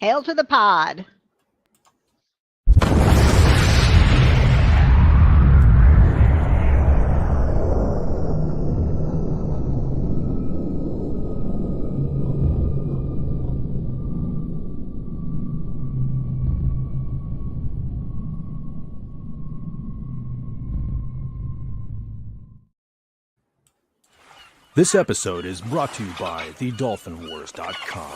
Hail to the pod. This episode is brought to you by thedolphinwars.com.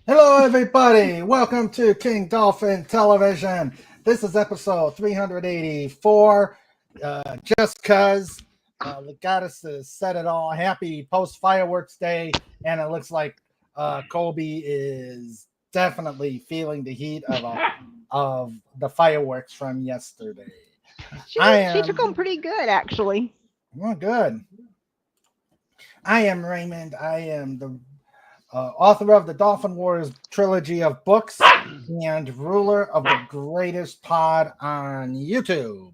Hello, everybody. Welcome to King Dolphin Television. This is episode 384. Just cuz the goddesses said it all. Happy post fireworks day, and it looks like Kobe is definitely feeling the heat of the fireworks from yesterday. She took them pretty good, actually. Well, good. I am Raymond. I am the author of the Dolphin Wars trilogy of books and ruler of the greatest pod on YouTube.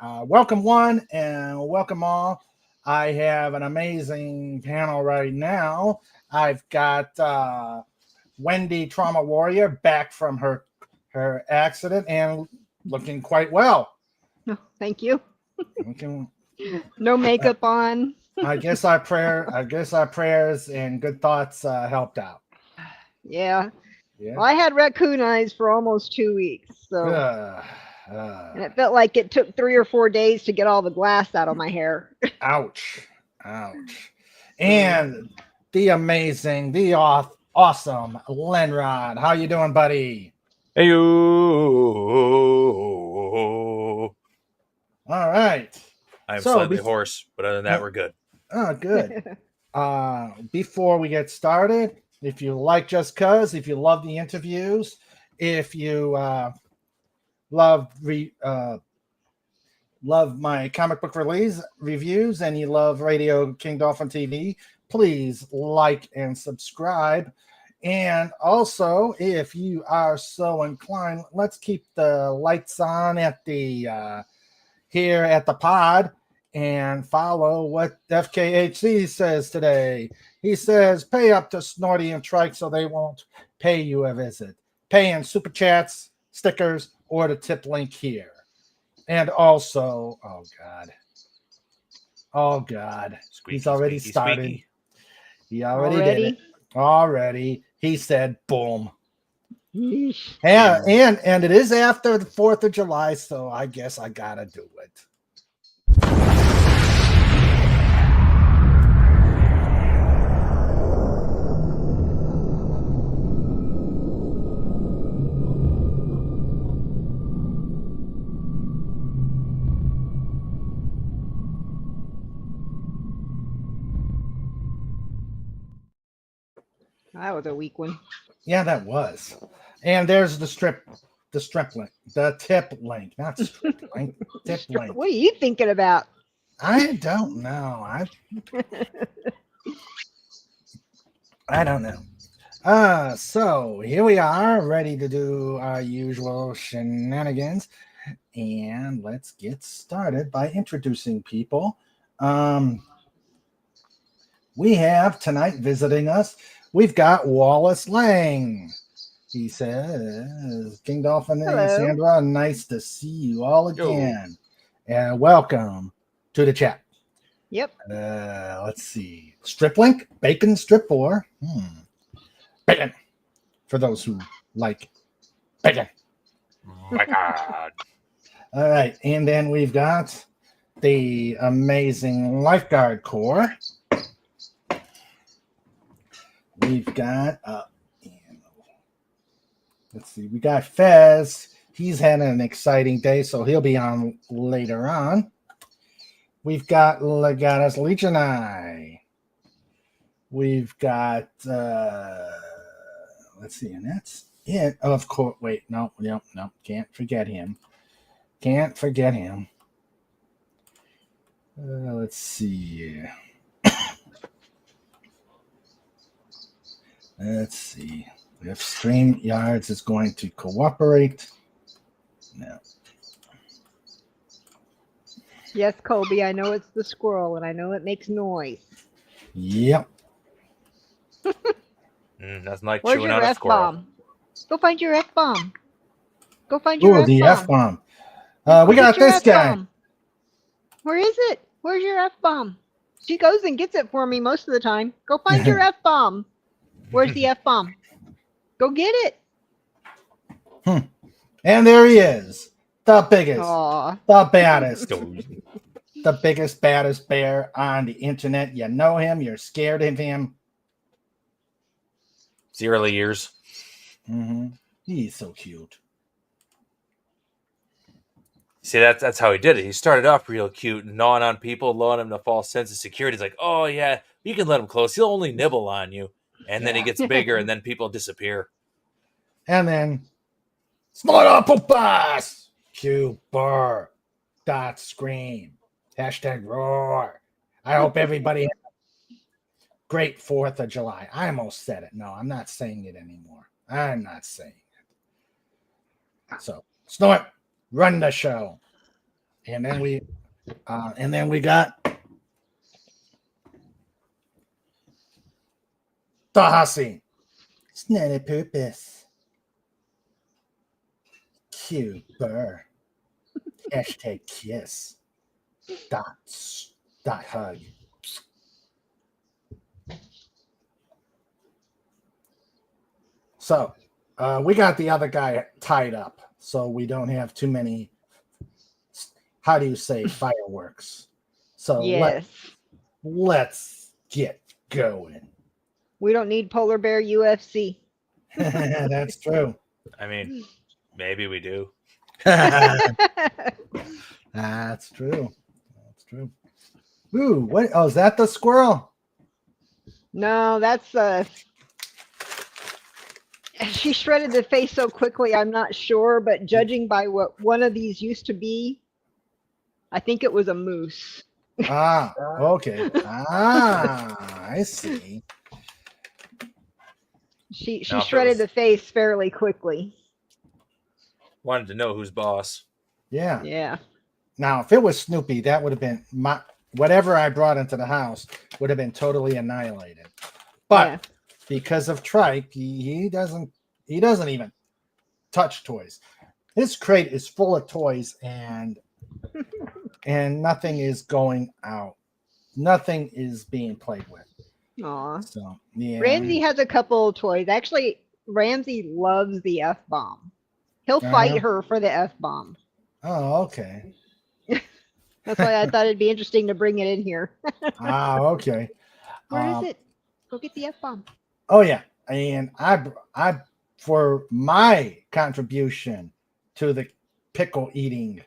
Welcome one and welcome all. I have an amazing panel right now. I've got Wendy Trauma Warrior back from her accident and looking quite well. No, thank you. Looking, No makeup on. I guess our prayers and good thoughts helped out. Yeah. Yeah. Well, I had raccoon eyes for almost 2 weeks, so and it felt like it took 3 or 4 days to get all the glass out of my hair. Ouch. And the amazing, the awesome Lenrod. How you doing, buddy? Hey, All right. I'm So, slightly hoarse, but other than that, we're good. Oh, good. Before we get started, if you like Just Cuz, if you love the interviews, if you love my comic book reviews, and you love Radio King Dolphin TV, please like and subscribe. And also, if you are so inclined, let's keep the lights on at the here at the pod and follow what FKHC says today. He says, pay up to Snorty and Trike so they won't pay you a visit. Pay in super chats, stickers, or the tip link here. And also, oh God, Squeaky, he's already squeaky, started. squeaky. He already did it. Already. He said, boom. Yeah, and it is after the 4th of July, so I guess I gotta do it. That was a weak one. Yeah, that was. And there's the tip link, not strip link, tip link. What are you thinking about? I don't know. I don't know. So here we are, ready to do our usual shenanigans, and let's get started by introducing people. We have tonight visiting us. We've got Wallace Lang. He says, King Dolphin and Sandra, nice to see you all again. And welcome to the chat. Yep. Let's see. Strip link, bacon strip or bacon. For those who like bacon. My God. All right. And then we've got the amazing Lifeguard Corps. We've got, let's see, we got Fez. He's had an exciting day, so he'll be on later on. We've got Legatus Legionii. We've got, let's see, and that's it. Of course, wait, no, can't forget him. Can't forget him. Let's see. Let's see if StreamYards is going to cooperate. No. Yes, Colby, I know it's the squirrel, and I know it makes noise. Yep. Nothing like Where's chewing your on a squirrel. F-bomb? Go find your F-bomb. Go find your Ooh, F-bomb. the F-bomb. Go We got get your this guy. F-bomb. Where is it? Where's your F-bomb? She goes and gets it for me most of the time. Go find your F-bomb. Where's the F-bomb? Go get it. And there he is. The biggest. Aw. The baddest. The biggest, baddest bear on the internet. You know him. You're scared of him. 0 years. Mm-hmm. He's so cute. See, that's how he did it. He started off real cute, gnawing on people, lowering him a false sense of security. He's like, oh, yeah, you can let him close. He'll only nibble on you. And then he gets bigger, and then people disappear. And then, Smart Apple Boss. Cuber. Dot scream. Hashtag roar. I hope everybody has a great 4th of July. I almost said it. No, I'm not saying it anymore. I'm not saying it. So, Snort, run the show. And then we got the hussy. It's not a purpose. Cuber. Hashtag kiss. Dot hug. So we got the other guy tied up, so we don't have too many. How do you say fireworks? So Yes. let's get going. We don't need polar bear UFC. That's true. I mean, maybe we do. That's true. That's true. Ooh, what? Oh, is that the squirrel? No, that's she shredded the face so quickly, I'm not sure, but judging by what one of these used to be, I think it was a moose. Ah, okay. I see. She No, if it shredded was- the face fairly quickly. Wanted to know who's boss. Yeah. Yeah. Now, if it was Snoopy, that would have been whatever I brought into the house would have been totally annihilated. But Yeah. because of Trike, he doesn't even touch toys. His crate is full of toys and nothing is going out. Nothing is being played with. Aw. So yeah. Ramsey has a couple of toys. Actually, Ramsey loves the F-bomb. He'll fight her for the F-bomb. Oh, okay. That's why I thought it'd be interesting to bring it in here. Okay. Where is it? Go get the F-bomb. Oh yeah, and I for my contribution to the pickle eating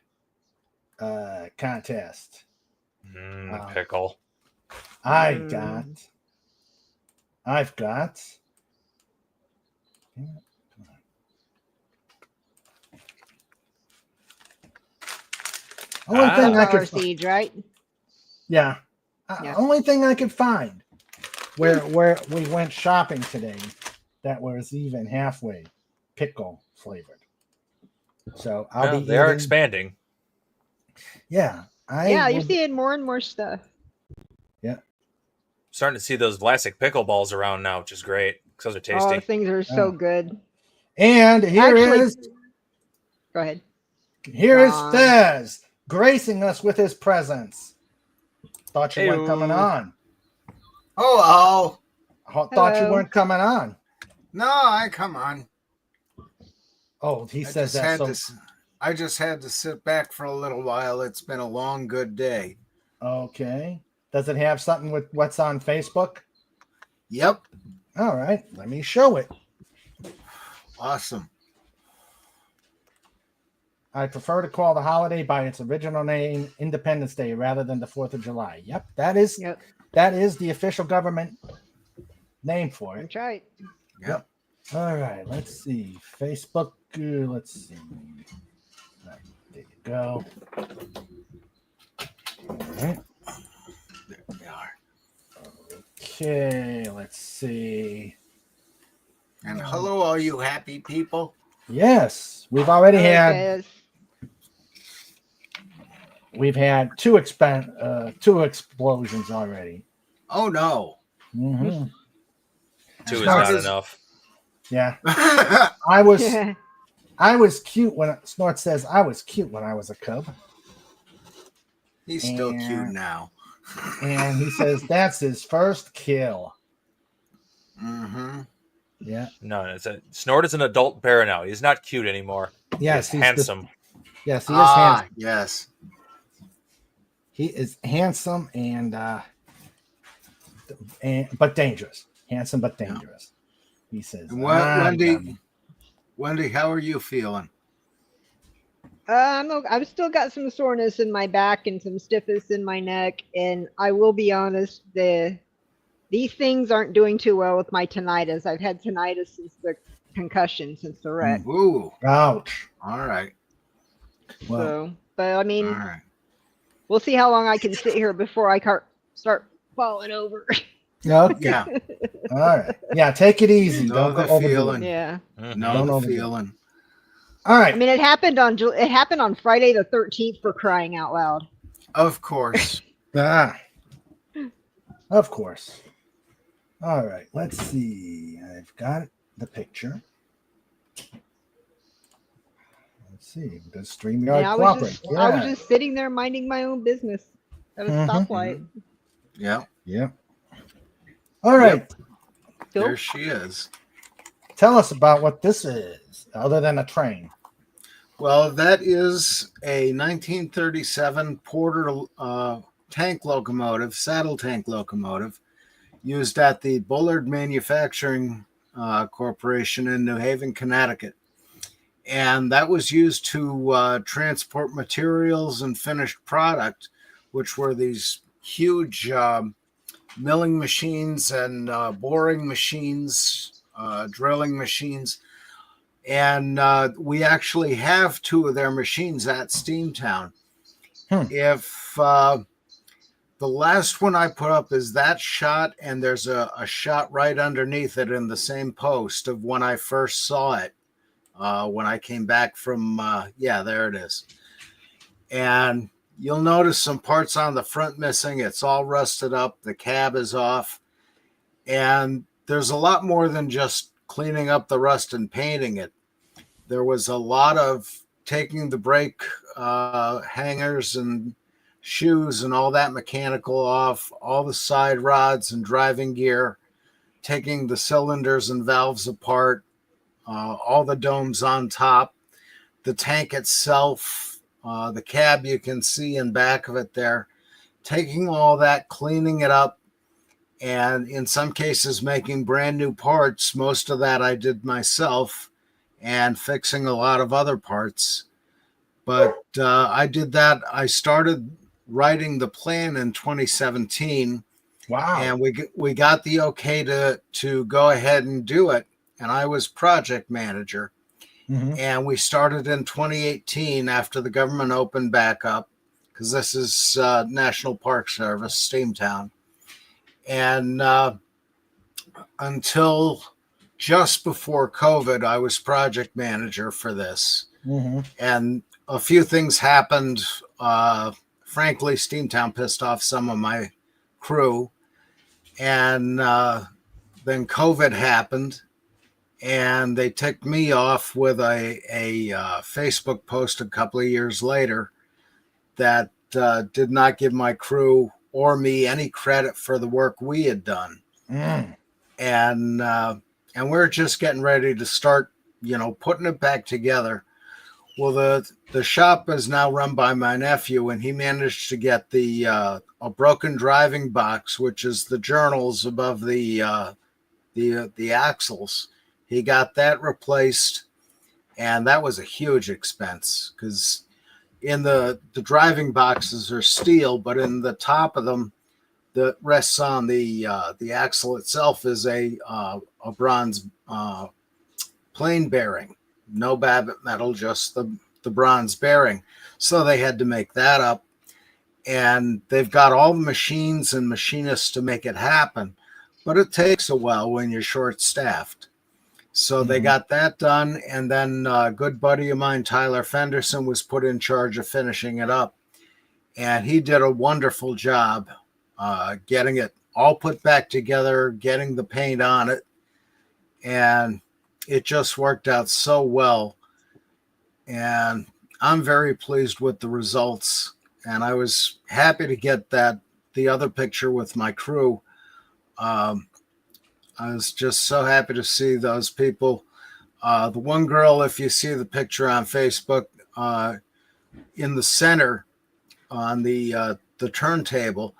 contest, Pickle. I've got. Only thing I Flower could seeds, right? Yeah. Yeah. Only thing I could find where we went shopping today that was even halfway pickle flavored. So I'll be They are eating- expanding. Yeah. You're seeing more and more stuff. Starting to see those Vlasic pickle balls around now, which is great because those are Oh, tasty. things are so good. And here is Go ahead. Here Fez gracing us with his presence. Thought you weren't Hey-o. coming on. Oh, Thought you Hello. weren't coming on. no, I come on. Oh, he I says just that. had So, to. I just had to sit back for a little while. It's been a long, good day. okay. Does it have something with what's on Facebook? Yep, All right. Let me show it. awesome. I prefer to call the holiday by its original name, Independence Day, rather than the 4th of July. Yep, that is the official government name for it. That's right. Yep. All right, let's see. Facebook, let's see. Right, there you go. All right. There we are. Okay, let's see. And hello, all you happy people. Yes, we've already had Okay, we've had two explosions already. Oh no. Mm-hmm. 2 is Snort not is- enough. Yeah, Oh, I was yeah. I was cute when Snort says I was cute when I was a cub, He's still And- cute now. and he says that's his first kill. Mm-hmm. Yeah, No, Snort is an adult bear now. He's not cute anymore. yes, He's handsome. Yes, he is handsome. Yes. He is handsome and but dangerous. Handsome but dangerous. He says. And "I'm done." Wendy, how are you feeling? I've still got some soreness in my back and some stiffness in my neck, and I will be honest, these things aren't doing too well with my tinnitus. I've had tinnitus since the concussion, since the wreck. Ooh. Ouch. All right. Well, So, but I mean, All right. we'll see how long I can sit here before I start falling over. okay. Yeah. All right. Yeah, take it easy. Know Don't go the overdo feeling. it. Yeah. Mhm. No Don't the overdo it. feeling. All I right. mean, it happened on Friday the 13th, for crying out loud. Of course. Of course. All right. Let's see. I've got the picture. Let's see. Does StreamYard Yeah, I cooperate? was just sitting there minding my own business at a Mhm. stoplight. Yeah. Yeah. All right. Phil? There she is. Tell us about what this is, other than a train. Well, that is a 1937 Porter tank locomotive, saddle tank locomotive, used at the Bullard Manufacturing Corporation in New Haven, Connecticut. And that was used to transport materials and finished product, which were these huge milling machines and boring machines, drilling machines. And we actually have 2 of their machines at Steamtown. If the last one I put up is that shot, and there's a shot right underneath it in the same post of when I first saw it, when I came back from, there it is. And you'll notice some parts on the front missing. It's all rusted up. The cab is off. And there's a lot more than just cleaning up the rust and painting it. There was a lot of taking the brake hangers and shoes and all that mechanical off, all the side rods and driving gear, taking the cylinders and valves apart, all the domes on top, the tank itself, the cab you can see in back of it there, taking all that, cleaning it up, and in some cases making brand new parts. Most of that I did myself, and fixing a lot of other parts. But I did that. I started writing the plan in 2017, Wow. and we got the okay to go ahead and do it. And I was project manager. Mhm. And we started in 2018 after the government opened back up, because this is National Park Service, Steamtown. And until just before COVID, I was project manager for this. Mhm. And a few things happened. Frankly, Steamtown pissed off some of my crew. And then COVID happened, and they ticked me off with a Facebook post a couple of years later that did not give my crew or me any credit for the work we had done. Mm. And we're just getting ready to start, putting it back together. Well, the shop is now run by my nephew, and he managed to get a broken driving box, which is the journals above the axles. He got that replaced, And that was a huge expense because in the driving boxes are steel, but in the top of them that rests on the axle itself is a bronze plain bearing, no Babbitt metal, just the bronze bearing. So they had to make that up, and they've got all the machines and machinists to make it happen, but it takes a while when you're short-staffed. So they got that done, and then a good buddy of mine, Tyler Fenderson, was put in charge of finishing it up, and he did a wonderful job getting it all put back together, getting the paint on it, and it just worked out so well. And I'm very pleased with the results, and I was happy to get the other picture with my crew. I was just so happy to see those people. The one girl, if you see the picture on Facebook, in the center on the turntable,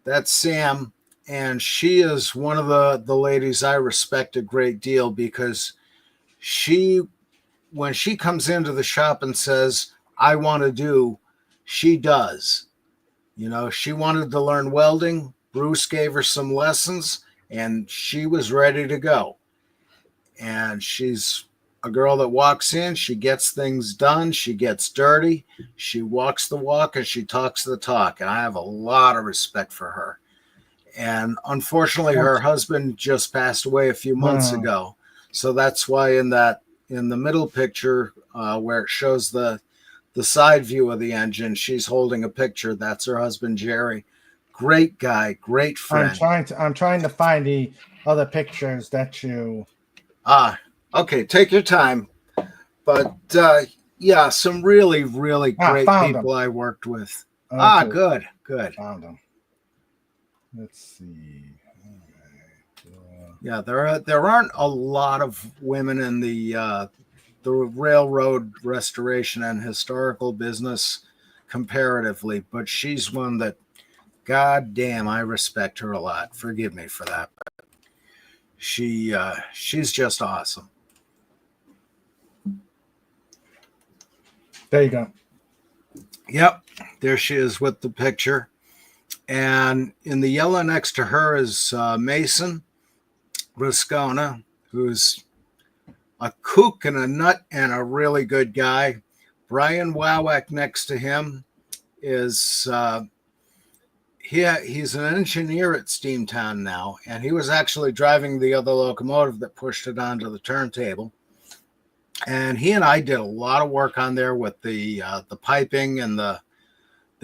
that's Sam, and she is one of the ladies I respect a great deal, because when she comes into the shop and says, I want to do, she does. You know, she wanted to learn welding. Bruce gave her some lessons, and she was ready to go. And she's a girl that walks in, she gets things done, she gets dirty, she walks the walk, and she talks the talk. And I have a lot of respect for her. And unfortunately, her husband just passed away a few months ago. So that's why in the middle picture, where it shows the side view of the engine, she's holding a picture. That's her husband, Jerry. Great guy, great friend. I'm trying to find the other pictures that you. Okay, take your time. But yeah, some really, really great people I worked with. Okay. Good. Found them. Let's see. Yeah, there aren't a lot of women in the railroad restoration and historical business comparatively, but she's one that, God damn, I respect her a lot. Forgive me for that. But she's just awesome. There you go. Yep, there she is with the picture. And in the yellow next to her is Mason Rascona, who's a kook and a nut and a really good guy. Brian Wowak next to him is he's an engineer at Steamtown now, and he was actually driving the other locomotive that pushed it onto the turntable. And he and I did a lot of work on there with the piping and the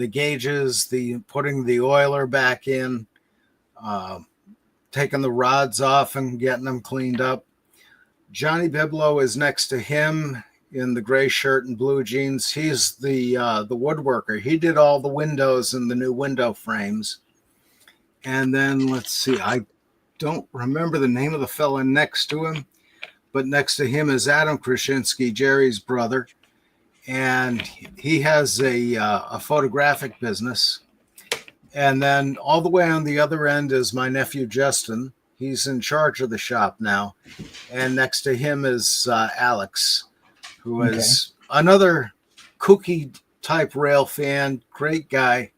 gauges, putting the oiler back in, taking the rods off and getting them cleaned up. Johnny Biblo is next to him in the gray shirt and blue jeans. He's the woodworker. He did all the windows and the new window frames. And then let's see, I don't remember the name of the fella next to him, but next to him is Adam Krasinski, Jerry's brother. And he has a photographic business. And then all the way on the other end is my nephew, Justin. He's in charge of the shop now. And next to him is Alex, who is another kooky type rail fan, great guy.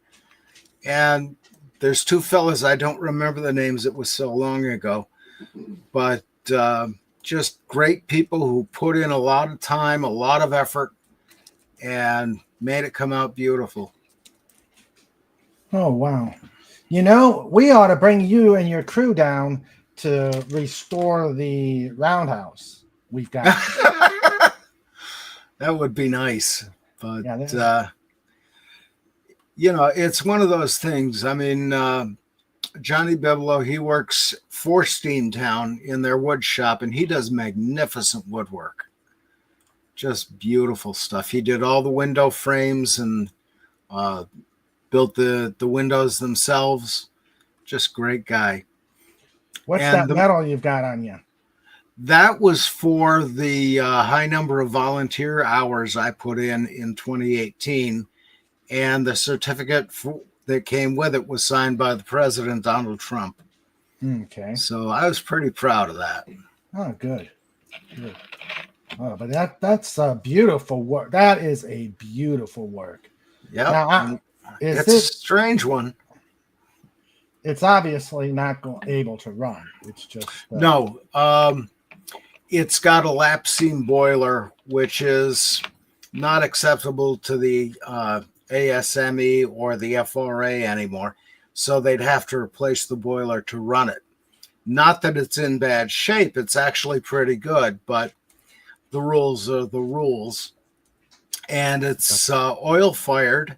And there's two fellas, I don't remember the names, it was so long ago, but just great people who put in a lot of time, a lot of effort, and made it come out beautiful. Oh, wow. You know, we ought to bring you and your crew down to restore the roundhouse we've got. That would be nice. But, yeah, you know, it's one of those things. I mean, Johnny Biblo, he works for Steamtown in their wood shop, and he does magnificent woodwork. Just beautiful stuff. He did all the window frames and built the windows themselves. Just great guy. What's that medal you've got on you? That was for the high number of volunteer hours I put in 2018. And the certificate that came with it was signed by the President, Donald Trump. Okay. So I was pretty proud of that. Oh, good. Good. Oh, but that's a beautiful work. That is a beautiful work. Yep. Now, is It's a this? strange one. It's obviously not able to run. It's just No, it's got a lap seam boiler, which is not acceptable to the ASME or the FRA anymore. So they'd have to replace the boiler to run it. Not that it's in bad shape. It's actually pretty good, but the rules are the rules. And it's oil fired.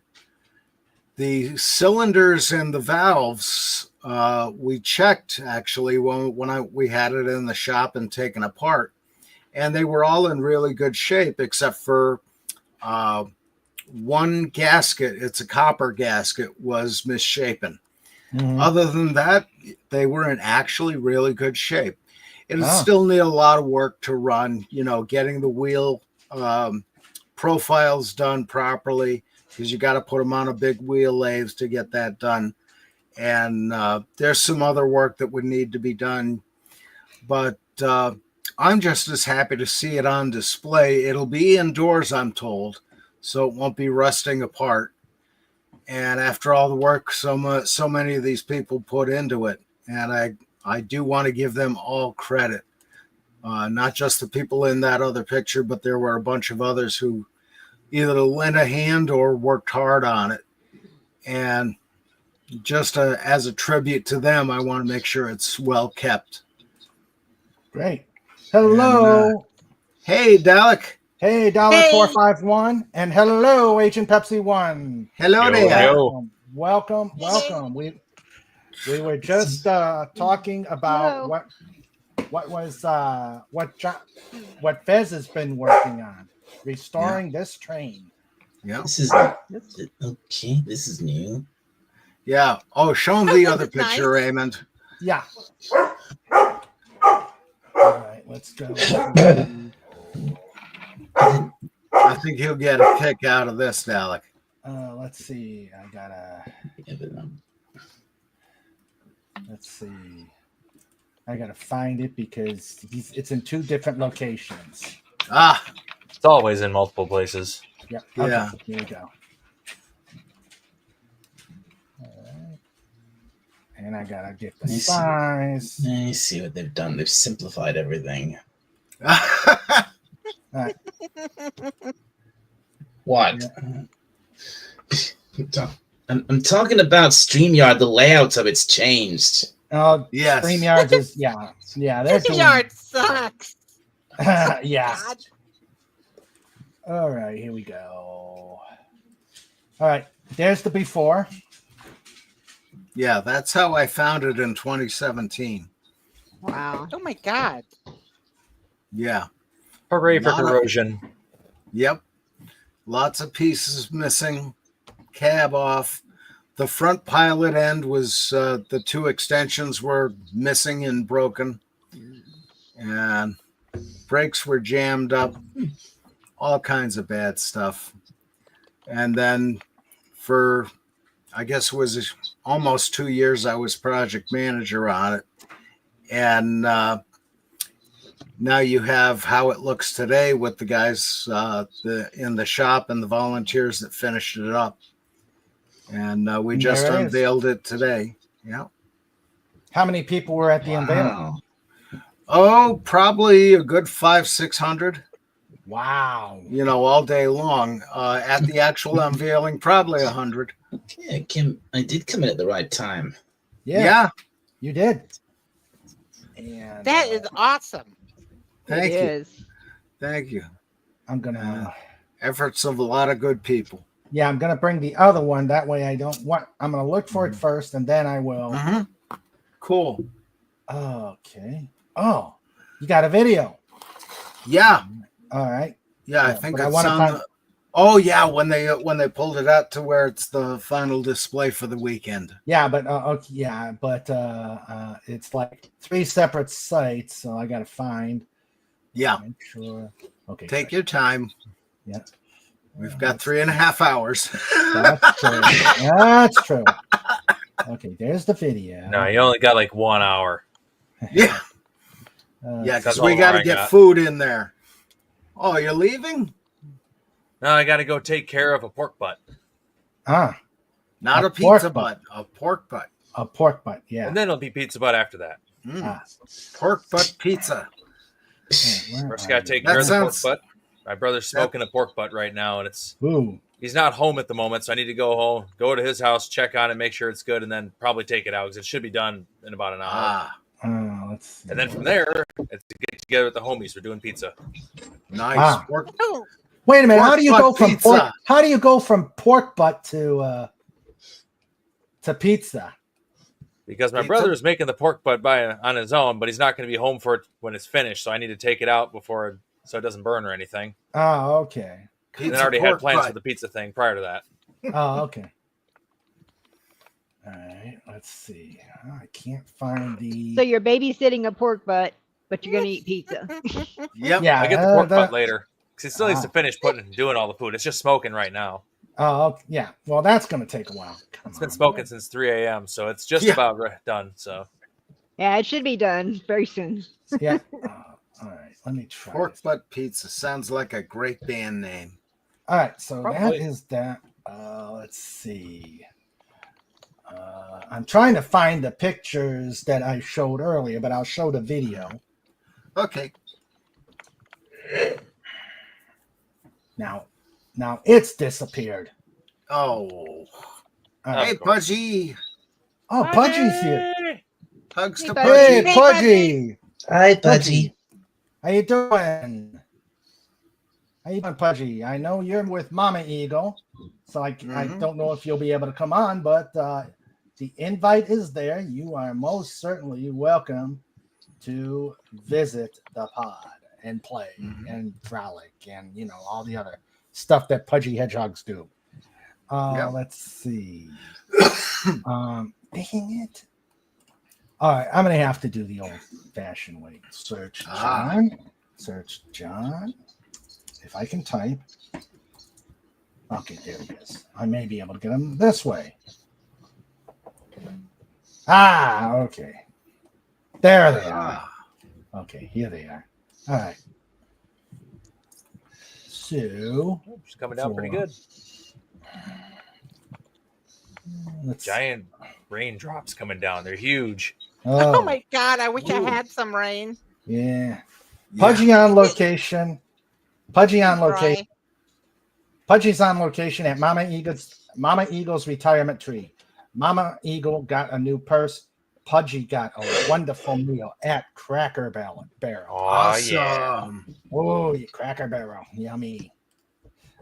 The cylinders and the valves, we checked actually when we had it in the shop and taken apart, and they were all in really good shape except for one gasket. It's a copper gasket, was misshapen. Mhm. Other than that, they were in actually really good shape. It'll Ah. still need a lot of work to run, getting the wheel profiles done properly, because you got to put them on a big wheel lathe to get that done. And there's some other work that would need to be done. But I'm just as happy to see it on display. It'll be indoors, I'm told, so it won't be rusting apart. And after all the work so many of these people put into it, and I do want to give them all credit. Not just the people in that other picture, but there were a bunch of others who either lent a hand or worked hard on it. And just as a tribute to them, I want to make sure it's well kept. Great. Hello. And, hey, Dalek. Hey, $451. And hello, Agent Pepsi 1. Hello Yo, there. yo. Welcome. We were just talking about Hello. what Fez has been working on, restoring this train. Yeah. This is okay. This is new. Yeah. Oh, show them the other It's nice. picture, Raymond. Yeah. All right, let's go. I think he'll get a kick out of this, Dalek. Let's see. Let's see. I gotta find it because it's in two different locations. Ah, It's always in multiple places. Yeah. Okay, Yeah. here we go. All right. And I gotta get the I see. size. I see what they've done. They've simplified everything. What? I'm talking about StreamYard. The layout of it's changed. Oh, Yes. StreamYards is they're doing, Yard sucks. yeah. God. All right, here we go. All right, there's the before. Yeah, that's how I found it in 2017. Wow. Oh my God. Yeah. Hooray for Not a- corrosion. Yep. Lots of pieces missing. Cab off. The front pilot end was the two extensions were missing and broken. And brakes were jammed up. All kinds of bad stuff. And then for, I guess it was almost 2 years, I was project manager on it. And now you have how it looks today with the guys in the shop and the volunteers that finished it up. And we just There it is. unveiled it today. Yeah. How many people were at the unveiling? Wow. Oh, probably a good 500-600, Wow. all day long. At the actual unveiling, probably 100. Okay, I did come in at the right time. Yeah, you did. And That is awesome. Thank It you. is. Thank you. I'm gonna Efforts of a lot of good people. I'm gonna bring the other one. That way I don't want I'm gonna look for it first and then I will. Mhm. Cool. Okay. Oh, you got a video. Yeah. All right. Yeah, I Yeah, think but I it's wanna on find- the. Oh yeah, when they pulled it out to where it's the final display for the weekend. Yeah, but it's like 3 separate sites, so I gotta find. Yeah, Make sure. Okay. take great. your time. Yeah. We've got 3.5 hours. That's true. That's true. Okay, there's the video. No, you only got like 1 hour. Yeah, Uh, yeah, because That's we all got to I get got. food in there. Oh, you're leaving? No, I got to go take care of a pork butt. Ah, Not A a pizza pork butt. butt, a pork butt. a pork butt. Yeah. And then it'll be pizza butt after that. Mm. Ah, Pork butt pizza. where First, are got to you? take care of the pork sounds- butt. My brother's smoking a pork butt right now, and Ooh. he's not home at the moment, so I need to go home, go to his house, check on it, make sure it's good, and then probably take it out because it should be done in about an hour. Ah, Let's see. And then from there, it's to get together with the homies. We're doing pizza. nice. Ah. Pork. Oh, Wait a minute. Pork How do you butt go from pizza. pork? How do you go from pork butt to pizza? Because my Pizza? brother is making the pork butt on his own, but he's not going to be home for it when it's finished, so I need to take it out before so it doesn't burn or anything. Oh, okay. And Pizza I already had pork plans butt. for the pizza thing prior to that. Oh, okay. All right. Let's see. I can't find the. So you're babysitting a pork butt, but you're gonna eat pizza. Yep. yeah, I get the pork that- butt later because he still needs to Ah. finish doing all the food. It's just smoking right now. Oh, okay. Yeah. Well, that's going to take a while. Come It's been on. smoking since 3 a.m., so it's just Yeah. about done. So Yeah, it should be done very soon. Yeah. All right. Let me try. Pork this. butt pizza sounds like a great band name. All right. So Probably. that is that. Let's see. I'm trying to find the pictures that I showed earlier, but I'll show the video. Okay. Now it's disappeared. Oh. All right. Hey, Pudgy. Oh, Pudgy's here. Hugs to Hey, Hey, Pudgy. Pudgy. Hi, Pudgy. Pudgy. How you doing? How you doing, Pudgy? I know you're with Mama Eagle, so I Mhm. don't know if you'll be able to come on, but the invite is there. You are most certainly welcome to visit the pod and play Mhm. and frolic and all the other stuff that Pudgy hedgehogs do. Yeah. Let's see. Dang it. All right, I'm gonna have to do the old-fashioned way. Search Ah. John. Search John. If I can type. Okay, there he is. I may be able to get him this way. Okay. There they are. Ah, Okay, here they are. All right. So she's coming down pretty good. let's. Giant raindrops coming down. They're huge. oh my God! I wish Ooh. I had some rain. Yeah. yeah. Pudgy on location. Pudgy on location. Dry. Pudgy's on location at Mama Eagle's retirement tree. Mama Eagle got a new purse. Pudgy got a wonderful meal at Cracker Barrel. Oh, yeah. Awesome. Oh, Cracker Barrel. Yummy.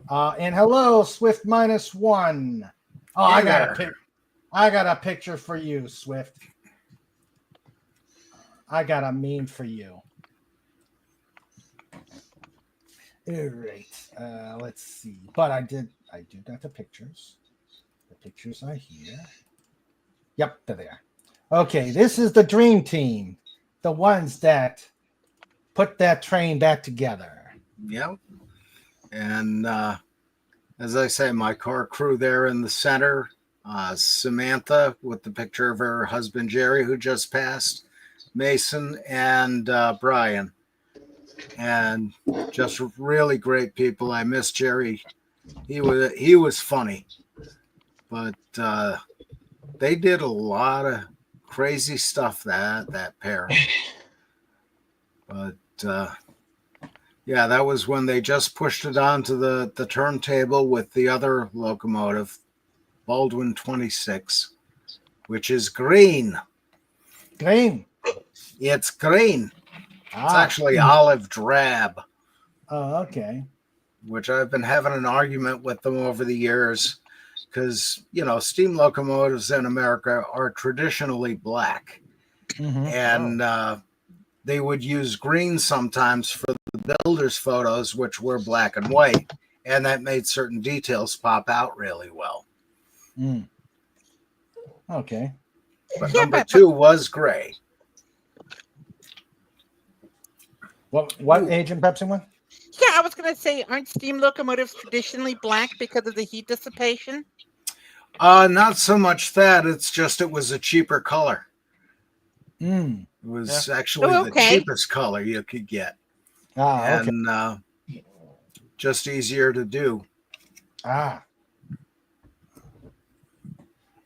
And hello, Swift -1. Oh, Hey I got there. a pic. I got a picture for you, Swift. I got a meme for you. All right. Let's see. But I do got the pictures. The pictures are here. Yep, they're there. Okay, this is the dream team. The ones that put that train back together. Yep. And as I say, my car crew there in the center, Samantha with the picture of her husband Jerry, who just passed, Mason, and Brian. And just really great people. I miss Jerry. He was funny, but they did a lot of crazy stuff that pair. But yeah, that was when they just pushed it onto the turntable with the other locomotive, Baldwin 26, which is green. Green. It's green. It's Ah, actually olive drab, Oh, okay. which I've been having an argument with them over the years because, steam locomotives in America are traditionally black. Mhm. And they would use green sometimes for the builders' photos, which were black and white, and that made certain details pop out really well. Mm. Okay. But Yeah, number but- 2 was gray. What Agent Pepsi one? Yeah, I was gonna say, aren't steam locomotives traditionally black because of the heat dissipation? Not so much that, it's just it was a cheaper color. Mm. It was actually Oh, the okay. cheapest color you could get. Ah, okay. And just easier to do.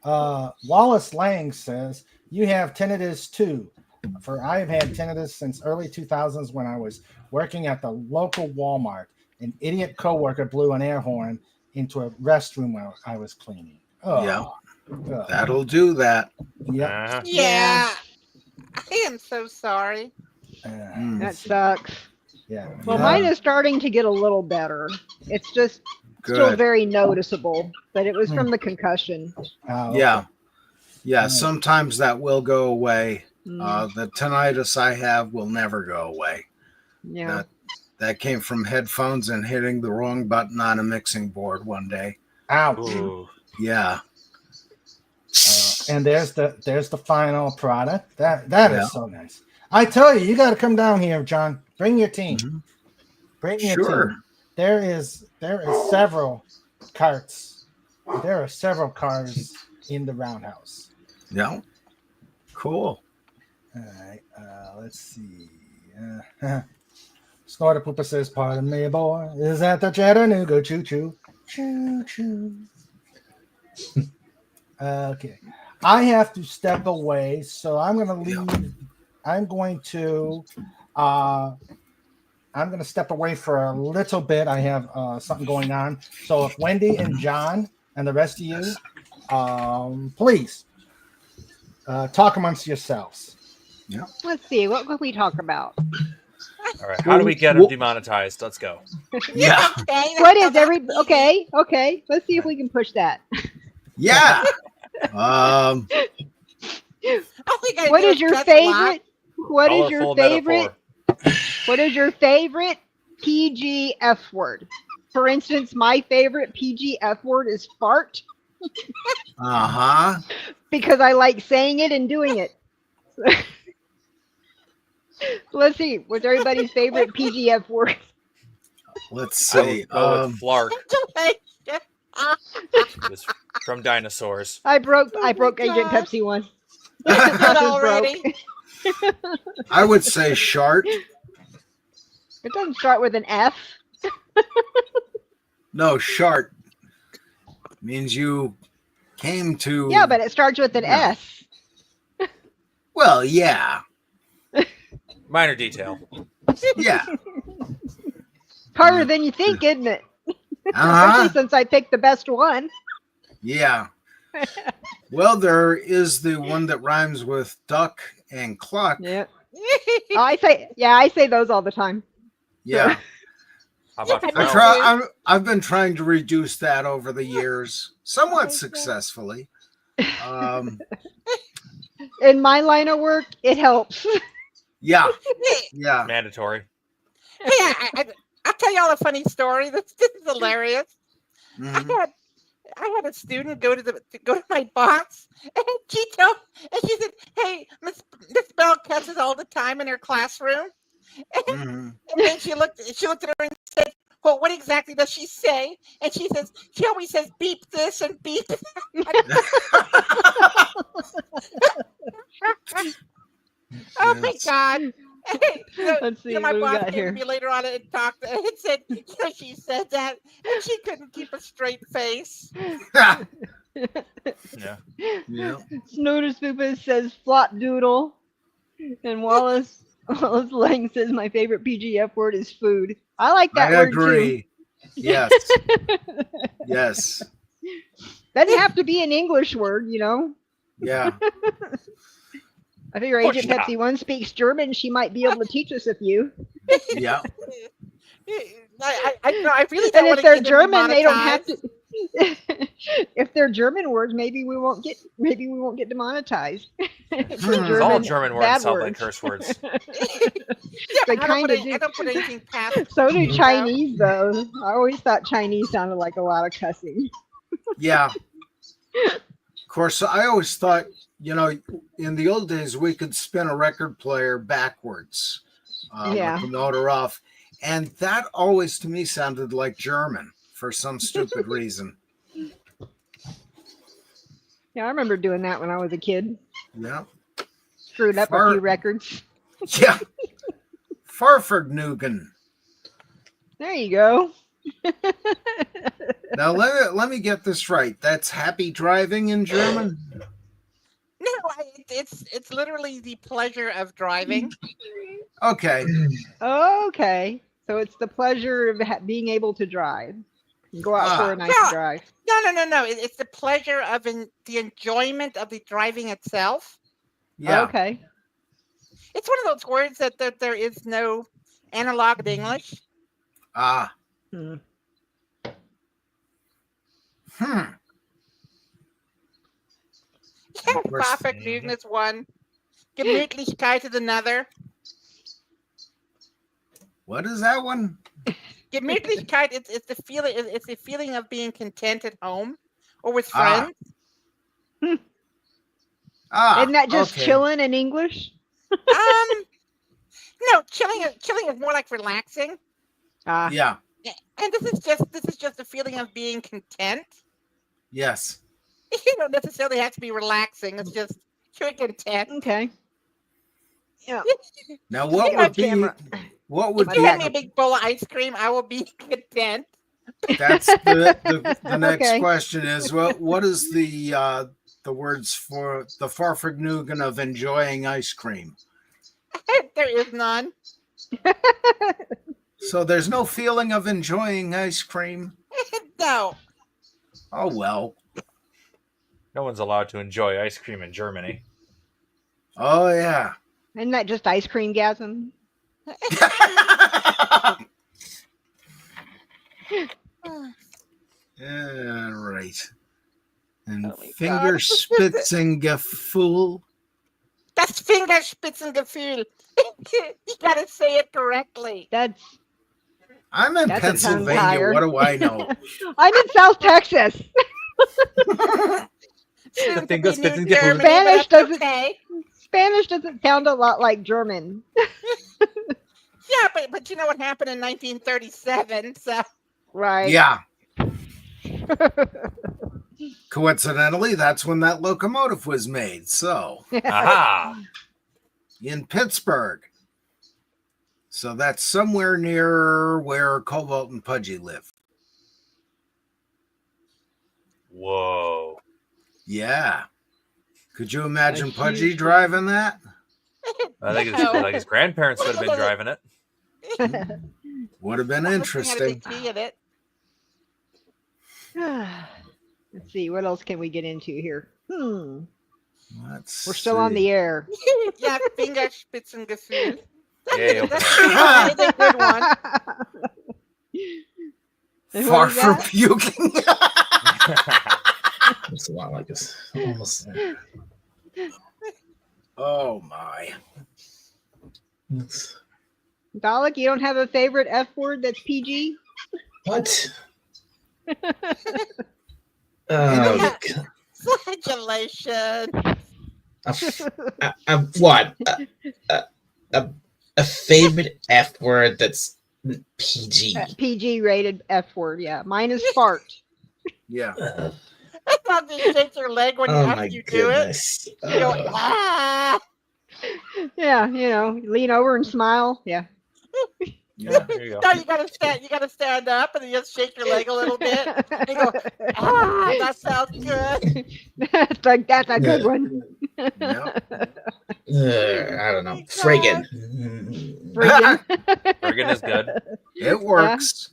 Wallace Lang says, you have tinnitus too. I have had tinnitus since early 2000s when I was working at the local Walmart. An idiot coworker blew an air horn into a restroom while I was cleaning. Oh, Yeah. That'll do that. Yeah. Yeah. I am so sorry. That sucks. Yeah. Well, mine is starting to get a little better. It's just still Good. very noticeable, but it was from the concussion. Yeah. Yeah. Sometimes that will go away. Mm, The tinnitus I have will never go away. yeah. That came from headphones and hitting the wrong button on a mixing board one day. Ouch. Ooh. Yeah. And there's the final product. That is Yeah. so nice. I tell you, you got to come down here, John. Bring your team. Mhm. Bring your Sure. team. There is several carts. There are several cars in the roundhouse. Yeah. Cool. All right. Let's see. Snorter Pooper says, "Pardon me, boy. Is that the Chattanooga choo choo? Choo choo." Okay. I have to step away, so I'm going to leave. I'm going to step away for a little bit. I have something going on. So if Wendy and John and the rest of you, please talk amongst yourselves. Let's see. What could we talk about? All right. How do we get him demonetized? Let's go. Yeah. Okay, What is that's every? easy. Okay. Let's see if we can push that. Yeah. All we gotta What do is your press lock. favorite? What is your Colorful favorite? metaphor. What is your favorite PGF word? For instance, my favorite PGF word is fart Uh-huh. because I like saying it and doing it. Let's see. What's everybody's favorite PGF word? Let's I see. would go with Flark. Congratulations. It's from Dinosaurs. I broke my Agent God. Pepsi one. Did This is already? broke. I would say shart. It doesn't start with an F. No, shart means you came to. Yeah, but it starts with an Yeah. S. Well, yeah. Minor detail. Yeah. Harder than you think, isn't it? Uh-huh. Especially since I picked the best one. Yeah. Well, there is the one that rhymes with duck and cluck. Yeah. I say those all the time. Yeah. How about Yeah, Flark? I've been trying to reduce that over the years, somewhat Okay. successfully. In my line of work, it helps. Yeah. Yeah. Mandatory. Hey, I'll tell you all a funny story. This is hilarious. Mhm. I had a student go to my boss, and she said, "Hey, Miss Bell cusses all the time in her classroom." Mhm. And then she looked at her and said, "Well, what exactly does she say?" And she says, "She always says beep this and beep that." Oh my Yes. God. Let's see My what we boss got came here. to me later on and talked and said, she said that and she couldn't keep a straight face. Yeah. Yeah. Snooter Spoopus says flop doodle. And Wallace Lang says my favorite PGF word is food. I like that I word agree. Yes. too. Yes. Doesn't have to be an English word, you know. Yeah. I figure Push Agent that. Pepsi 1 speaks German. She might be able to teach us a few. Yeah. I really And don't want if to they're get German, they don't have demonetized. to. If they're German words, maybe we won't get demonetized. If they're Hmm. All German German bad words sound like words. curse words. Yeah, They I don't kinda put do. I don't put anything past. So do you know? Chinese, though. I always thought Chinese sounded like a lot of cussing. Yeah. Of course, I always thought, in the old days, we could spin a record player backwards Yeah. with the motor off. And that always, to me, sounded like German for some stupid reason. Yeah, I remember doing that when I was a kid. Yeah. Screwed up a Far- few records. Yeah. Farfordnugan. There you go. Now let me get this right. That's happy driving in German. No, it's literally the pleasure of driving. Okay. Okay. So it's the pleasure of being able to drive. Go out for a nice Yeah. drive. No. It's the pleasure of the enjoyment of the driving itself. Yeah. Okay. It's one of those words that there is no analog to English. Ah. Hmm. Ja, course. Vergnügen is one. Gemütlichkeit is another. What is that one? Gemütlichkeit it's the feeling of being content at home or with Ah. friends. Ah. Isn't that just okay. chilling in English? No, chilling is more like relaxing. Ah, Yeah. And this is just a feeling of being content. Yes. You don't necessarily have to be relaxing. It's just you're content. okay. Yeah. Now what Hey, my would be camera. what would If be you hand me a big bowl of ice cream, I will be content. that's the next Okay. question is what is the words for the Vergnügen of enjoying ice cream? There is none. So there's no feeling of enjoying ice cream. No. Oh well. No one's allowed to enjoy ice cream in Germany. Oh yeah. Isn't that just ice cream gasm? Yeah, right. And Oh my God. Fingerspitzengefühl. Das Fingerspitzengefühl. You gotta say it correctly. That's I'm in That's a tongue Pennsylvania. tire. What do I know? I'm in South Texas. Soon to be Fingerspitzengefühl. New Germany, Spanish but that's doesn't- okay. Spanish doesn't sound a lot like German. Yeah, but you know what happened in 1937, so Right. Yeah. Coincidentally, that's when that locomotive was made. So Aha! in Pittsburgh. So that's somewhere near where Cobalt and Pudgy live. Whoa. Yeah. Could you imagine huge Pudgy thing. driving that? I think No. like his grandparents would have been driving it. Would have been Looking at a interesting. big T in it. Let's see, what else can we get into here? We're Let's still on the air. Yeah, Fingerspitzengefühl. Yeah, That's a good one. And Far what is from that? puking. It's a lot like this. Almost. Oh my. It's- Dalek, you don't have a favorite F word that's PG? What? know- God. Flagellation. What? A favorite F word that's PG. PG rated F word, yeah. Mine is fart. Yeah. I thought you shake your leg when Oh after my you do it. goodness. You go, ah. Yeah, lean over and smile. Yeah. Yeah. There you go. No, you gotta stand up and then just shake your leg a little bit. And you go, ah, that sounds good. It's like, that's a good one. Yeah. I don't know. Friggin. Friggin'. Friggin' is good. It works.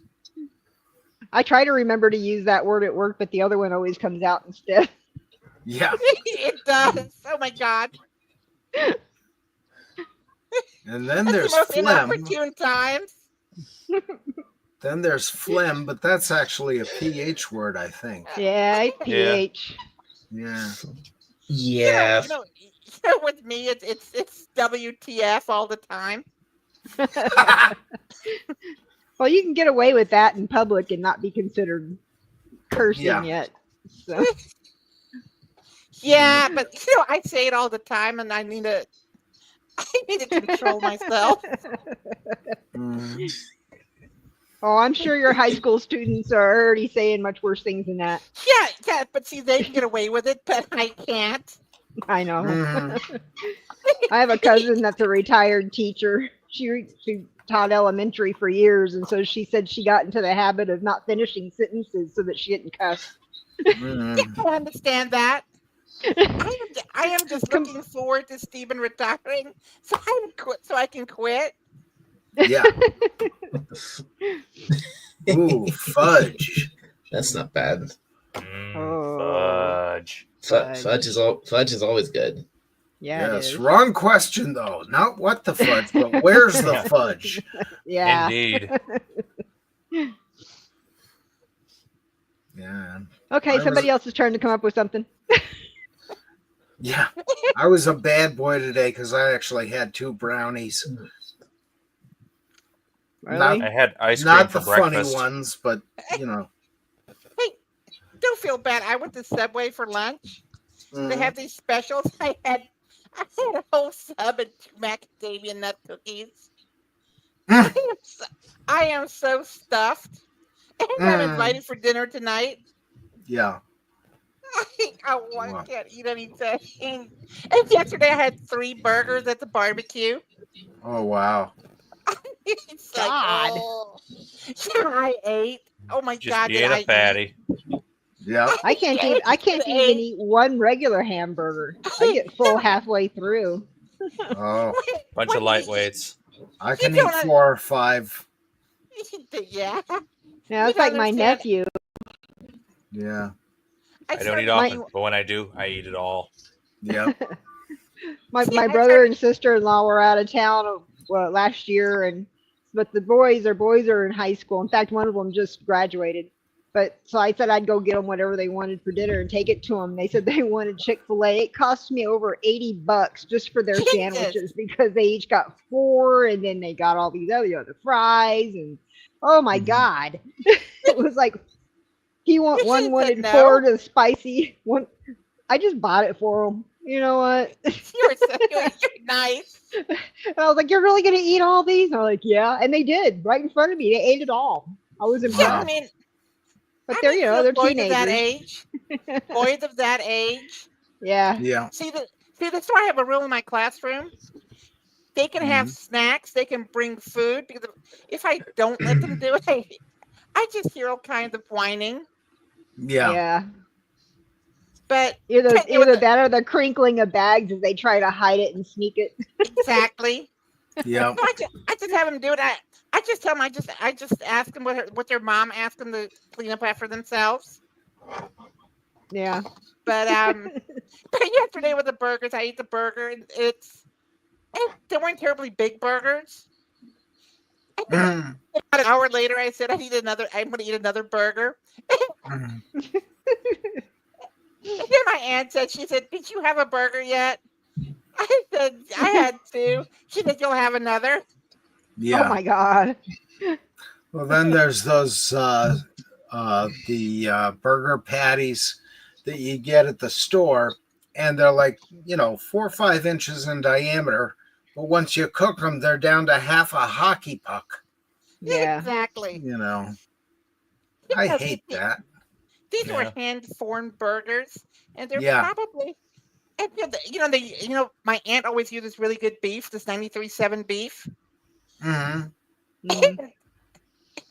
I try to remember to use that word at work, but the other one always comes out instead. Yeah. It does. Oh my God. And then That's there's the most phlegm. inopportune times. Then there's phlegm, but that's actually a PH word, I think. Yeah, PH. Yeah. Yeah. You know, with me, it's WTF all the time. Well, you can get away with that in public and not be considered cursing Yeah. yet. So, Yeah, but I say it all the time, and I need to control myself. Mm. oh, I'm sure your high school students are already saying much worse things than that. Yeah, but see, they can get away with it, but I can't. I know. Mhm. I have a cousin that's a retired teacher, she taught elementary for years, and so she said she got into the habit of not finishing sentences so that she didn't cuss. Mm, I understand that. I am just looking forward to Stephen retiring, so I can quit. yeah. Ooh, fudge. That's not bad. Oh. Fudge. Fudge. Fudge is always good. Yeah, it Yes, is. wrong question though. Not what the fudge, but where's the fudge? Yeah. Indeed. Yeah. Okay, I was- somebody else's turn to come up with something. Yeah. I was a bad boy today because I actually had 2 brownies. Really? I had ice cream Not for the funny breakfast. ones, but you know. Don't feel bad. I went to Subway for lunch. They Mm, have these specials. I had a whole sub and 2 macadamia nut cookies. I am so stuffed. And I'm Mm. invited for dinner tonight. yeah. I can't eat anything. And yesterday I had 3 burgers at the barbecue. Oh wow. It's God. like, oh. Yeah, I ate. Oh my Just God, being did I a eat? fatty. Yeah. I can't even eat one regular hamburger. I get full halfway through. Oh, Bunch of What do you- lightweights. I can You eat don't- 4 or 5. Yeah. Now it's You like don't my understand. nephew. Yeah. I don't started eat often, eating- but when I do, I eat it all. Yeah. My See, I brother and sister-in-law were out of town last year, but the boys are in high school. In fact, one of them just graduated. But so I said I'd go get them whatever they wanted for dinner and take it to them. They said they wanted Chick-fil-A. It cost me over $80 just for their Jesus. sandwiches because they each got 4, and then they got all these other fries, and oh my Mhm. God, it was like You one should've said wanted no. 4 to spicy one. I just bought it for them. You know what? You're nice. And I was like, "You're really gonna eat all these?" And I'm like, "Yeah," and they did right in front of me. They ate it all. I was Yeah, impressed. I mean, But I they're, mean, you know, for they're boys of that teenagers. age. Boys of that age. Yeah. Yeah. See, that's why I have a rule in my classroom. They can have snacks. They can bring food because if I don't let them do it, I just hear all kinds of whining. Yeah. Yeah. But Either Can't do it. that or the crinkling of bags as they try to hide it and sneak it. exactly. Yeah. No, I just have them do it. I just tell them. I just ask them what their mom asked them to clean up after themselves. Yeah. But but yesterday with the burgers, I ate the burger. And they weren't terribly big burgers. Mm, About an hour later, I said I'm going to eat another burger. mm. And then my aunt said, she said, "Did you have a burger yet?" I said, "I had 2." She said, "You'll have another." Yeah. Oh my God. Well, then there's those burger patties that you get at the store, and they're like 4 or 5 inches in diameter. But once you cook them, they're down to half a hockey puck. Yeah. Exactly. I Because hate that. These were Yeah. hand-formed burgers, and they're Yeah. probably. And my aunt always uses really good beef, this 93.7 beef. Hmm. Mhm.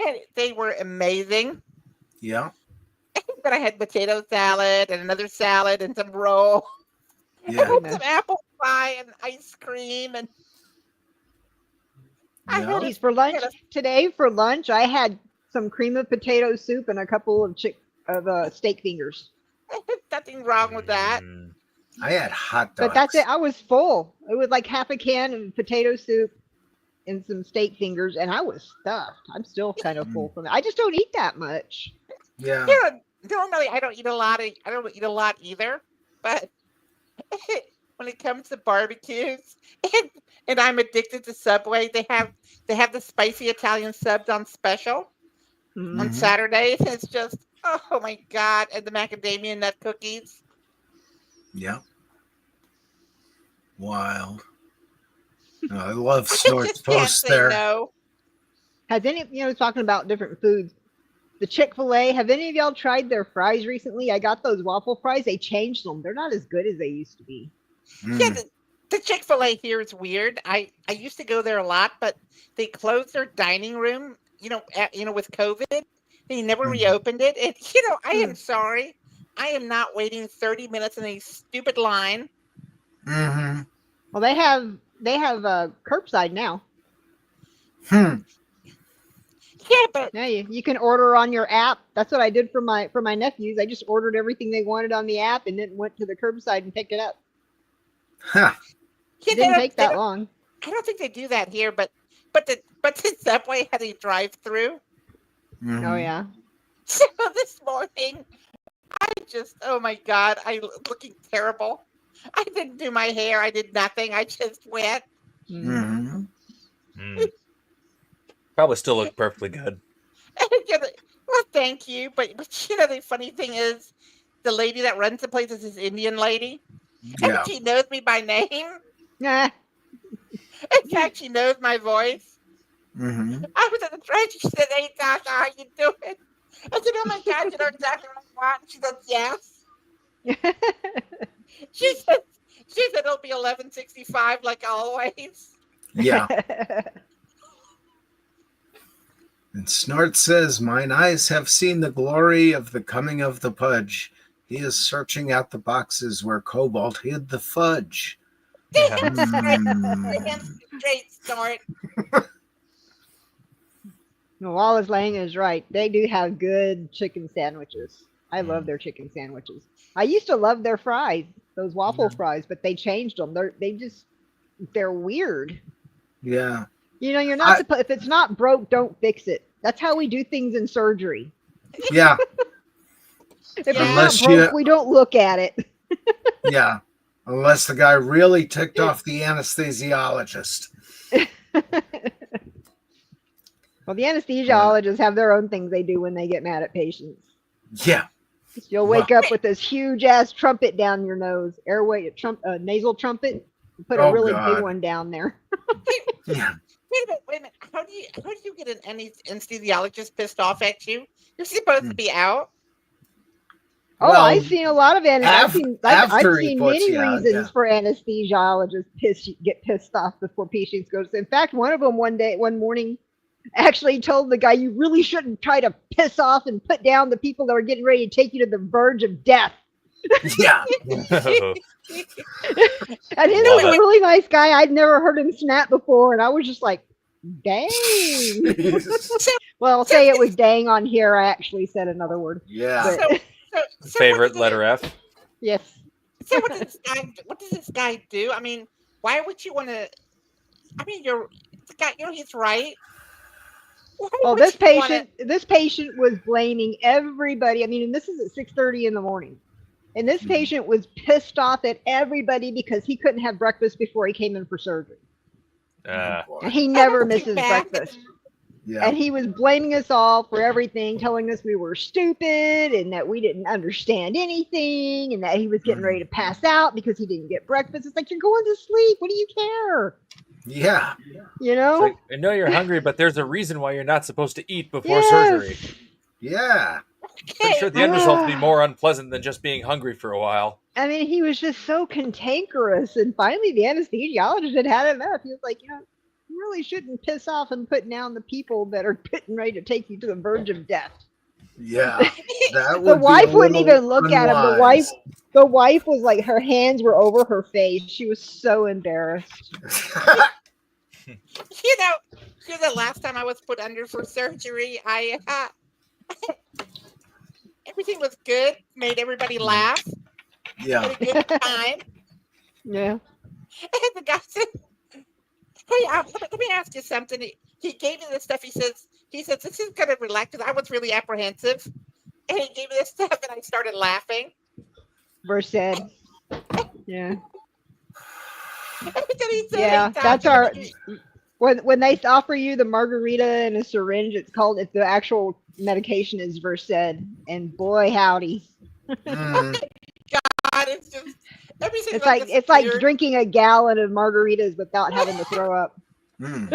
And they were amazing. Yeah. But I had potato salad and another salad and some roll. Yeah. And some apple pie and ice cream and I Yeah. had Geez, for lunch today, I had some cream of potato soup and a couple of steak fingers. nothing wrong with that. Mm. I had hot dogs. But that's it. I was full. It was like half a can of potato soup and some steak fingers, and I was stuffed. I'm still kind of full from it. I just don't eat that much. Yeah. Normally I don't eat a lot. I don't eat a lot either. But when it comes to barbecues, and I'm addicted to Subway, they have the spicy Italian subs on special Mhm. on Mhm. Saturdays. And it's just oh my God! And the macadamia nut cookies. Yeah. Wild. No, I love Snort's Just can't post say there. no. Has talking about different foods, the Chick-fil-A, have any of y'all tried their fries recently? I got those waffle fries. They changed them. They're not as good as they used to be. Mm. Yeah, The Chick-fil-A here is weird. I used to go there a lot, but they closed their dining room, with COVID. They never Mhm. reopened it. And, I Hmm. am sorry. I am not waiting 30 minutes in a stupid line. Mm-hmm. Well, they have curbside now. Hmm. Yeah, but Yeah, you can order on your app. That's what I did for my nephews. I just ordered everything they wanted on the app and then went to the curbside and picked it up. Huh. yeah, It didn't take that long. I don't think they do that here, but the Subway had a drive-through. Mhm. Oh yeah. So this morning, oh my God, looking terrible. I didn't do my hair. I did nothing. I just went. Mhm. Mhm. Probably still look perfectly good. Well, thank you. But the funny thing is, the lady that runs the place is this Indian lady. Yeah. And she knows me by name. Nah. In fact, she knows my voice. Mm-hmm. I was at the train. She said, "Hey, Tasha, how you doing?" I said, "Oh my God, you know exactly what I want." She said, "Yes." She said it'll be 11:65 like always. Yeah. And Snort says, "Mine eyes have seen the glory of the coming of the Pudge. He is searching out the boxes where Cobalt hid the fudge." Damn Mm. straight, Snort. Wallace Lang is right. They do have good chicken sandwiches. I love their chicken sandwiches. I used to love their fries, those waffle fries, but they changed them. They're weird. Yeah. You're not supposed. If it's not broke, don't fix it. That's how we do things in surgery. Yeah. If it's Unless not broke, we don't look at it. Yeah. Unless the guy really ticked off the anesthesiologist. Well, the anesthesiologists have their own things they do when they get mad at patients. Yeah. You'll wake up with this huge ass trumpet down your nose, nasal trumpet. Put a Oh, really God. big one down there. Yeah. Wait a minute. How do you get an anesthesiologist pissed off at you? You're supposed to be out. Oh, Well, I've seen a lot of I've after he seen puts many you out, reasons yeah. for anesthesiologists get pissed off before patients go. In fact, one of them one morning actually told the guy, "You really shouldn't try to piss off and put down the people that are getting ready to take you to the verge of death." Yeah. And he Love was a it. really nice guy. I'd never heard him snap before, and I was just like, "Dang." Well, say it was "dang" on here. I actually said another word. Yeah. But, So Favorite letter F. yes. So what does this guy do? I mean, why would you want to? I mean, the guy. He's right. Why Well, would this you wanna- patient was blaming everybody. I mean, and this is at 6:30 in the morning. And this patient was pissed off at everybody because he couldn't have breakfast before he came in for surgery. And he never that's too misses bad. breakfast. Yeah. And he was blaming us all for everything, telling us we were stupid and that we didn't understand anything and that he was getting ready to pass out because he didn't get breakfast. It's like, you're going to sleep. What do you care? Yeah. You know? It's like, I know you're hungry, but there's a reason why you're not supposed to eat before Yes. surgery. Yeah. I'm sure the end result will be more unpleasant than just being hungry for a while. I mean, he was just so cantankerous. And finally, the anesthesiologist had enough. He was like, you really shouldn't piss off and put down the people that are getting ready to take you to the verge of death. Yeah. That The would wife be a wouldn't little even look at him. unwise. The wife was like, her hands were over her face. She was so embarrassed. The last time I was put under for surgery, everything was good. Made everybody laugh. Yeah. Had a good time. Yeah. And the guy said, "Hey, let me ask you something." He gave me this stuff. He says, "This is kind of relaxed." I was really apprehensive, and he gave me this stuff, and I started laughing. Versed. Yeah. And he said, Yeah. "Hey, That's Doctor, our. When they offer you the margarita in a syringe, it's the actual medication is Versed. And boy, howdy. Mm. God, it's just everything. It's like drinking a gallon of margaritas without having to throw up. Mm.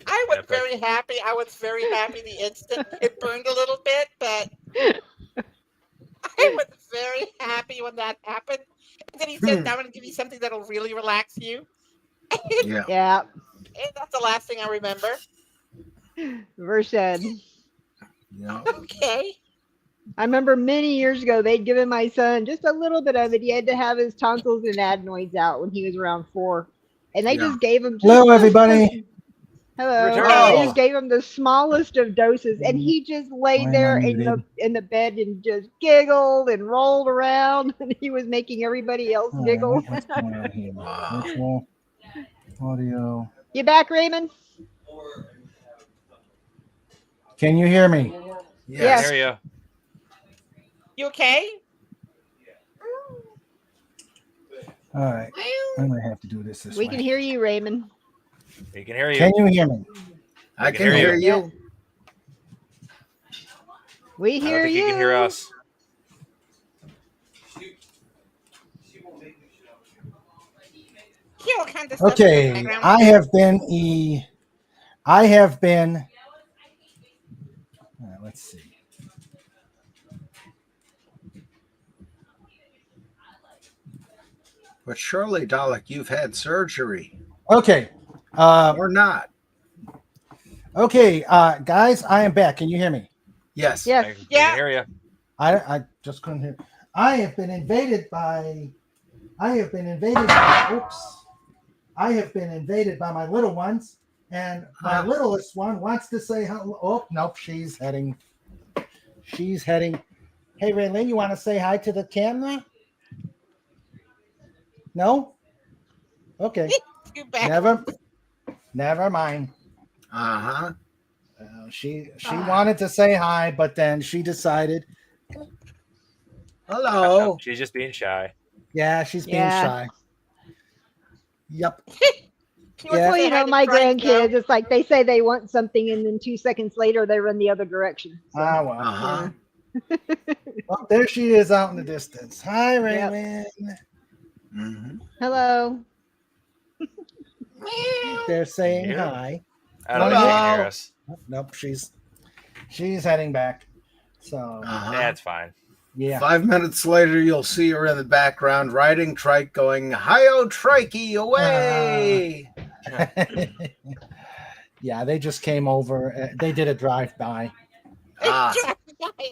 I was Epic. very happy. I was very happy the instant it burned a little bit, but was very happy when that happened. And then he said, "I'm going to give you something that'll really relax you." Yeah. Yeah. And that's the last thing I remember. Versed. Yeah. Okay. I remember many years ago they'd given my son just a little bit of it. He had to have his tonsils and adenoids out when he was around 4, and they Yeah. just gave him. Hello, everybody. Hello. Return. They Oh. just gave him the smallest of doses, and he just laid Why there am I in the bed and just giggled and rolled around, and he was making everybody else All giggle. right, what's going on here? Virtual audio. You back, Raymond? Can you hear me? Yes. There you. You okay? All right. I'm gonna have to do this We way. can hear you, Raymond. We can hear you. Can you hear me? I can can hear hear you. you. We I don't hear think you. you can hear us. Hear all kinds of stuff in the Okay, background. I have been. Let's see. But surely, Dalek, you've had surgery. Okay. Or not. Okay, guys, I am back. Can you hear me? Yes. Yes. We Yeah. can hear you. I just couldn't hear. I have been invaded by. Oops. I have been invaded by my little ones, and my littlest one wants to say hello. Oh, nope, she's heading. Hey, Raylene, you want to say hi to the camera? No? Okay. Too bad. Never mind. Uh-huh. She wanted to say hi, but then she decided, Hello. She's just being shy. yeah, she's being Yeah. shy. Yep. He wants Yeah. to Well, say you hi know, to my Frank, though. grandkids, it's like they say they want something, and then 2 seconds later they run the other direction. So, Ah, well. Uh-huh. Well, there she is out in the distance. Hi, Yep. Raylene. Mhm. hello. They're saying Yeah. hi. I don't know if she can hear Hello. us. Nope, she's heading back. So Uh-huh. That's fine. yeah. 5 minutes later, you'll see her in the background riding trike going, Hi-yo, trikey, away! Yeah, they just came over. They did a drive-by.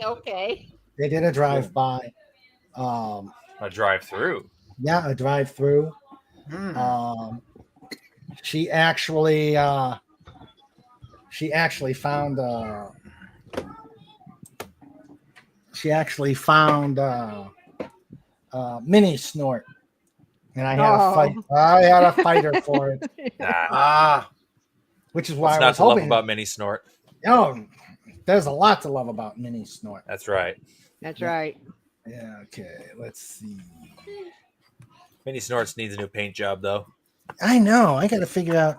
Okay. They did a drive-by. A drive through. Yeah, a drive-through. Hmm. She actually found mini snort, and I had Oh. I had a fighter for it, Nah. which is why What's I not was to love hoping. about mini snort? Oh, there's a lot to love about mini snort. That's right. That's right. Yeah. Okay. Let's see. Mini snorts needs a new paint job though. I know. I got to figure out.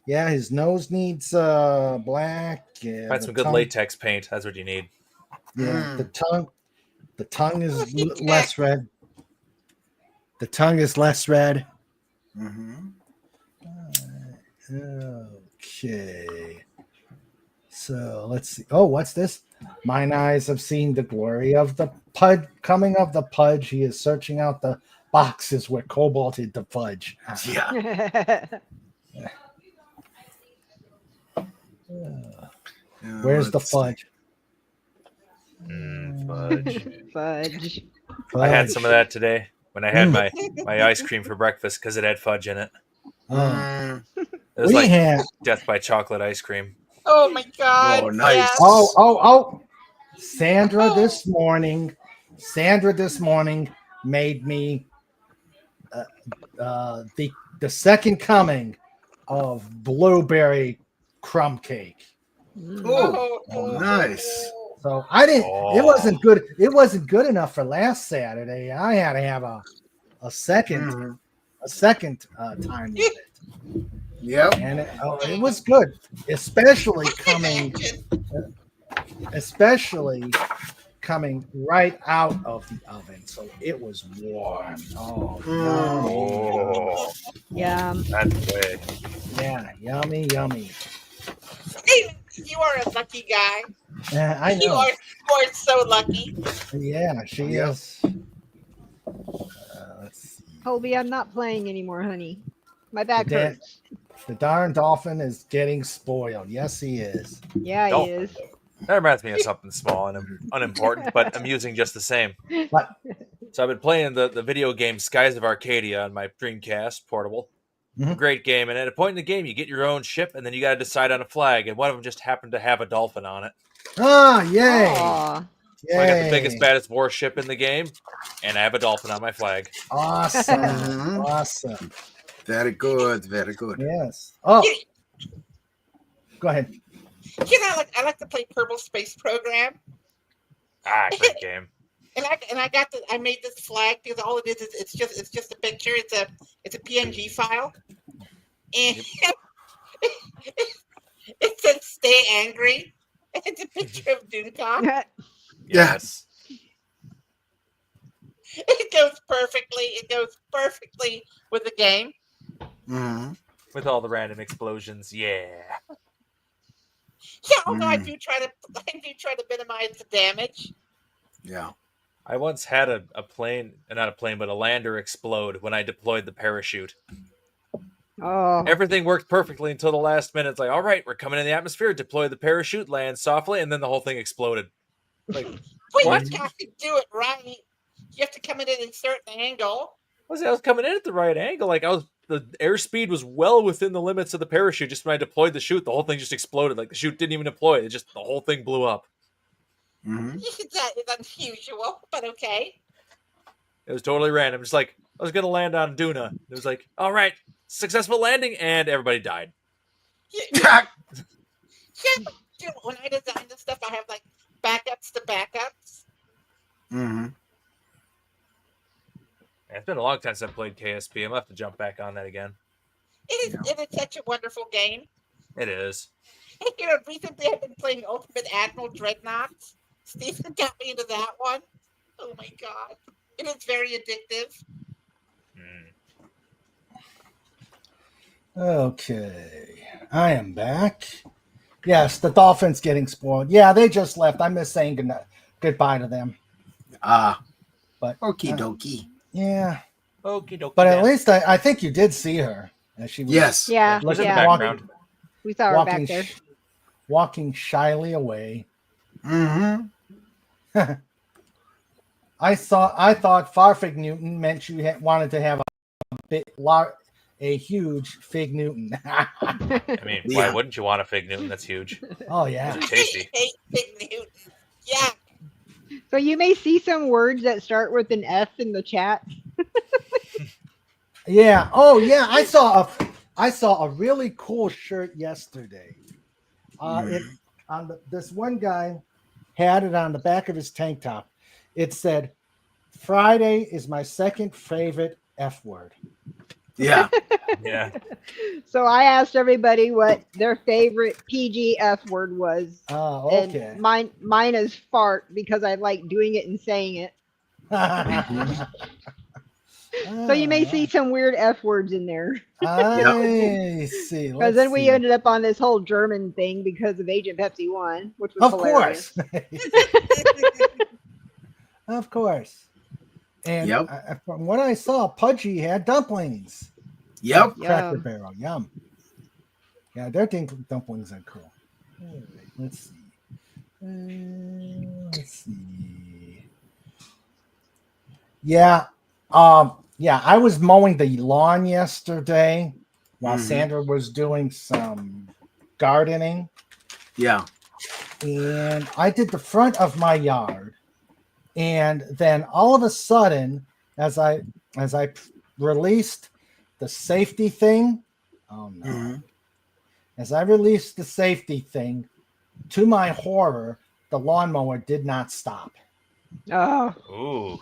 Yeah, his nose needs black. Yeah, Find the some good tongue- latex paint. That's what you need. Yeah, the tongue is Latex. less red. The tongue is less red. Mhm. Okay. So let's see. Oh, what's this? Mine eyes have seen the glory of the pudge. Coming of the pudge, he is searching out the boxes where Cobalt hid the fudge. Yeah. Where's the Let's see. fudge? Fudge. Fudge. I had Fudge. some of that today when I had my ice cream for breakfast because it had fudge in it. Oh. Mm. It was We like have. death by chocolate ice cream. Oh my God. Oh, nice. yes. Oh. Sandra this morning made me the second coming of blueberry crumb cake. Oh, nice. So I didn't. It Oh. wasn't good. It wasn't good enough for last Saturday. I had to have a second Mhm. time with it, Yep. and it was good, especially coming right out of the oven. So it was warm. Oh, Oh, Yeah. that's the way. yummy. Hey, you are a lucky guy. Yeah, I You know. are We're so lucky. Yeah, she Yep. is. Let's see. Colby, I'm not playing anymore, honey. My back Dan- hurts. The darn dolphin is getting spoiled. Yes, he is. Yeah, he Dolphin. is. That reminds me of something small and unimportant, but amusing just the same. What? So I've been playing the video game Skies of Arcadia on my Dreamcast portable. Mhm. Great game, and at a point in the game, you get your own ship, and then you got to decide on a flag, and one of them just happened to have a dolphin on it. Ah, yay! Aw. Yay! So I got the biggest, baddest warship in the game, and I have a dolphin on my flag. Awesome. Mhm. Awesome. Very good. Very good. Yes. Oh, go ahead. You know, I like to play Kerbal Space Program, Great game. and I made this flag because all it is it's just a picture. It's a PNG file, and it says "Stay Angry." It's a picture of Dooncon. Yeah. Yes. It goes perfectly. It goes perfectly with the game. Hmm. With all the random explosions, yeah. Yeah, although I do try to minimize the damage. Yeah. I once had a plane, not a plane, but a lander explode when I deployed the parachute. Oh. Everything worked perfectly until the last minute. It's like, all right, we're coming in the atmosphere, deploy the parachute, land softly, and then the whole thing exploded. Like, But What? you have to do it right. You have to come in at a certain angle. I was coming in at the right angle. Like the airspeed was well within the limits of the parachute. Just when I deployed the chute, the whole thing just exploded. Like the chute didn't even deploy. It just the whole thing blew up. Hmm. That is unusual, but okay. It was totally random. Just like I was gonna land on Duna. It was like, all right, successful landing, and everybody died. Yeah, you know, when I design this stuff, I have like backups to backups. Hmm. Yeah, it's been a long time since I played KSP. I'm gonna have to jump back on that again. It is such a wonderful game. It is. You know, recently I've been playing Ultimate Admiral Dreadnoughts. Stephen got me into that one. Oh my god. It is very addictive. Okay, I am back. Yes, the dolphin's getting spoiled. Yeah, they just left. I miss saying goodbye to them. But Okie dokie. yeah, Okie dokie. but at least I think you did see her. As she was Yes. Yeah, Look at the yeah. background. We saw her walking, back there. walking shyly away. Hmm. I thought Farfig Newton meant you wanted to have a huge Fig Newton. I mean, why Yeah. wouldn't you want a Fig Newton? That's huge. Oh yeah. Those are tasty. I hate Big Newton. Yeah. So you may see some words that start with an F in the chat. Yeah. Oh yeah. I saw a really cool shirt yesterday. This one guy had it on the back of his tank top. It said, "Friday is my second favorite F word." Yeah. Yeah. So I asked everybody what their favorite PG F word was. Oh, And okay. mine is fart because I like doing it and saying it. So you may see some weird F words in there. I see. Because Let's then we see. ended up on this whole German thing because of Agent Pepsi 1, which was Of hilarious. course. Of course. And Yep. from what I saw, Pudgy had dumplings. Yep. Cracker Yum. Barrel. Yum. Yeah, their dumplings are cool. All right, let's see. Let's see. Yeah. Yeah, I was mowing the lawn yesterday while Mhm. Sandra was doing some gardening. Yeah. And I did the front of my yard, and then all of a sudden, as I released the safety thing, oh no! Mhm. As I released the safety thing, to my horror, the lawnmower did not stop. Oh, Ooh.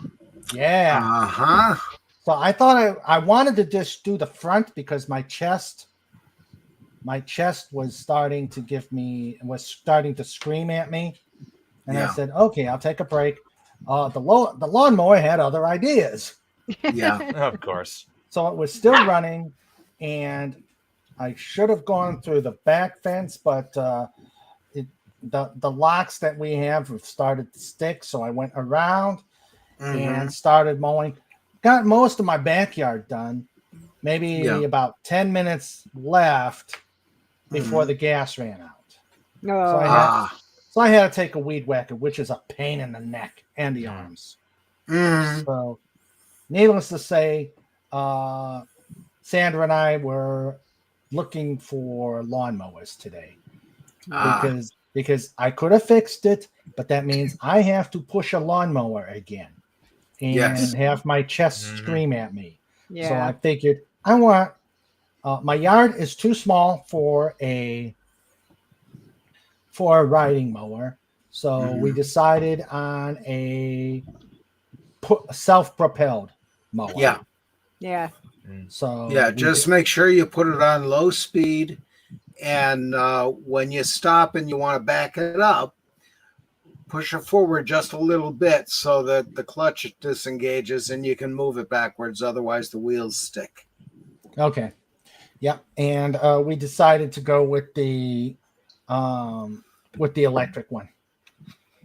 Yeah, Uh-huh. so I thought I wanted to just do the front because my chest was starting to scream at me, and I Yeah. said, okay, I'll take a break. The lawnmower had other ideas, Yeah. Of course. so it was still running, and I should have gone through the back fence, but the locks that we have started to stick, so I went around Mhm. and started mowing. Got most of my backyard done. Maybe Yeah. about 10 minutes left before the gas ran out. Oh, So I had to take a weed whacker, which is a pain in the neck and the arms. Mhm. So, needless to say, Sandra and I were looking for lawnmowers today because I could have fixed it, but that means I have to push a lawnmower again and Yes. have my chest Mhm. scream at me. yeah. So I figured I want my yard is too small for a riding mower. So we decided on a self-propelled mower. Yeah. Yeah. So Yeah. we Just did- make sure you put it on low speed. And when you stop and you want to back it up, push it forward just a little bit so that the clutch disengages and you can move it backwards. Otherwise, the wheels stick. okay. Yeah, and we decided to go with the electric one.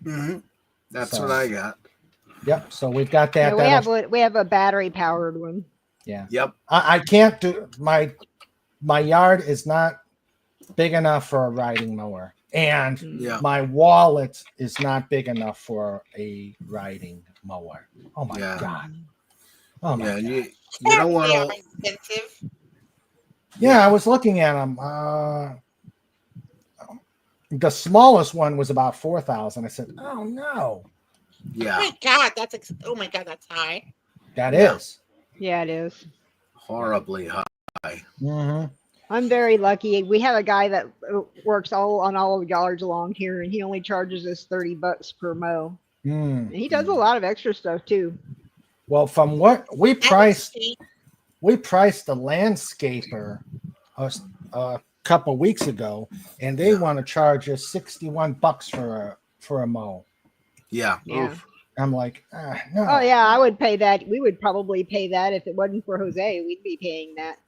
Mm-hmm. That's So- what I got. Yep. So we've got that. Yeah, That'll- we have a battery powered one. yeah. Yep. I can't do my yard is not big enough for a riding mower, and Yeah. my wallet is not big enough for a riding mower. Oh my Yeah. god. Oh my Yeah. god. And you don't want They are to. expensive. Yeah, I was looking at them. The smallest one was about 4,000. I said, "Oh no, Oh Yeah. my god, oh my god, that's high. that Yeah. is." Yeah, it is. Horribly high. Mm-hmm. I'm very lucky. We have a guy that works on all the yards along here, and he only charges us $30 per mow. Mm. And he does a lot of extra stuff too. Well, from what we That was priced, cheap. we priced the landscaper a couple weeks ago, and they Yeah. want to charge us $61 for a mow. Yeah. Yeah. Oof. I'm like, no. Oh yeah, I would pay that. We would probably pay that if it wasn't for Jose. We'd be paying that.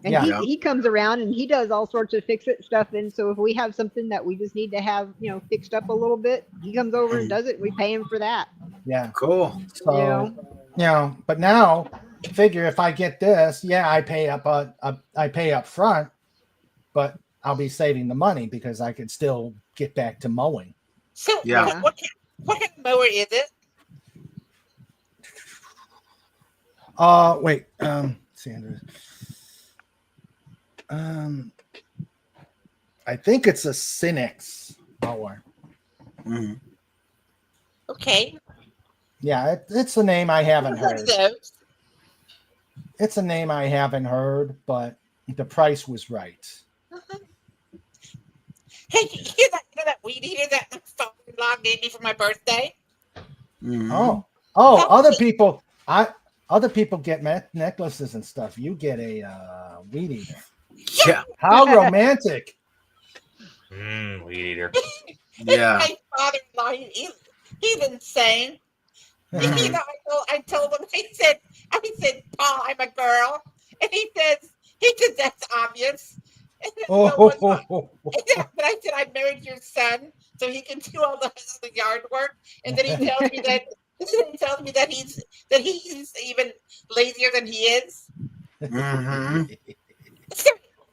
And Yeah. Yeah. he comes around and he does all sorts of fix it stuff. And so if we have something that we just need to have, fixed up a little bit, he comes over and does it. We pay him for that. Yeah. Cool. So but now figure if I get this, I pay up front, but I'll be saving the money because I could still get back to mowing. So Yeah. what kind of mower is it? Wait, Sandra. I think it's a Cinex mower. Mhm. Okay. Yeah, it's a name I haven't What are heard. those? It's a name I haven't heard, but the price was right. Hey, you hear that weed eater that my father-in-law gave me for my birthday? Mhm. Oh, other people get necklaces and stuff. You get a weed eater. Yeah. How romantic! Weed eater. Yeah. My father-in-law, he's insane. Mhm. I told him, I said, Paul, I'm a girl. And he says, that's obvious. And then Oh, so but I said, I married your son so he can do all the yard work. And then he tells me that he's even lazier than he is. Mhm.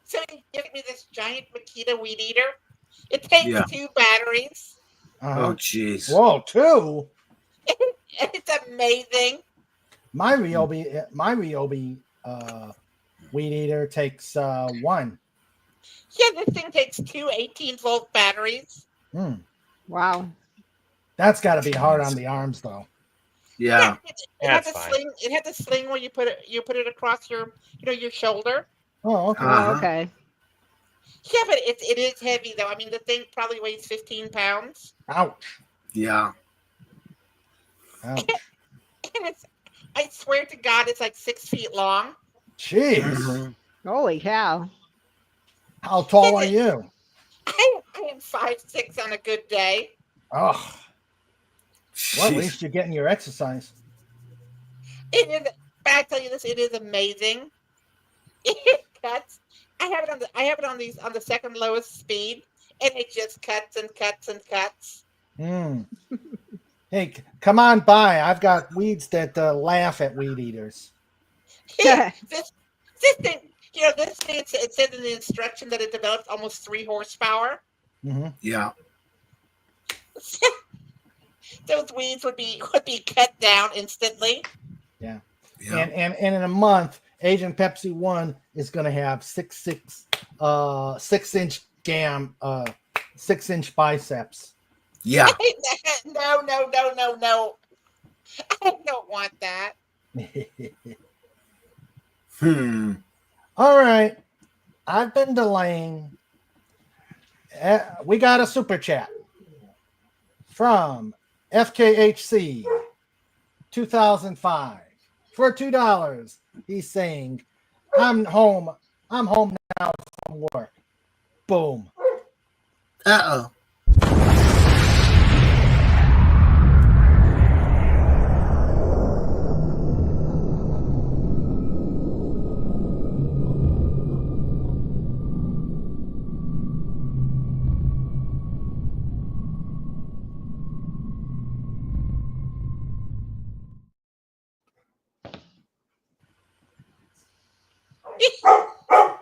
So he gave me this giant Makita weed eater. It takes Yeah. 2 batteries. Oh, jeez. Whoa, two. And it's amazing. My Ryobi weed eater takes one. Yeah, this thing takes 2 18-volt batteries. Wow. That's got to be hard on the arms, though. Yeah. It has That's a fine. sling. It has a sling where you put it across your shoulder. Oh, okay. Uh-huh. Oh, okay. Yeah, but it is heavy though. I mean, the thing probably weighs 15 pounds. Ouch. Yeah. Ouch. And I swear to God, it's like 6 feet long. Jeez. Mhm. Holy cow. How tall are you? I am 5'6" on a good day. Oh, well, at Jeez. least you're getting your exercise. It is. But I tell you this, it is amazing. It cuts. I have it on the second lowest speed, and it just cuts and cuts and cuts. Mm. Hey, come on by. I've got weeds that laugh at weed eaters. this thing, this thing, it said in the instruction that it develops almost 3 horsepower. Hmm. Yeah. Those weeds would be cut down instantly. Yeah. Yeah. And in a month, Agent Pepsi 1 is going to have 6'6", 6-inch biceps. Yeah. No. I don't want that. All right. I've been delaying. We got a super chat from FKHC 2005 for $2. He's saying, I'm home now from work. Boom. Uh-oh.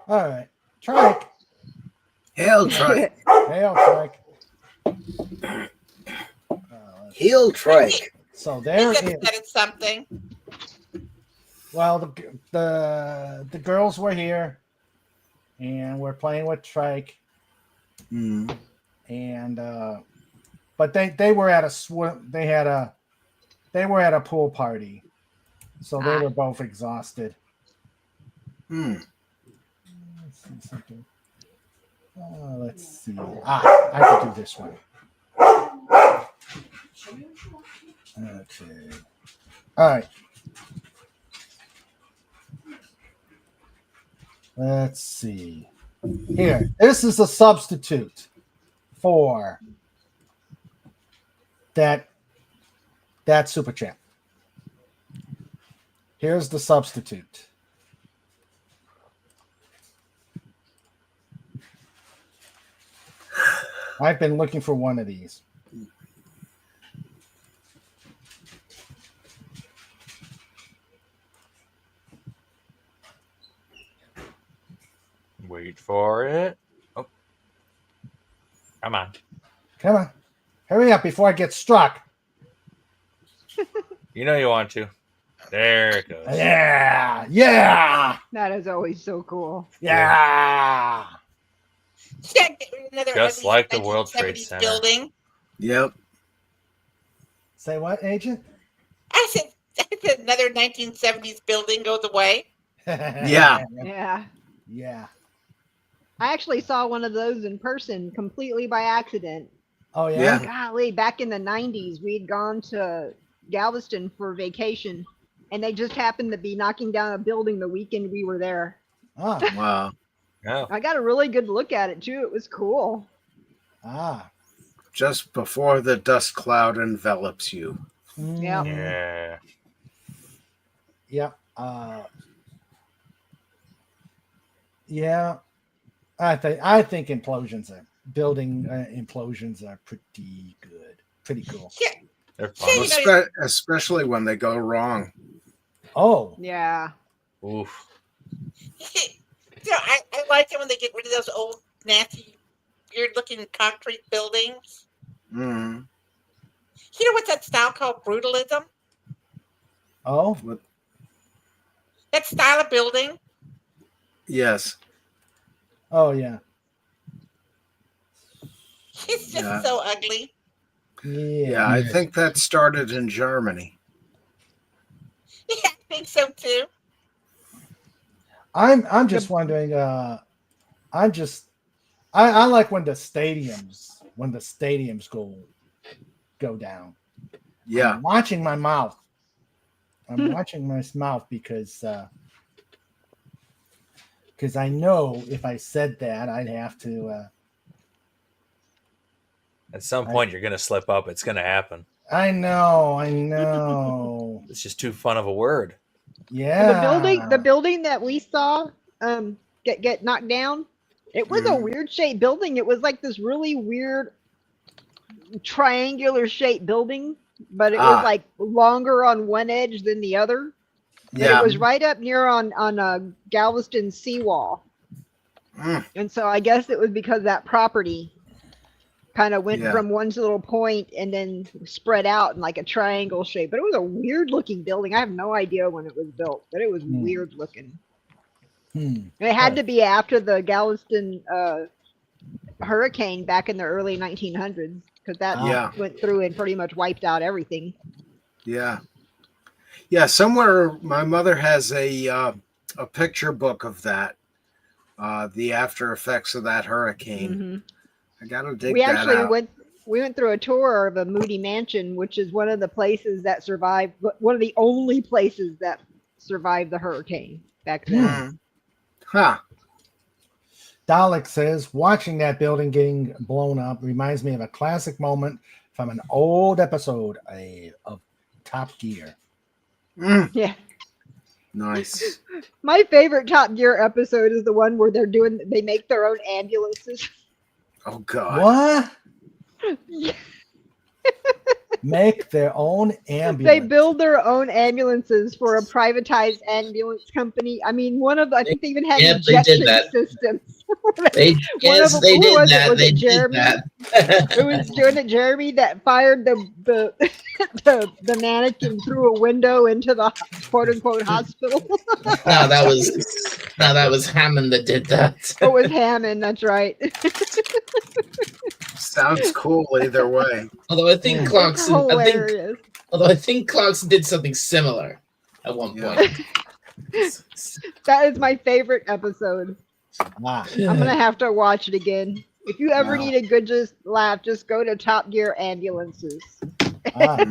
All right. Trike. Hail trike. Hail, Trike. Hail trike. So there He is. said it's something. Well, the girls were here, and we're playing with Trike, Mm. and but they were at they were at a pool party, so they were both exhausted. Hmm. Let's see something. Let's see. I could do this one. Okay. All right. Let's see. Here, this is a substitute for that super chat. Here's the substitute. I've been looking for one of these. Wait for it. Oh, come on. Come on. Hurry up before I get struck. You know you want to. There it goes. Yeah. Yeah. That is always so cool. Yeah. Another Just ugly like the World Trade 1970s Center. building. Yep. Say what, Agent? I said another 1970s building goes away. Yeah. Yeah. Yeah. I actually saw one of those in person completely by accident. Oh, yeah? Yeah. Golly, back in the 90s, we'd gone to Galveston for vacation, and they just happened to be knocking down a building the weekend we were there. Ah. Wow. Oh, I got a really good look at it, too. It was cool. Ah. Just before the dust cloud envelops you. Yeah. Mhm. yeah. Yeah. Yeah. I think implosions are pretty good. Pretty cool. Yeah, They're Yeah, fun. Especially when they go wrong. Oh. Yeah. Oof. I like it when they get rid of those old, nasty, weird-looking concrete buildings. Mm. You know what's that style called? Brutalism? Oh. That style of building? Yes. Oh, yeah. It's just Yeah. so ugly. Yeah, I think that started in Germany. Yeah, I think so too. I'm just wondering. I like when the stadiums go down. Yeah. I'm watching my mouth. I'm watching my mouth because I know if I said that, I'd have to. At some point, you're gonna slip up. It's gonna happen. I know. It's just too fun of a word. Yeah. The building that we saw get knocked down, It was a weird shaped building. It was like this really weird triangular shaped building, but it was like longer on one edge than the other. But Yeah. it was right up near on Galveston seawall. And so I guess it was because that property kind of went from one little point and then spread out in like a triangle shape. But it was a weird looking building. I have no idea when it was built, but it was weird looking. It had to be after the Galveston hurricane back in the early 1900s, because that went through and pretty much wiped out everything. Yeah. Yeah, somewhere my mother has a picture book of that, the after effects of that hurricane. I gotta dig We that actually out. went through a tour of a Moody Mansion, which is one of the places that survived, one of the only places that survived the hurricane back then. Huh. Dalek says, watching that building getting blown up reminds me of a classic moment from an old episode of Top Gear. Yeah. Nice. My favorite Top Gear episode is the one where they make their own ambulances. Oh God. What? Yeah. Make their own They ambulance. build their own ambulances for a privatized ambulance company. I mean, I think they even had Yep, they did injection that. systems. They, yes, them- they who did was it? that. Was They it did Jeremy? that. It was Jeremy that fired the the mannequin through a window into the quote unquote hospital. No, that was Hammond that did that. It was Hammond, that's right. Sounds cool either way. Although I think Clarkson, Hilarious. I think Clarkson did something similar at one point. That is my favorite episode. Ah, I'm gonna have to watch it again. If you ever Wow. need a good laugh, just go to Top Gear Ambulances. ah.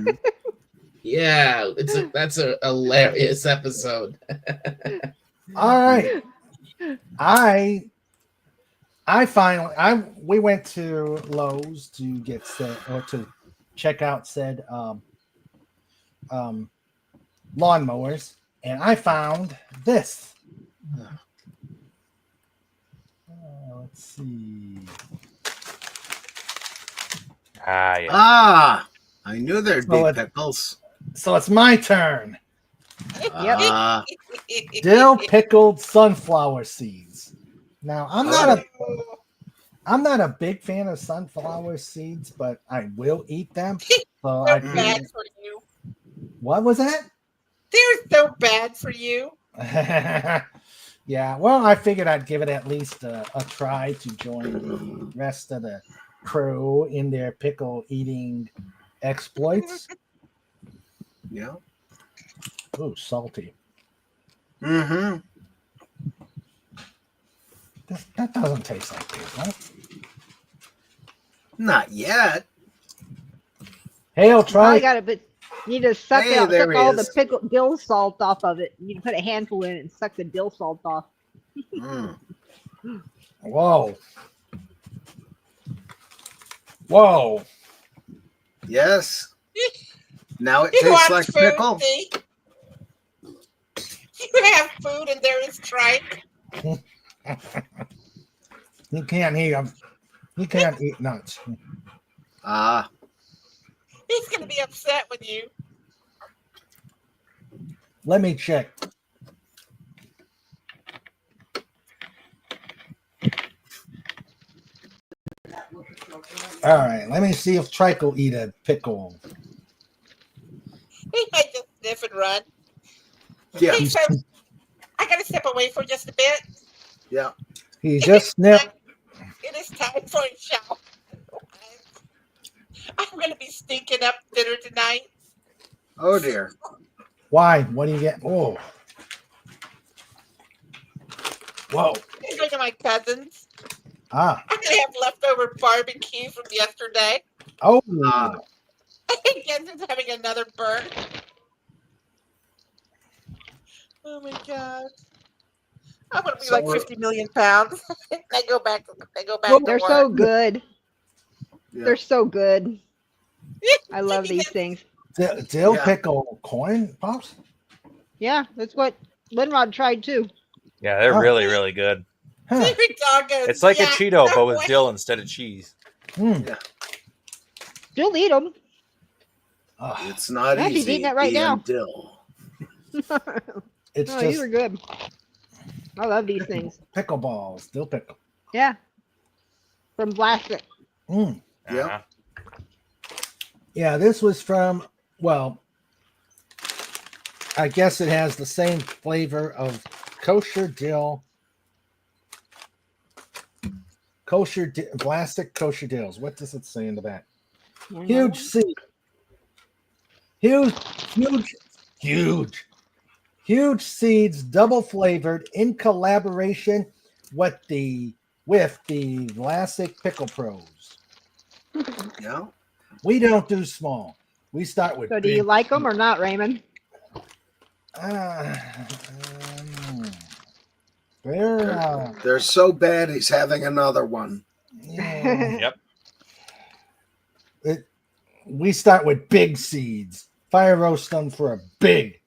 Yeah, that's a hilarious episode. All right. We went to Lowe's to get to check out said lawnmowers, and I found this. Let's see. I knew there'd be pickles. So it's my turn. Uh, Dill pickled sunflower seeds. Now I'm not a big fan of sunflower seeds, but I will eat them. So They're I bad for you. What was that? They're so bad for you. Yeah, well, I figured I'd give it at least a try to join the rest of the crew in their pickle eating exploits. yeah. Ooh, salty. Mm-hmm. That doesn't taste like pickle. Not yet. Hey, I'll Oh, try. you gotta you need to suck Hey, out there suck he all the is. pickle dill salt off of it. You can put a handful in it and suck the dill salt off. Mm. Whoa. Whoa. Yes. Now it You tastes want like food, pickle. see? You have food and there is tripe. You can't eat them. You can't eat nuts. Ah. He's gonna be upset with you. Let me check. All right, let me see if Trike will eat a pickle. He might just sniff and run. Yeah. Hey, so I gotta step away for just a bit. Yeah. He just sniffed. It is time for a shower. I'm gonna be stinking up dinner tonight. Oh dear. Why? What do you get? Oh. Whoa. I'm going to my cousin's. Ah. I'm gonna have leftover barbecue from yesterday. Oh. Jensen's having another burn. Oh my god. I'm gonna be So like we're- 50 million pounds. I go back They're to so work. good. Yeah. They're so good. I love these things. Dill Yeah. pickle corn pops? Yeah, that's what Linrod tried too. Yeah, they're Oh. really, really good. Huh. Chimichangas. It's like a Yeah, Cheeto, but with Subway. dill instead of cheese. Mm. Still eat them. Oh, It's not Yeah, she's easy eating it right being now. dill. it's Oh, these just are good. I love these things. pickleballs, dill pickle. Yeah. From Blastic. Mm. Yep. Uh-huh. Yeah, this was from, well, I guess it has the same flavor of kosher dill. Blastic kosher dills. What does it say in the back? Huge seed. Huge seeds, double flavored in collaboration with the Vlasic Pickle Pros. Yeah. We don't do small. We start with So do you like them or not, Raymond? They're so bad he's having another one. yeah. Yep. We start with big seeds. Fire roast them for a big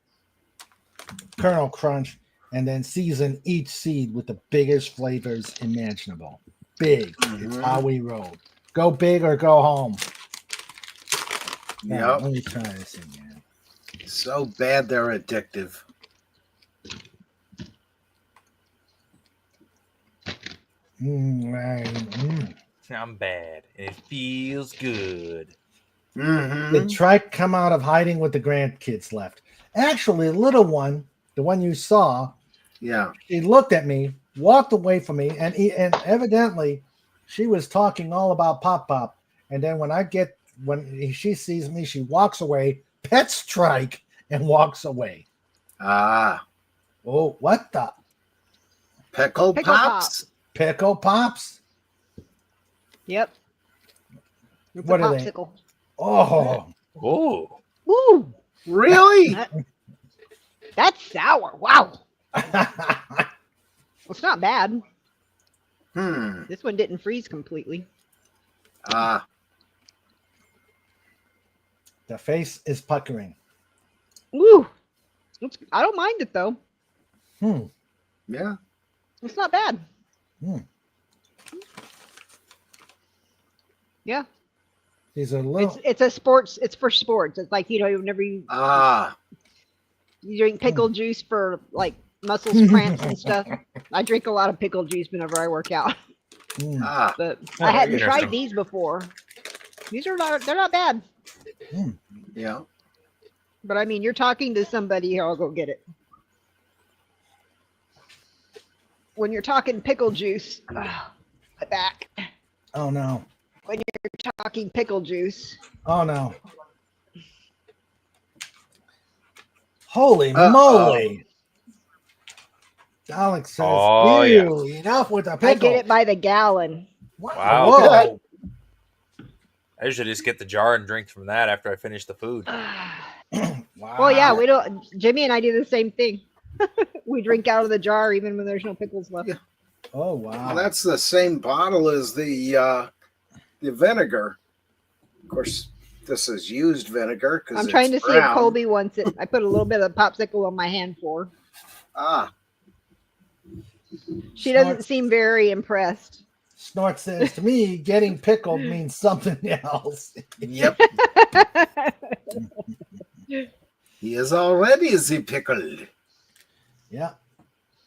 kernel crunch, and then season each seed with the biggest flavors imaginable. Big. It's Mhm. how we roll. Go big or go home. Yep. Let me try this again. So bad they're addictive. I'm bad. And it feels good. Mm-hmm. The trike come out of hiding with the grandkids left. Actually, the little one, the one you saw, Yeah. she looked at me, walked away from me, and evidently she was talking all about Pop Pop. And then when she sees me, she walks away, pets Strike, and walks away. Ah. Oh, what the Pickle Pops? pickle pops? Yep. It's What a are they? popsicle. Oh, Oh. Ooh, Really? that's sour. Wow. It's not bad. Hmm. This one didn't freeze completely. Ah. the face is puckering. Ooh. I don't mind it though. Yeah. It's not bad. Hmm. Yeah. These are little. It's a sports. It's for sports. It's like whenever you Ah. drink pickle juice for like muscles cramps and stuff. I drink a lot of pickle juice whenever I work out. Mm. Ah. But Oh, I hadn't interesting. tried these before. These are not. They're not bad. Yeah. But I mean, you're talking to somebody here. I'll go get it. When you're talking pickle juice, my back. Oh no. When you're talking pickle juice, Oh no. Holy Uh-oh. moly. Alex says, Oh, yeah. "Ew, enough with the I pickle." get it by the gallon. Wow. Whoa. I usually just get the jar and drink from that after I finish the food. Wow. Well, yeah, we don't. Jimmy and I do the same thing. We drink out of the jar even when there's no pickles left. Yeah. Oh wow. Well, that's the same bottle as the vinegar. Of course, this is used vinegar because I'm trying to see if Colby wants it. I put a little bit of popsicle on my hand for her. Ah. She doesn't seem very impressed. Snort says to me, getting pickled means something else. Yep. He is already the pickled. Yeah.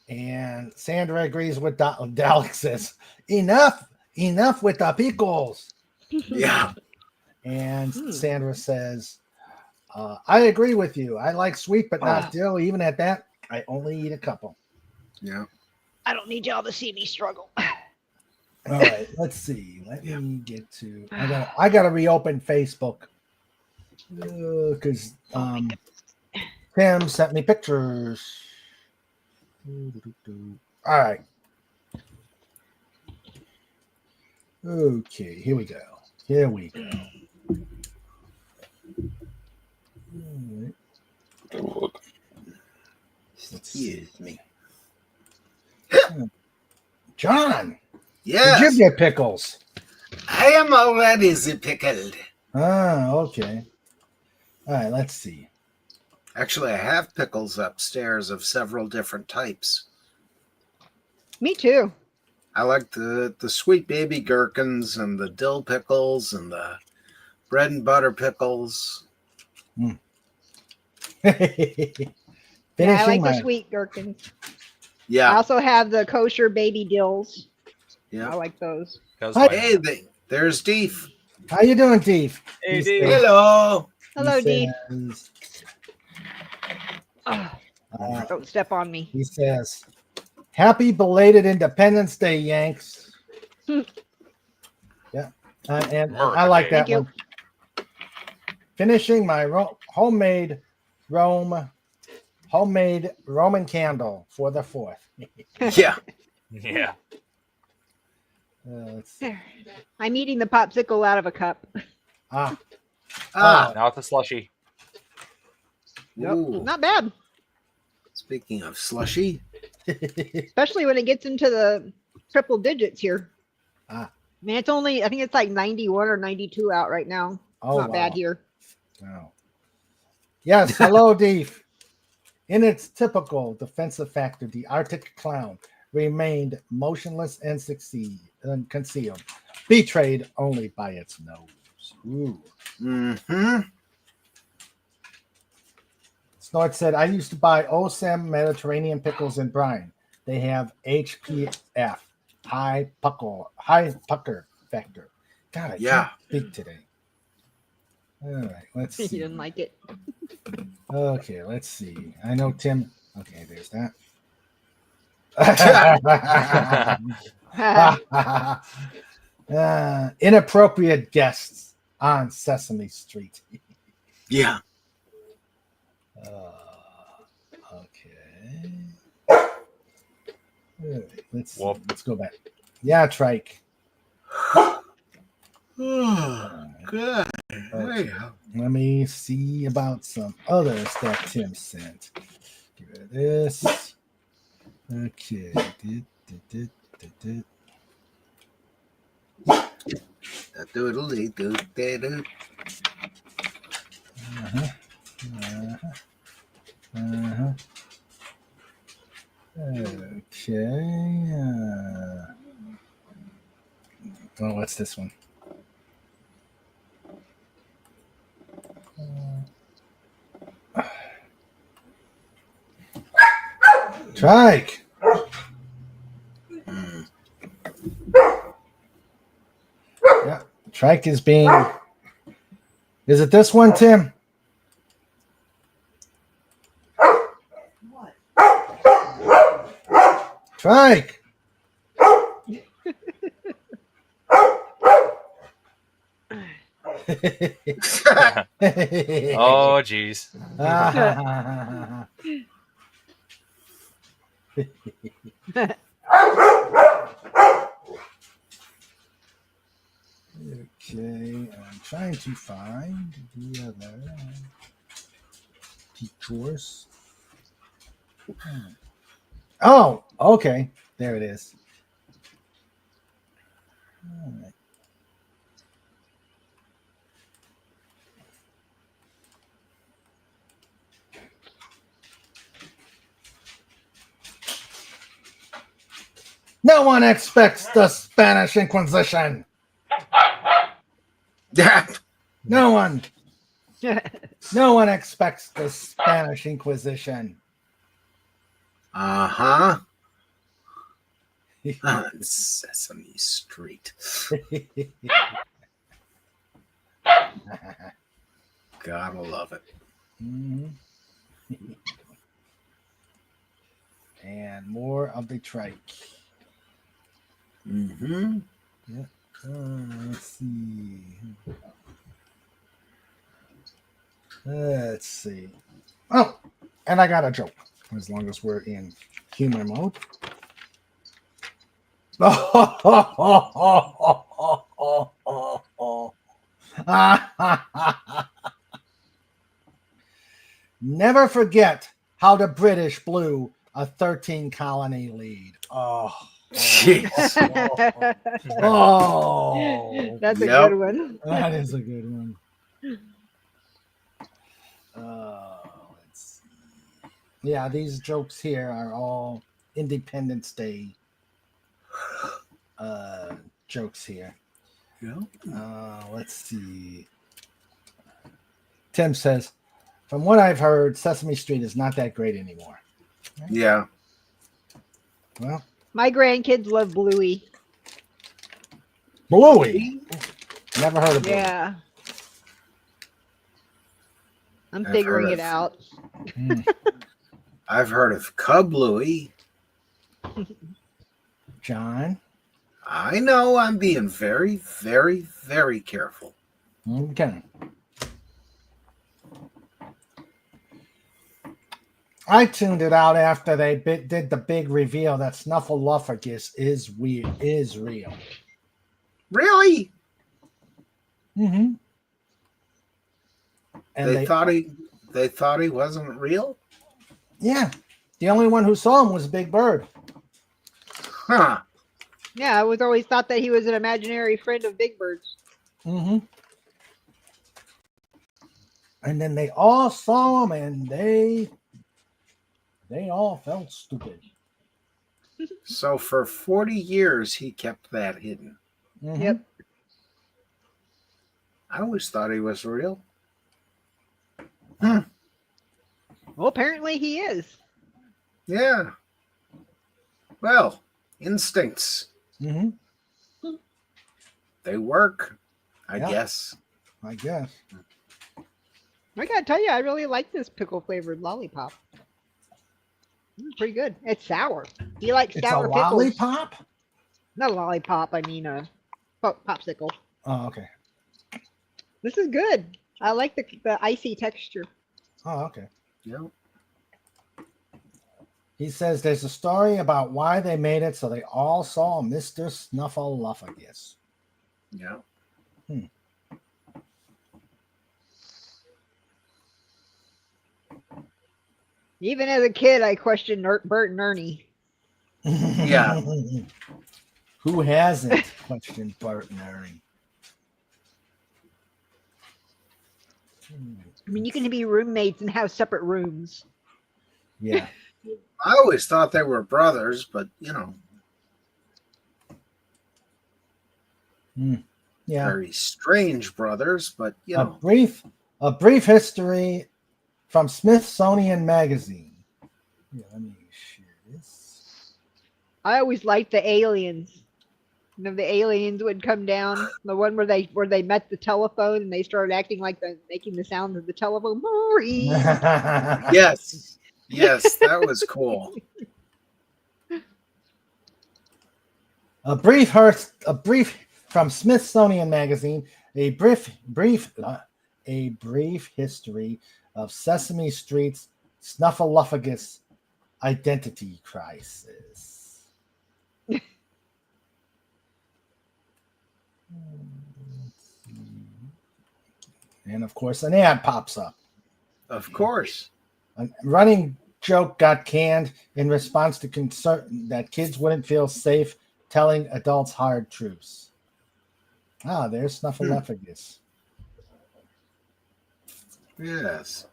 And Sandra agrees with Dalek says, enough with the pickles. Yeah. And Sandra says, I agree with you. I like sweet, but not dill. Even at that, I only eat a couple. Yeah. I don't need y'all to see me struggle. All right, let's see. Let me get to. I gotta reopen Facebook because Tim sent me pictures. All right. Okay, here we go. Here we go. All right. Excuse me. John, Yes. did you get pickles? I am already the pickled. Ah, okay. All right, let's see. Actually, I have pickles upstairs of several different types. Me too. I like the sweet baby gherkins and the dill pickles and the bread and butter pickles. Finishing Yeah, I like my the sweet gherkins. I Yeah. also have the kosher baby dills. I Yeah. like those. Goes Hi. by Hey, now. there's Deef. How you doing, Steve? Hey, He Dave. says- Hello. Hello, he Dee. says, Oh, uh, don't step on me. he says, "Happy belated Independence Day, Yanks." Hmm. Yeah, and America I like Day. that Thank you. one. Finishing my homemade Roman candle for the 4th. Yeah. Yeah. Let's see. There. I'm eating the popsicle out of a cup. Ah, Ah. Now it's a slushy. Yep. Ooh. Not bad, Speaking of slushy. especially when it gets into the triple digits here. Ah. I mean, it's only, I think it's like 91 or 92 out right now. Oh, Not bad wow. here. Wow. Yes, hello, Deef. In its typical defensive factor, the Arctic clown remained motionless and concealed, betrayed only by its nose. Ooh. Mm-hmm. Snort said, I used to buy OSAM Mediterranean pickles in brine. They have HPF, high pucker factor. God, I Yeah. can't speak today. All right, let's He see. didn't like it. Okay, let's see. I know Tim. Okay, there's that. Inappropriate guests on Sesame Street. Yeah. Okay. All right, let's see. Whoop. Let's go back. Yeah, Trike. Good. Okay. Hey. Let me see about some others that Tim sent. Get rid of this. Okay. Doodly-doo-doo-doo. Uh-huh. Uh-huh. Okay. Oh, what's this one? Trike. Mm. Yeah, Trike is being. Is it this one, Tim? Trike. Oh, geez. Okay, I'm trying to find the other detours. Oh, okay. There it is. All right. No one expects the Spanish Inquisition. Yeah. No one. No one expects the Spanish Inquisition. Uh-huh. On Sesame Street. Gotta love it. Mhm. And more of the trike. Mm-hmm. Let's see. Let's see. Oh, and I got a joke. As long as we're in humor mode. Never forget how the British blew a 13 colony lead. Oh. Jeez. Oh. That's a Yep. good one. That is a good one. Let's see. Yeah, these jokes here are all Independence Day jokes here. Yeah. Let's see. Tim says, from what I've heard, Sesame Street is not that great anymore. Yeah. Well, My grandkids love Bluey. Bluey. Never heard of Bluey. Yeah. I'm I've figuring heard it of- out. Hmm. I've heard of Cub Louie. John. I know I'm being very, very, very careful. Okay. I tuned it out after they did the big reveal that Snuffleupagus is real. Really? Mm-hmm. And They thought he wasn't real? yeah, the only one who saw him was Big Bird. Huh. Yeah, I was always thought that he was an imaginary friend of Big Bird's. Mm-hmm. And then they all saw him, and they all felt stupid. So for 40 years he kept that hidden. Mhm. Yep. I always thought he was real. Well, apparently he is. Yeah. Well, instincts. Mhm. They work, I Yeah. guess. I guess. I gotta tell you, I really like this pickle flavored lollipop. Pretty good. It's sour. You like It's a sour pickles? lollipop? Not a lollipop. I mean a popsicle. Oh, okay. This is good. I like the icy texture. Oh, okay. Yeah. He says there's a story about why they made it so they all saw Mr. Snuffleupagus. Yeah. Even as a kid, I questioned Bert and Ernie. Yeah. Who hasn't questioned Bart and Ernie? I mean, you can be roommates and have separate rooms. Yeah. I always thought they were brothers, but Yeah. very strange brothers, but A brief history from Smithsonian Magazine. Yeah, let me share this. I always liked the aliens. You know, the aliens would come down. The one where they met the telephone and they started acting like making the sound of the telephone. yes. Yes, that was cool. A brief from Smithsonian Magazine, a brief history of Sesame Street's Snuffleupagus identity crisis. And of course, an ad pops up. Of course. A running joke got canned in response to concern that kids wouldn't feel safe telling adults hard truths. Ah, there's Snuffleupagus. Yes.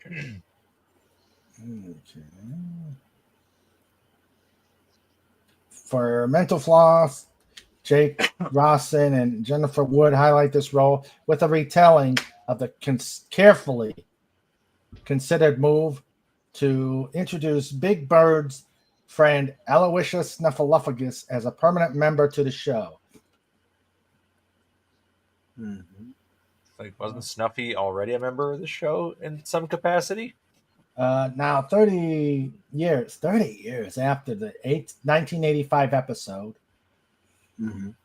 Okay. For Mental Floss, Jake Rawson and Jennifer Wood highlight this role with a retelling of the carefully considered move to introduce Big Bird's friend Aloysius Snuffleupagus as a permanent member to the show. Mhm. Like, wasn't Snuffy already a member of the show in some capacity? Now, 30 years after the 1985 episode, Mhm.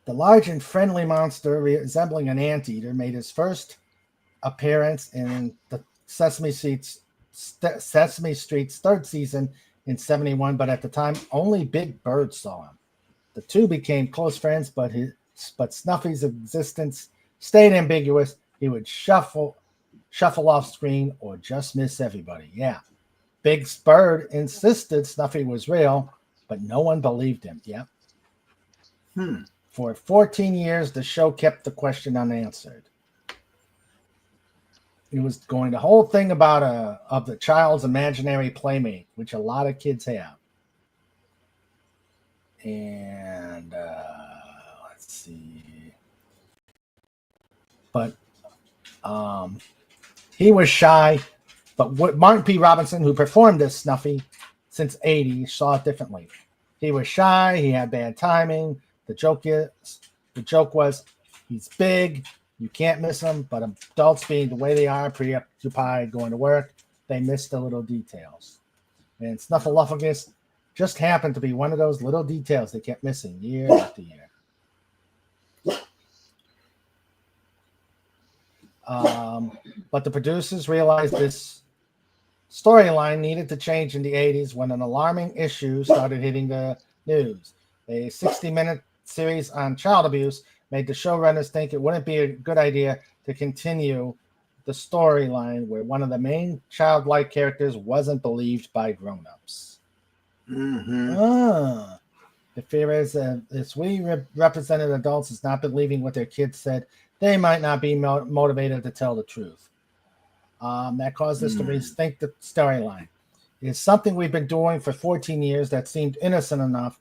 the large and friendly monster resembling an anteater made his first appearance in the Sesame Street's third season in 1971, but at the time, only Big Bird saw him. The two became close friends, but Snuffy's existence stayed ambiguous. He would shuffle off screen or just miss everybody. Yeah. Big Bird insisted Snuffy was real, but no one believed him. Yeah. For 14 years, the show kept the question unanswered. It was going the whole thing about of the child's imaginary playmate, which a lot of kids have. And let's see. But he was shy. But what Martin P. Robinson, who performed as Snuffy since '80, saw it differently. He was shy. He had bad timing. The joke was, he's big. You can't miss him. But adults, being the way they are, preoccupied going to work, they miss the little details. And Snuffleupagus just happened to be one of those little details they kept missing year after year. But the producers realized this storyline needed to change in the 80s when an alarming issue started hitting the news. A 60-minute series on child abuse made the showrunners think it wouldn't be a good idea to continue the storyline where one of the main childlike characters wasn't believed by grown-ups. Mm-hmm. The fear is that if we represented adults as not believing what their kids said, they might not be motivated to tell the truth. That caused us to rethink the storyline. It's something we've been doing for 14 years that seemed innocent enough.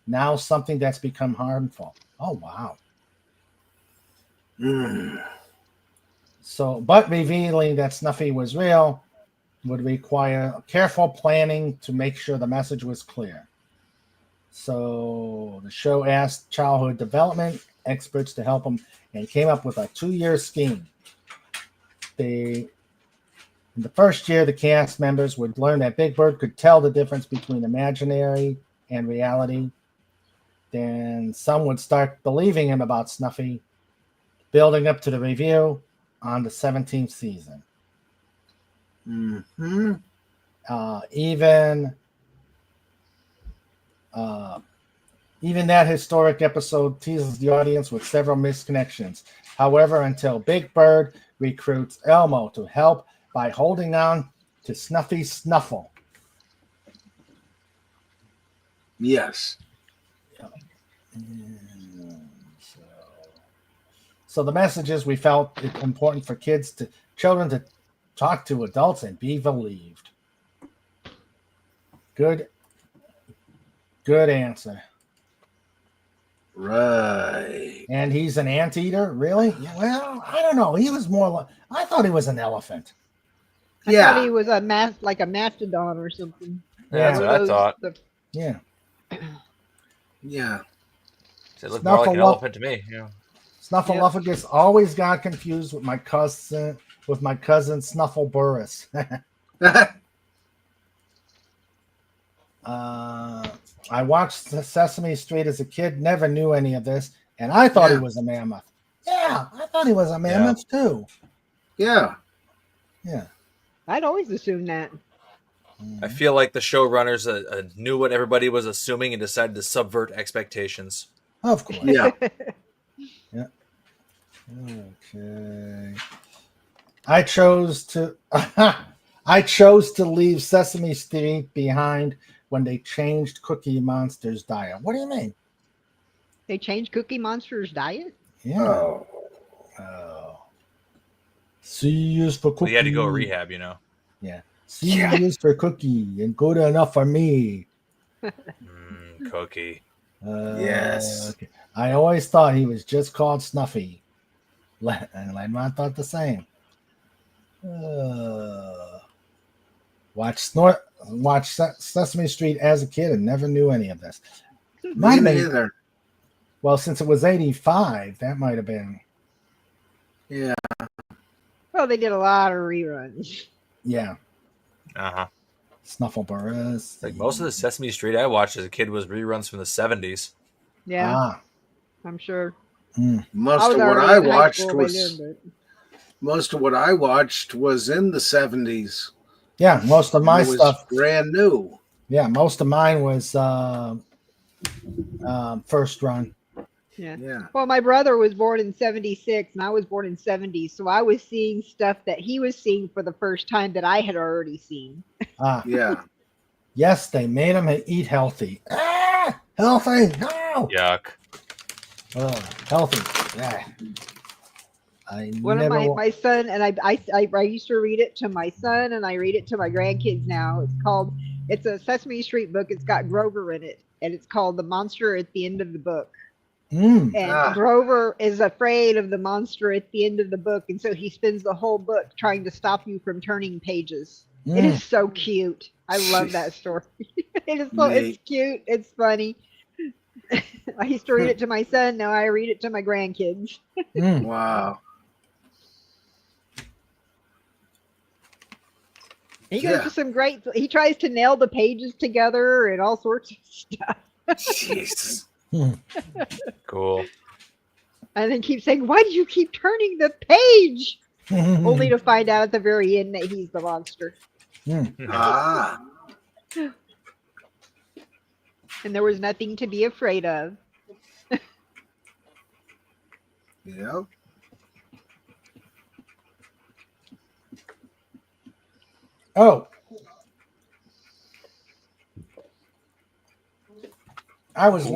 Now something that's become harmful. Oh, wow. So, but revealing that Snuffy was real would require careful planning to make sure the message was clear. So the show asked childhood development experts to help them and came up with a 2-year scheme. In the first year, the cast members would learn that Big Bird could tell the difference between imaginary and reality. Then some would start believing him about Snuffy, building up to the review on the 17th season. Mm-hmm. Even that historic episode teases the audience with several misconnections. However, until Big Bird recruits Elmo to help by holding on to Snuffy's snuffle. Yes. So the message is we felt it important for children to talk to adults and be believed. Good answer. Right. And he's an anteater, really? Yeah, well, I don't know. He was more like, I thought he was an elephant. I thought he was like a mastodon or something. Yeah, that's what I thought. Yeah. Yeah. It looked more like an elephant to me. Yeah. Snuffleupagus always got confused with my cousin Snuffleburris. I watched Sesame Street as a kid, never knew any of this, and I thought he was a mammoth. Yeah, I thought he was a mammoth too. Yeah. Yeah. I'd always assumed that. I feel like the showrunners knew what everybody was assuming and decided to subvert expectations. Of course. Yeah. Yeah. Okay. I chose to leave Sesame Street behind when they changed Cookie Monster's diet. What do you mean? They changed Cookie Monster's diet? Yeah. Oh. C is for Cookie. Well, he had to go to rehab, you know. Yeah. C is for Cookie and good enough for me. Cookie. Yes. Okay. I always thought he was just called Snuffy. And Lemon thought the same. Watch Sesame Street as a kid and never knew any of this. Me neither. Well, since it was 85, that might have been. Yeah. Well, they did a lot of reruns. Yeah. Uh-huh. Snuffleburris. Like most of the Sesame Street I watched as a kid was reruns from the 70s. Yeah. I'm sure. Most of what I watched was in the 70s. Yeah, most of my stuff brand new. Yeah, most of mine was first run. Yeah. Well, my brother was born in 76 and I was born in 70, so I was seeing stuff that he was seeing for the first time that I had already seen. Yeah. Yes, they made him eat healthy. Healthy? No. Yuck. Healthy. Yeah. One of my son and I used to read it to my son and I read it to my grandkids now. It's a Sesame Street book. It's got Grover in it. and it's called The Monster at the End of the Book. Mm. And Ah. Grover is afraid of the monster at the end of the book, and so he spends the whole book trying to stop you from turning pages. It Mm. is so cute. I love that story. It is so it's Neat. cute. It's funny. I used to read it to my son. Now I read it to my grandkids. Mm. Wow. He goes Yeah. to some great. He tries to nail the pages together and all sorts of stuff, Jeez. Cool. and then keeps saying, "Why do you keep turning the page?" Only to find out at the very end that he's the monster. Ah. And there was nothing to be afraid of. Yep. Oh. I was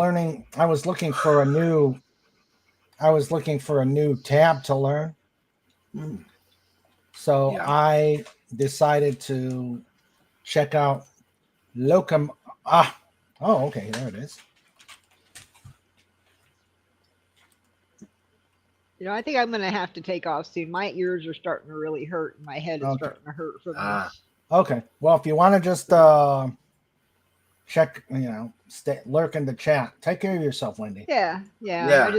looking for a new tab to learn. Mm. So Yeah. I decided to check out okay, there it is. You know, I think I'm going to have to take off soon. My ears are starting to really hurt, and my head is Okay. starting to hurt from Ah. this. Okay. Well, if you want to just check, lurk in the chat. Take care of yourself, Wendy. Yeah. Yeah.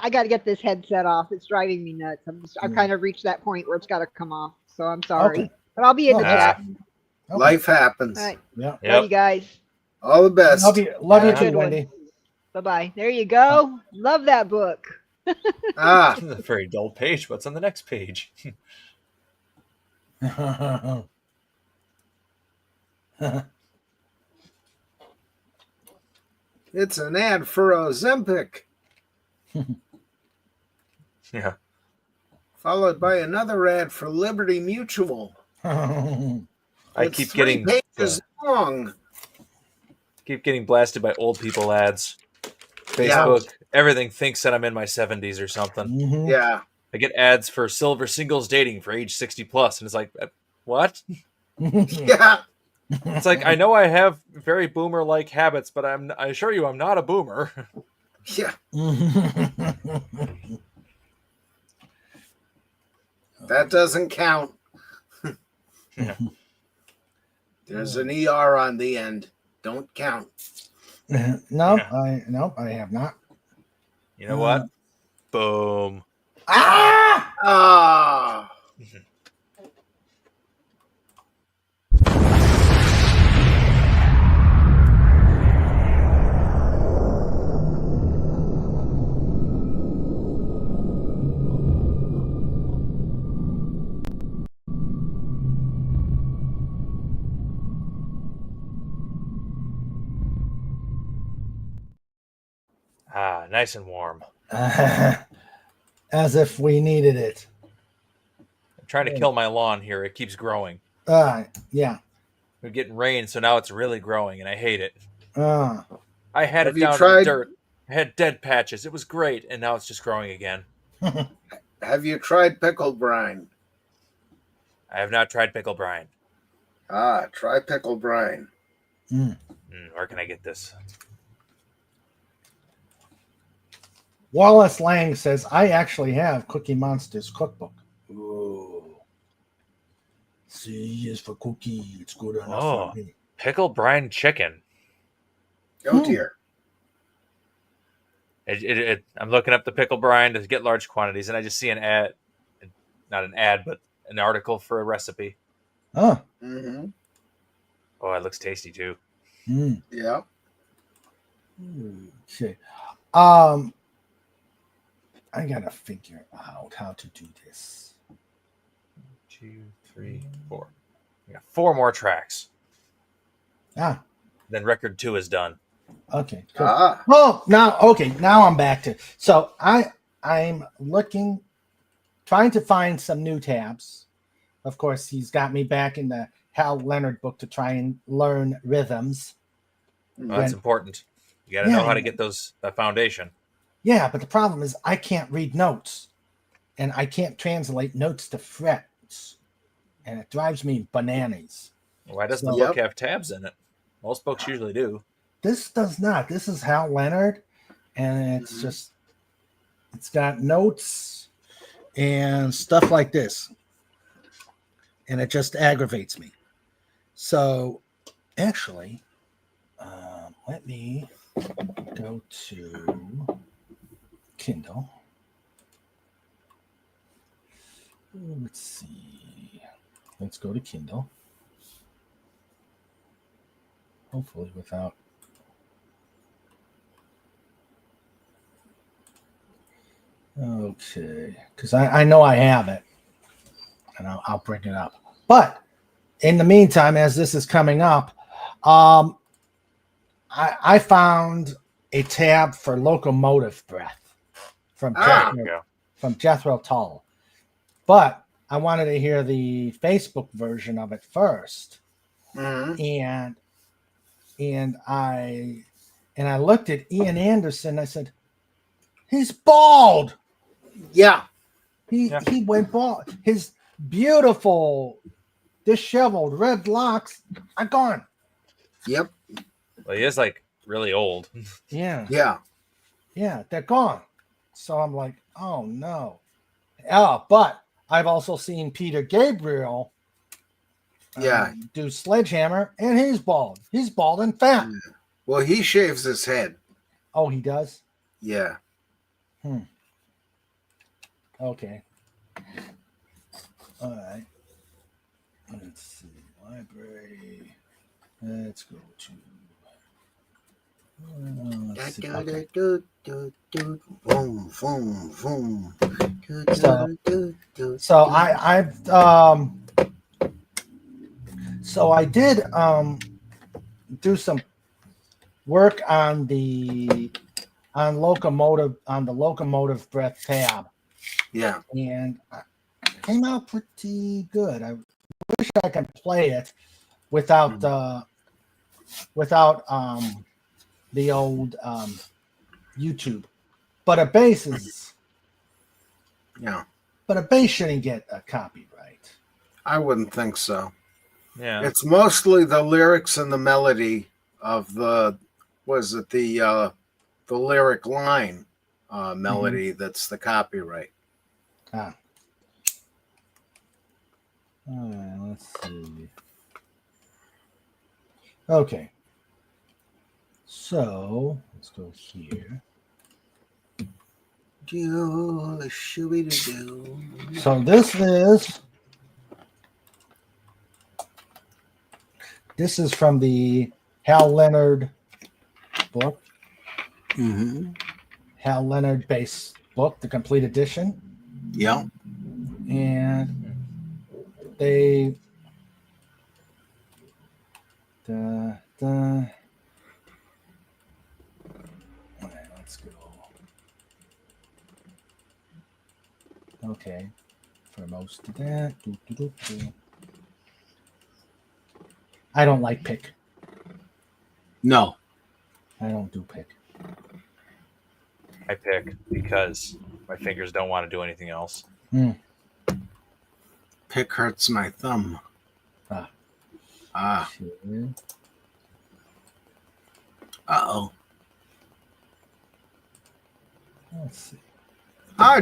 I got to get this headset off. It's driving me nuts. I've Mm. kind of reached that point where it's got to come off. So I'm sorry, Okay. but I'll be in the Okay. chat. Okay. Life happens. All right. Yeah. Love Yep. you guys. All the best. Love you Have a too, good one. Wendy. Bye bye. There you go. Love that book. Ah. A very dull page. What's on the next page? It's an ad for Ozempic, Yeah. followed by another ad for Liberty Mutual. I It's keep 3 getting pages long. blasted by old people ads. Facebook, everything thinks that I'm in my 70s or something. Mhm. Yeah. I get ads for silver singles dating for age 60 plus, and it's like, what? Yeah. It's like, I know I have very boomer like habits, but I assure you I'm not a boomer. Yeah. That doesn't count. Yeah. There's an ER on the end. Don't count. No, Yeah. I have not. You know what? Boom. Ah! Ah. Ah, nice and warm. As if we needed it. I'm trying to kill my lawn here. It keeps growing. Yeah. We're getting rain, so now it's really growing, and I hate it. I had Have it you down to tried- the dirt. I had dead patches. It was great, and now it's just growing again. Have you tried pickled brine? I have not tried pickle brine. Ah, try pickled brine. Where can I get this? Wallace Lang says, I actually have Cookie Monster's cookbook. Ooh. C is for cookie. It's good enough Oh. for me. Pickle brine chicken. Oh Hmm. dear. I'm looking up the pickle brine to get large quantities, and I just see an ad, not an ad, but an article for a recipe. Oh. Mm-hmm. Oh, it looks tasty too. Mm. Yeah. Okay. I gotta figure out how to do this. 2, 3, 4. We got 4 more tracks. Ah, Then record 2 is done. okay. Cool. Ah. Oh, now I'm back to. So I'm trying to find some new tabs. Of course, he's got me back in the Hal Leonard book to try and learn rhythms. Well, that's When- important. You got to Yeah, know how to yeah. get that foundation. Yeah, but the problem is I can't read notes, and I can't translate notes to frets, and it drives me bananas. Why doesn't the Yep. book have tabs in it? Most books usually do. this does not. This is Hal Leonard, and it's just it's got notes and stuff like this, and it just aggravates me. So, actually, let me go to Kindle. Let's see. Let's go to Kindle. Hopefully without. Okay. Because I know I have it. And I'll bring it up. But in the meantime, as this is coming up, I found a tab for Locomotive Breath from Jethro Tull. But I wanted to hear the Facebook version of it first. And I looked at Ian Anderson. I said, he's bald. Yeah. He went bald. His beautiful, disheveled red locks are gone. Yep. Well, he is like really old. Yeah. Yeah. They're gone. So I'm like, oh no. But I've also seen Peter Gabriel do Sledgehammer, and he's bald. He's bald and fat. Well, he shaves his head. Oh, he does? Yeah. Okay. All right. Let's see. Library. Let's go to. Let's see. Okay. So I did do some work on the Locomotive Breath tab. Yeah. And it came out pretty good. I wish I could play it without the old YouTube. But a bass is But a bass shouldn't get a copyright. I wouldn't think so. Yeah. It's mostly the lyrics and the melody of the lyric line melody that's the copyright. All right, let's see. Okay. So let's go here. So this is from the Hal Leonard book. Hal Leonard bass book, the complete edition. Yeah. And they all right, let's go. Okay. For most of that. I don't like pick. No. I don't do pick. I pick because my fingers don't want to do anything else. Pick hurts my thumb. Sure. Uh-oh. Let's see.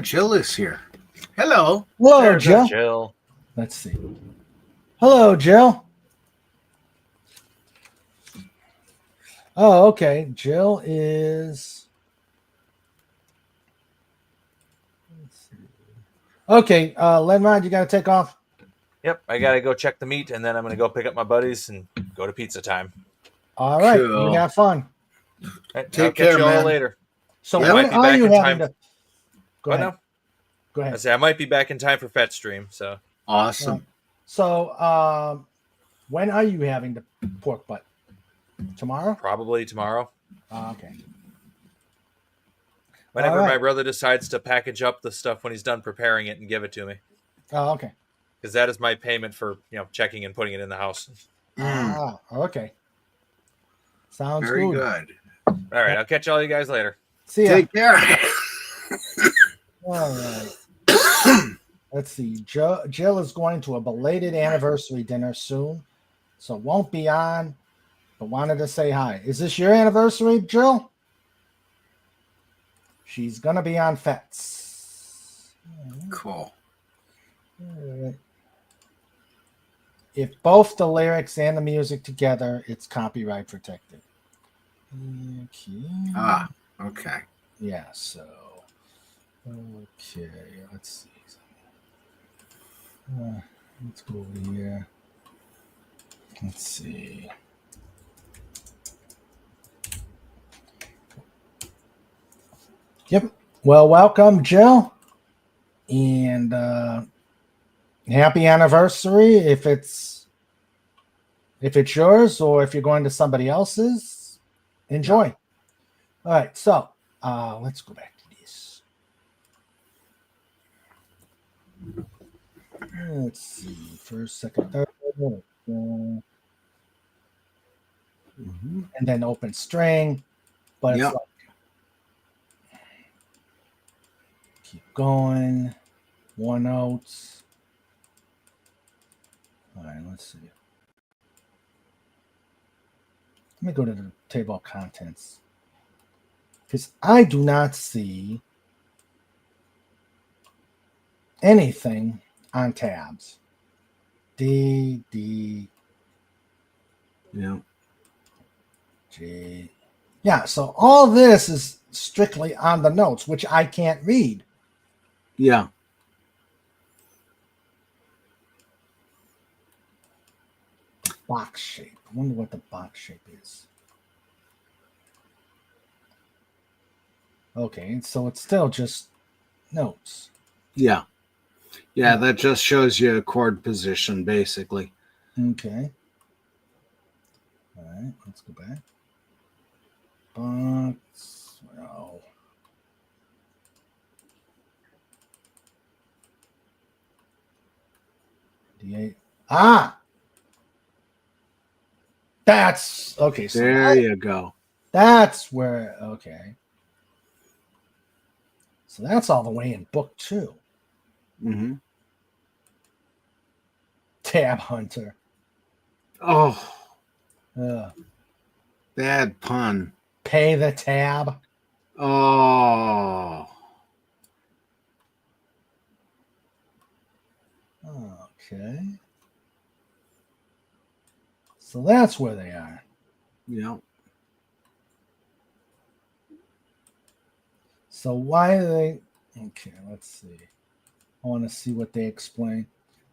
Jill is here. Hello. Hello, There's Jill. Jill. Let's see. Hello, Jill. Oh, okay. Jill is. Let's see. Okay, Lenrod, you got to take off. Yep, I gotta go check the meat, and then I'm gonna go pick up my buddies and go to pizza time. All right, Cool. you have fun. All right, Take I'll catch care, you all man. later. So Yeah, when might be are back you in having time. to? Go What ahead. now? Go I ahead. say I might be back in time for Fetch Stream. So Awesome. So, when are you having the pork butt? Tomorrow? probably tomorrow. Okay. Whenever All right. my brother decides to package up the stuff when he's done preparing it and give it to me, Oh, okay. because that is my payment for checking and putting it in the house. Okay. Sounds Very good. good. All right, I'll catch all you guys later. See ya. Take care. All right. Let's see. Jill is going to a belated anniversary dinner soon, so won't be on. but wanted to say hi. Is this your anniversary, Jill? She's going to be on FETS. Cool. Alright. If both the lyrics and the music together, it's copyright protected. Okay. Ah, okay. Yeah, so. Okay, let's see. Let's go over here. Let's see. Yep. Well, welcome, Jill. And happy anniversary if it's yours or if you're going to somebody else's. Enjoy. All right, so let's go back to this. Let's see. First, second, third. And then open string. But it's Yep. like, keep going. More notes. All right, let's see. Let me go to the table of contents. Because I do not see anything on tabs. D, Yeah. G. Yeah, so all this is strictly on the notes, which I can't read. Yeah. Box shape. I wonder what the box shape is. Okay, so it's still just notes. Yeah. Yeah, that just shows you a chord position, basically. Okay. All right, let's go back. Box. Well. D8. Ah! That's okay. So There you go. that's where, okay. So that's all the way in book 2. Mm-hmm. Tab Hunter. Oh, Ugh. bad pun. Pay the tab. Oh. Okay. So that's where they are. Yeah. So why do they? Okay, let's see. I want to see what they explain.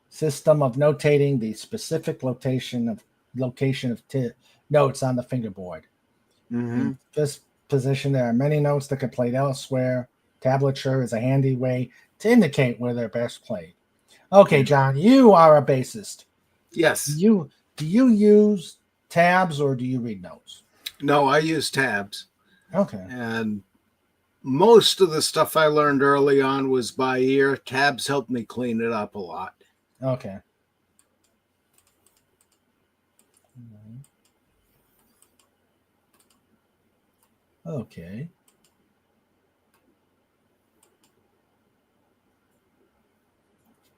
System of notating the specific location of notes on the fingerboard. Mm-hmm. In this position, there are many notes that can be played elsewhere. Tablature is a handy way to indicate where they're best played. Okay, John, you are a bassist. Yes. Do you use tabs or do you read notes? No, I use tabs. Okay. And most of the stuff I learned early on was by ear. Tabs helped me clean it up a lot. Okay. Okay.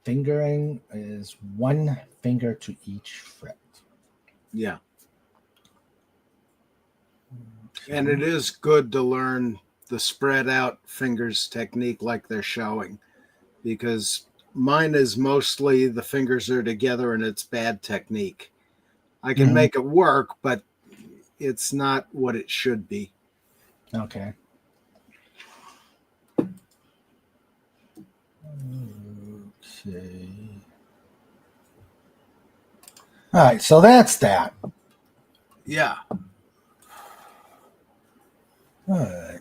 Fingering is one finger to each fret. Yeah. And it is good to learn the spread out fingers technique like they're showing, because mine is mostly the fingers are together and it's bad technique. I can make it work, but it's not what it should be. Okay. Okay. All right, so that's that. Yeah. All right.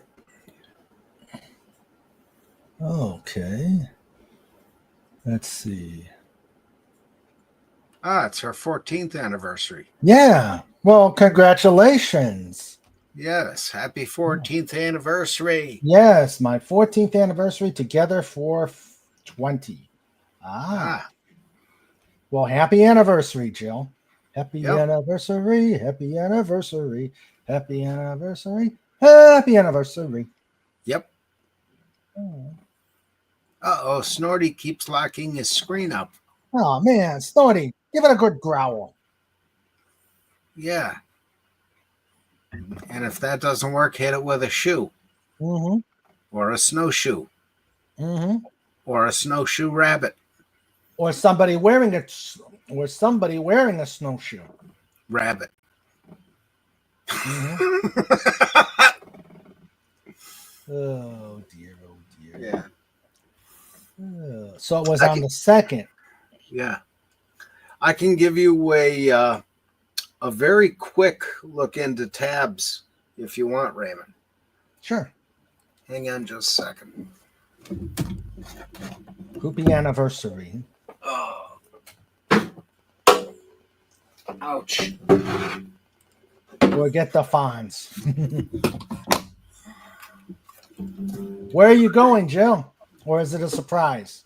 Okay. Let's see. It's her 14th anniversary. Yeah. Well, congratulations. Yes. Happy 14th anniversary. Yes, my 14th anniversary together for 20. Well, happy anniversary, Jill. Happy anniversary. Happy anniversary. Happy anniversary. Happy anniversary. Yep. Uh-oh, Snorty keeps locking his screen up. Oh, man. Snorty, give it a good growl. Yeah. And if that doesn't work, hit it with a shoe Mm-hmm. or a snowshoe Mm-hmm. or a snowshoe rabbit. Or somebody wearing a snowshoe. Rabbit. Mhm. Oh dear, oh dear. Yeah. So it was I on can- the second. Yeah. I can give you a very quick look into tabs if you want, Raymond. Sure. Hang on just a second. Poopy anniversary. Oh. Ouch. Or get the fonts. Where are you going, Jill? Or is it a surprise?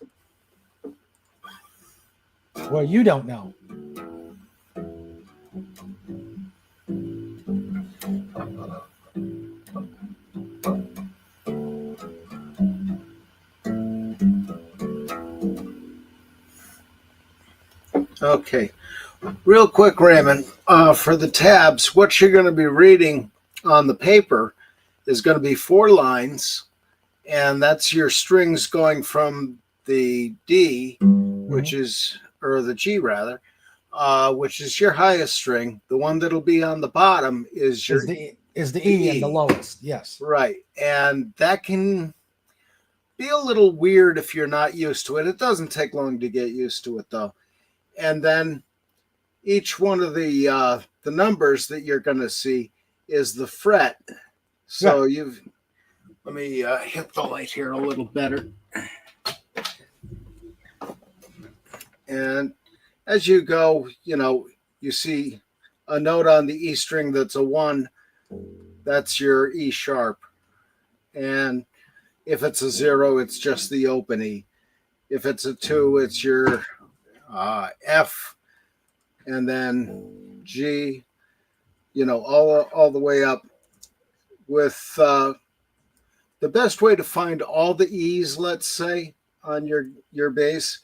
Well, you don't know. Okay. Real quick, Raymond, for the tabs, what you're going to be reading on the paper is going to be 4 lines, and that's your strings going from the D, which is, or the G rather, which is your highest string. The one that'll be on the bottom is your Is the E and the E. lowest? Yes. right, and that can be a little weird if you're not used to it. It doesn't take long to get used to it though. And then each one of the numbers that you're going to see is the fret. So let me hit the light here a little better. And as you go, you see a note on the E string that's a 1. That's your E sharp. And if it's a 0, it's just the open E. If it's a 2, it's your F, and then G, all the way up. With the best way to find all the E's, let's say, on your bass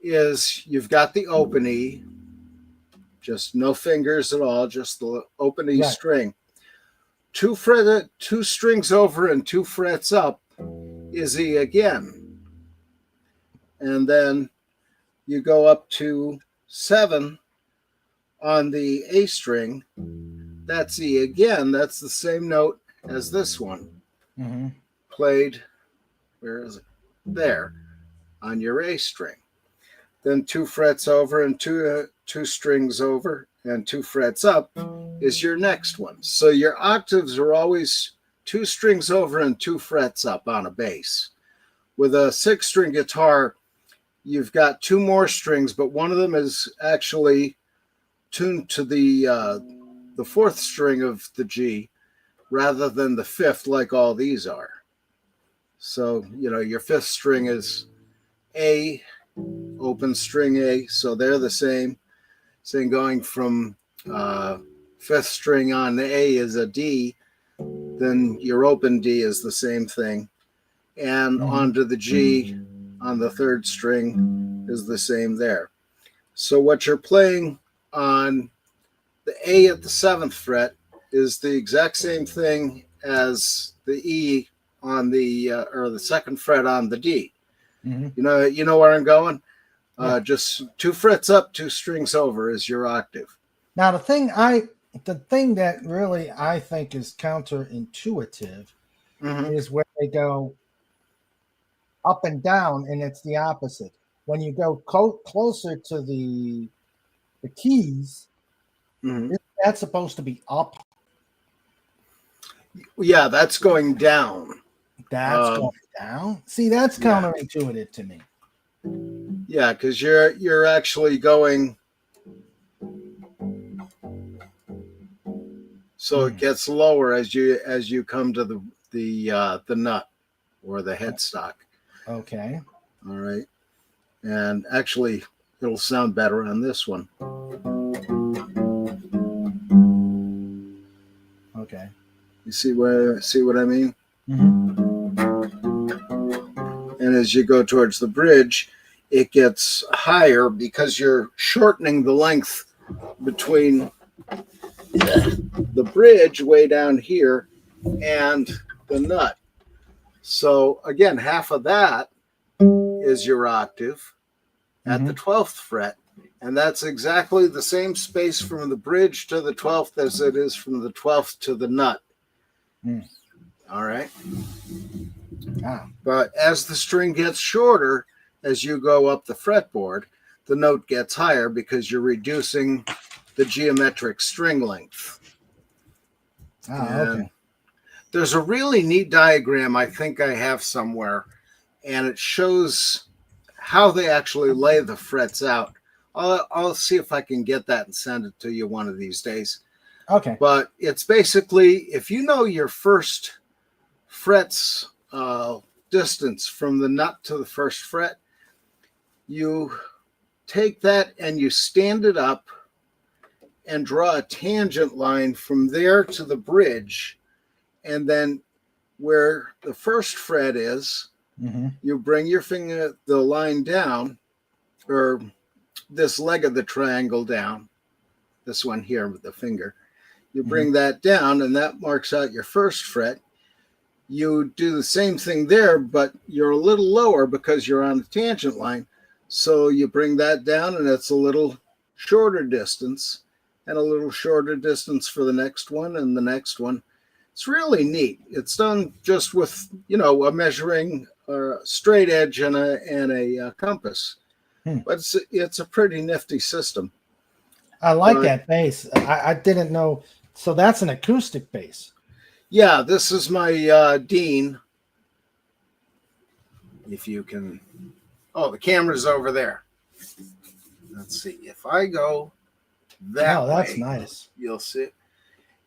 is you've got the open E, just no fingers at all, just the open E string. 2 strings over and 2 frets up is E again. And then you go up to 7 on the A string. That's E again. That's the same note as this one. Mm-hmm. Played, where is it? There, on your A string. Then 2 frets over and 2 strings over and 2 frets up is your next one. So your octaves are always 2 strings over and 2 frets up on a bass. With a 6-string guitar, you've got 2 more strings, but one of them is actually tuned to the 4th string of the G rather than the 5th like all these are. So, your 5th string is A, open string A, so they're the same. Same going from 5th string on the A is a D, then your open D is the same thing. And onto the G on the 3rd string is the same there. So what you're playing on the A at the 7th fret is the exact same thing as the E on the or the 2nd fret on the D. Mm-hmm. You know where I'm going? Yeah. Just 2 frets up, 2 strings over is your octave. Now the thing that really I think is counterintuitive is where they go up and down, and it's the opposite. When you go closer to the keys, that's supposed to be up. Yeah, that's going down. That's going down. See, that's counterintuitive to me. Yeah, because you're actually going. So it gets lower as you come to the nut or the headstock. Okay. All right. And actually, it'll sound better on this one. Okay. You see what I mean? Mm-hmm. And as you go towards the bridge, it gets higher because you're shortening the length between the bridge way down here, and the nut. So again, half of that is your octave at the 12th fret. And that's exactly the same space from the bridge to the 12th as it is from the 12th to the nut. All right. But as the string gets shorter, as you go up the fretboard, the note gets higher because you're reducing the geometric string length. Okay. There's a really neat diagram I think I have somewhere, and it shows how they actually lay the frets out. I'll see if I can get that and send it to you one of these days. Okay. But it's basically, if you know your first fret's distance from the nut to the first fret, you take that and you stand it up and draw a tangent line from there to the bridge. And then where the first fret is, you bring your finger, the line down, or this leg of the triangle down, this one here with the finger. You bring that down, and that marks out your first fret. You do the same thing there, but you're a little lower because you're on the tangent line. So you bring that down, and it's a little shorter distance, and a little shorter distance for the next one and the next one. It's really neat. It's done just with, a measuring straight edge and a compass. But it's a pretty nifty system. I like that bass. I didn't know. So that's an acoustic bass. Yeah, this is my Dean. If you can. Oh, the camera's over there. Let's see. If I go that way, that's nice. You'll see.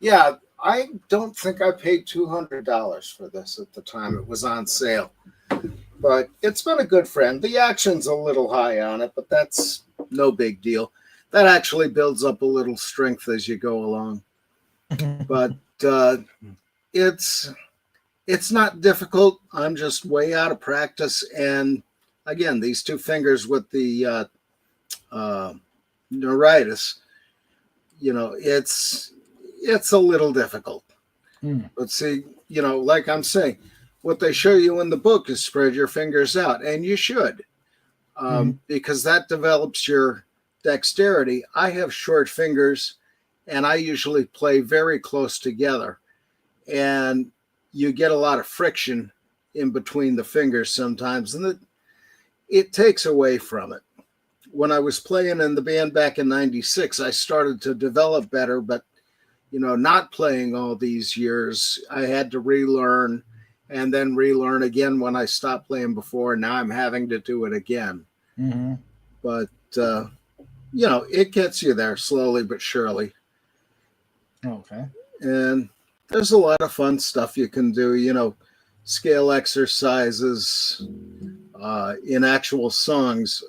Yeah, I don't think I paid $200 for this at the time it was on sale. But it's been a good friend. The action's a little high on it, but that's no big deal. That actually builds up a little strength as you go along. But it's not difficult. I'm just way out of practice. And again, these two fingers with the neuritis, it's a little difficult. But see, like I'm saying, what they show you in the book is spread your fingers out, and you should, because that develops your dexterity. I have short fingers, and I usually play very close together, and you get a lot of friction in between the fingers sometimes, and it takes away from it. When I was playing in the band back in '96, I started to develop better, but not playing all these years, I had to relearn and then relearn again when I stopped playing before. Now I'm having to do it again. But, it gets you there slowly but surely. Okay. And there's a lot of fun stuff you can do, scale exercises in actual songs.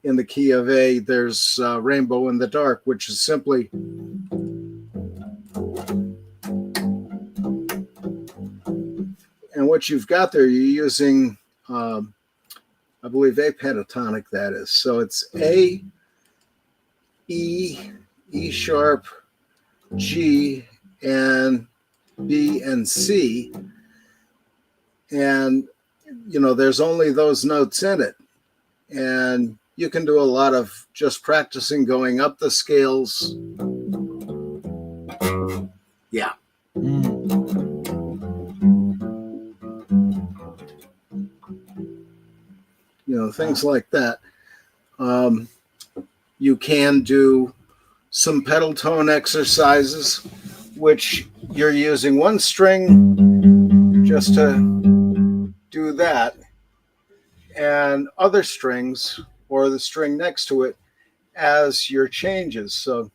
In the key of A, there's Rainbow in the Dark, which is simply... And what you've got there, you're using, I believe, A pentatonic, that is. So it's A, E, E sharp, G, and B and C. And, there's only those notes in it. And you can do a lot of just practicing going up the scales. Yeah. Things like that. You can do some pedal tone exercises, which you're using one string just to do that, and other strings or the string next to it as your changes. So,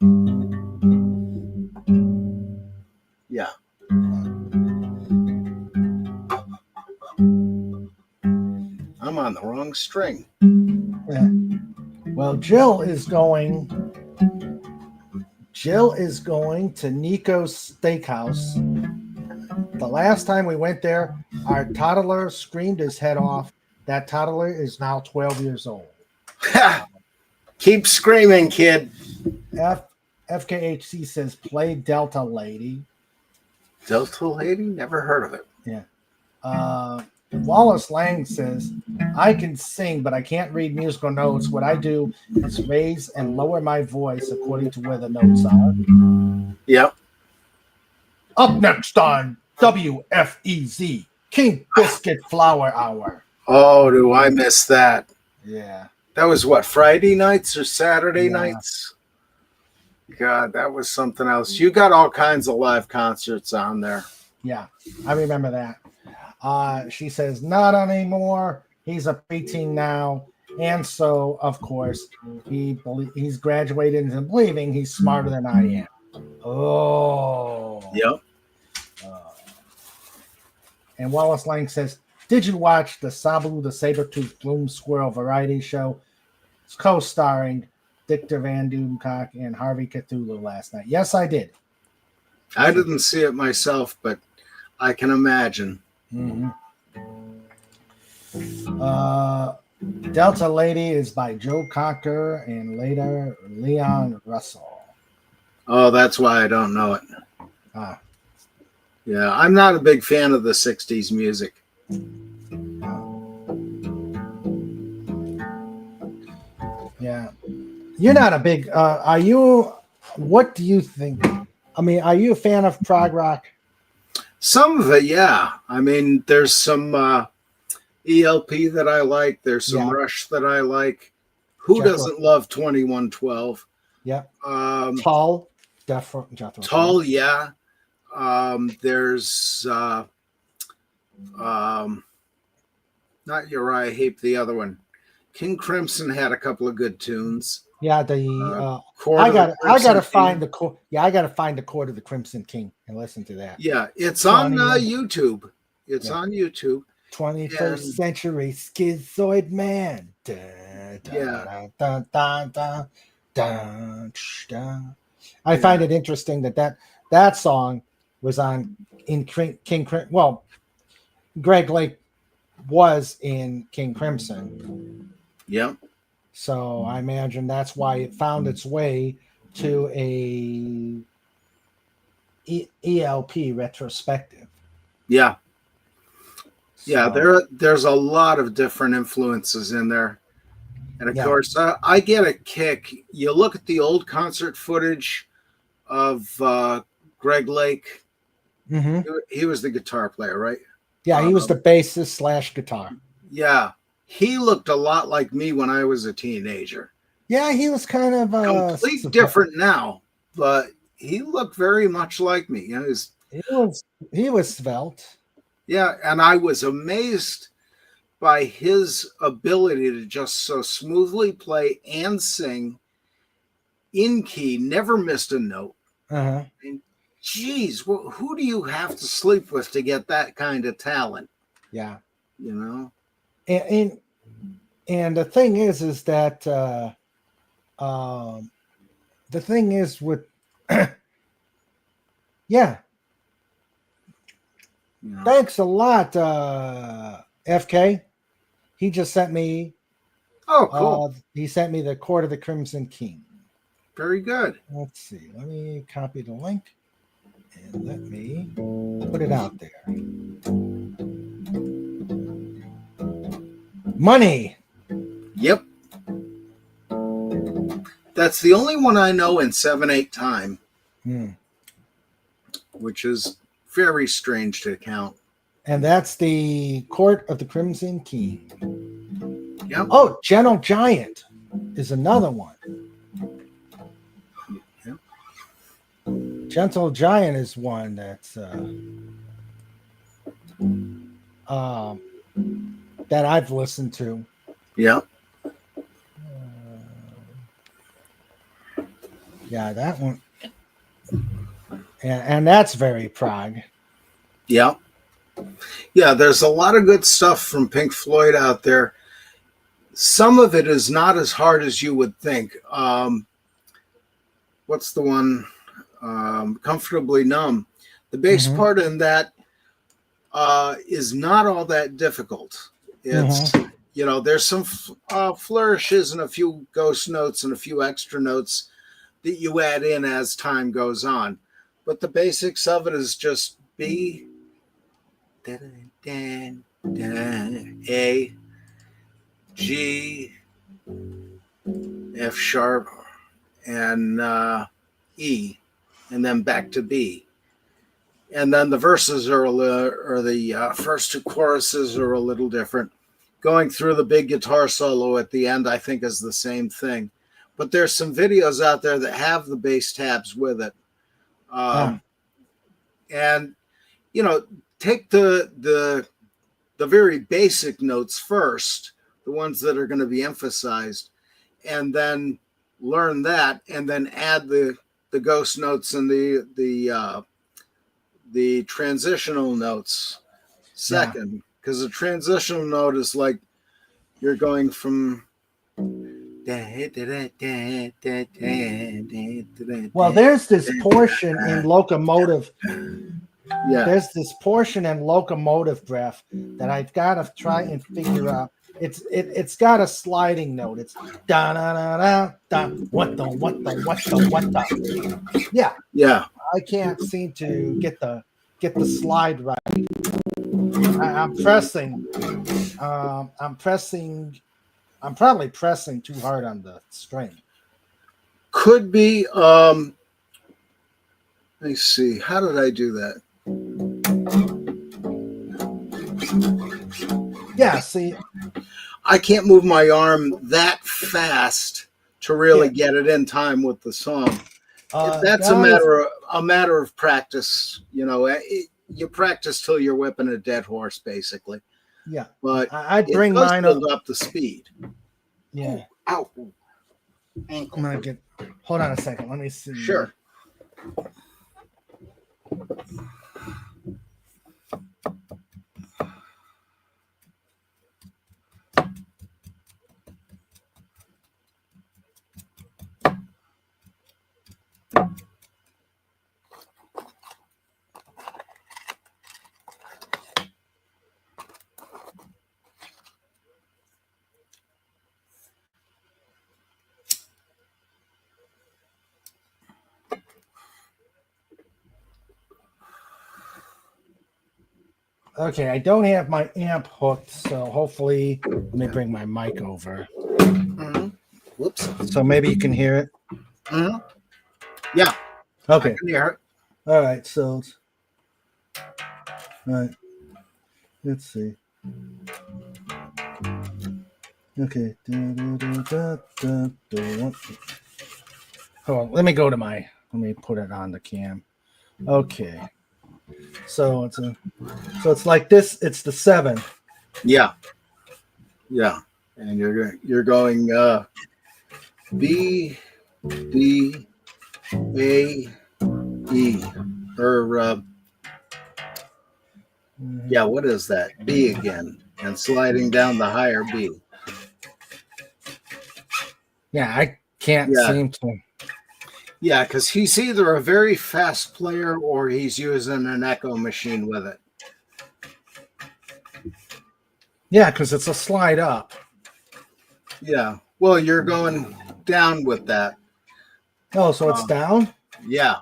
yeah. I'm on the wrong string. Yeah. Well, Jill is going to Nico's Steakhouse. The last time we went there, our toddler screamed his head off. That toddler is now 12 years old. Keep screaming, kid. FKHC says play Delta Lady. Delta Lady? Never heard of it. Wallace Lang says, I can sing, but I can't read musical notes. What I do is raise and lower my voice according to where the notes are. Yep. Up next on WFEZ, King Biscuit Flower Hour. Oh, do I miss that? Yeah. That was what, Friday nights or Saturday Yeah. nights? God, that was something else. You got all kinds of live concerts on there. Yeah, I remember that. She says, not anymore. He's a preteen now. And so, of course, he's graduated into believing he's smarter than I am. Oh. Yep. And Wallace Lang says, did you watch the Sabu the Saber-Toothed Bloom Squirrel variety show? It's co-starring Victor Van Doomcock and Harvey Cthulhu last night. Yes, I did. I didn't see it myself, but I can imagine. Mm-hmm. Delta Lady is by Joe Cocker and later Leon Russell. Oh, that's why I don't know it. Ah. Yeah, I'm not a big fan of the 60s music. Yeah. You're not a big, are you, what do you think? I mean, are you a fan of prog rock? Some of it, yeah. I mean, there's some ELP that I like. There's some Rush that I like. Who Jethro. doesn't love 2112? Yeah. Tall, Jethro. yeah. There's not Uriah Heep, the other one. King Crimson had a couple of good tunes. Yeah, I gotta find the chord. Yeah, I gotta find the chord of the Crimson King and listen to that. Yeah, it's on YouTube. It's on YouTube. 21st century schizoid man. I find it interesting that song was on in King. Well, Greg Lake was in King Crimson. Yep. So I imagine that's why it found its way to a ELP retrospective. Yeah. Yeah, there's a lot of different influences in there. And of course, I get a kick. You look at the old concert footage of Greg Lake. Mm-hmm. He was the guitar player, right? Yeah, he was the bassist / guitar. Yeah. He looked a lot like me when I was a teenager. Yeah, he was kind of completely different now, but he looked very much like me. You know, he was svelte. Yeah, and I was amazed by his ability to just so smoothly play and sing in key, never missed a note. Uh-huh. And geez, who do you have to sleep with to get that kind of talent? Yeah. You know? And the thing is that the thing is with yeah. Thanks a lot, FK. He just sent me. Oh, cool. He sent me the Chord of the Crimson King. Very good. Let's see. Let me copy the link and let me put it out there. Money. Yep. That's the only one I know in 7/8 time, which is very strange to count. And that's the Court of the Crimson King. Yep. Oh, Gentle Giant is another one. Yep. Gentle Giant is one that's that I've listened to. Yep. Yeah, that one. And that's very prog. Yeah. Yeah, there's a lot of good stuff from Pink Floyd out there. Some of it is not as hard as you would think. What's the one? Comfortably Numb. The bass part in that is not all that difficult. It's, you know, there's some flourishes and a few ghost notes and a few extra notes, that you add in as time goes on. But the basics of it is just B, A, G, F sharp, and E, and then back to B. And then the verses are the first two choruses are a little different. Going through the big guitar solo at the end, I think, is the same thing. But there's some videos out there that have the bass tabs with it. And, you know, take the very basic notes first, the ones that are going to be emphasized, and then learn that, and then add the ghost notes and the transitional notes second, because the transitional note is like you're going from Well, there's this portion in locomotive. Yeah. There's this portion in locomotive breath that I've got to try and figure out. It's got a sliding note. It's da da da da da. What the. Yeah. Yeah. I can't seem to get the slide right. I'm pressing. I'm probably pressing too hard on the string. Could be. Let me see. How did I do that? Yeah. See, I can't move my arm that fast to really get it in time with the song. That's guys, a matter of practice. You know, you practice till you're whipping a dead horse, basically. Yeah. But I'd bring it does mine up. build up the speed. Yeah. Ow. I'm gonna get. Hold on a second. Let me see. Sure. Okay, I don't have my amp hooked, so hopefully, let me bring my mic over. Mm-hmm. Whoops. So maybe you can hear it. Mm-hmm. Yeah. Okay. I can hear it. All right. So, all right. Let's see. Okay. Hold on. Let me go to my. Let me put it on the cam. Okay. So it's like this. It's the 7. Yeah. Yeah. And you're going B, D, A, E, or yeah, what is that? B again, and sliding down the higher B. Yeah, I can't seem to. Yeah, because he's either a very fast player or he's using an echo machine with it. Yeah, because it's a slide up. Yeah. Well, you're going down with that. Oh, so it's down? Yeah.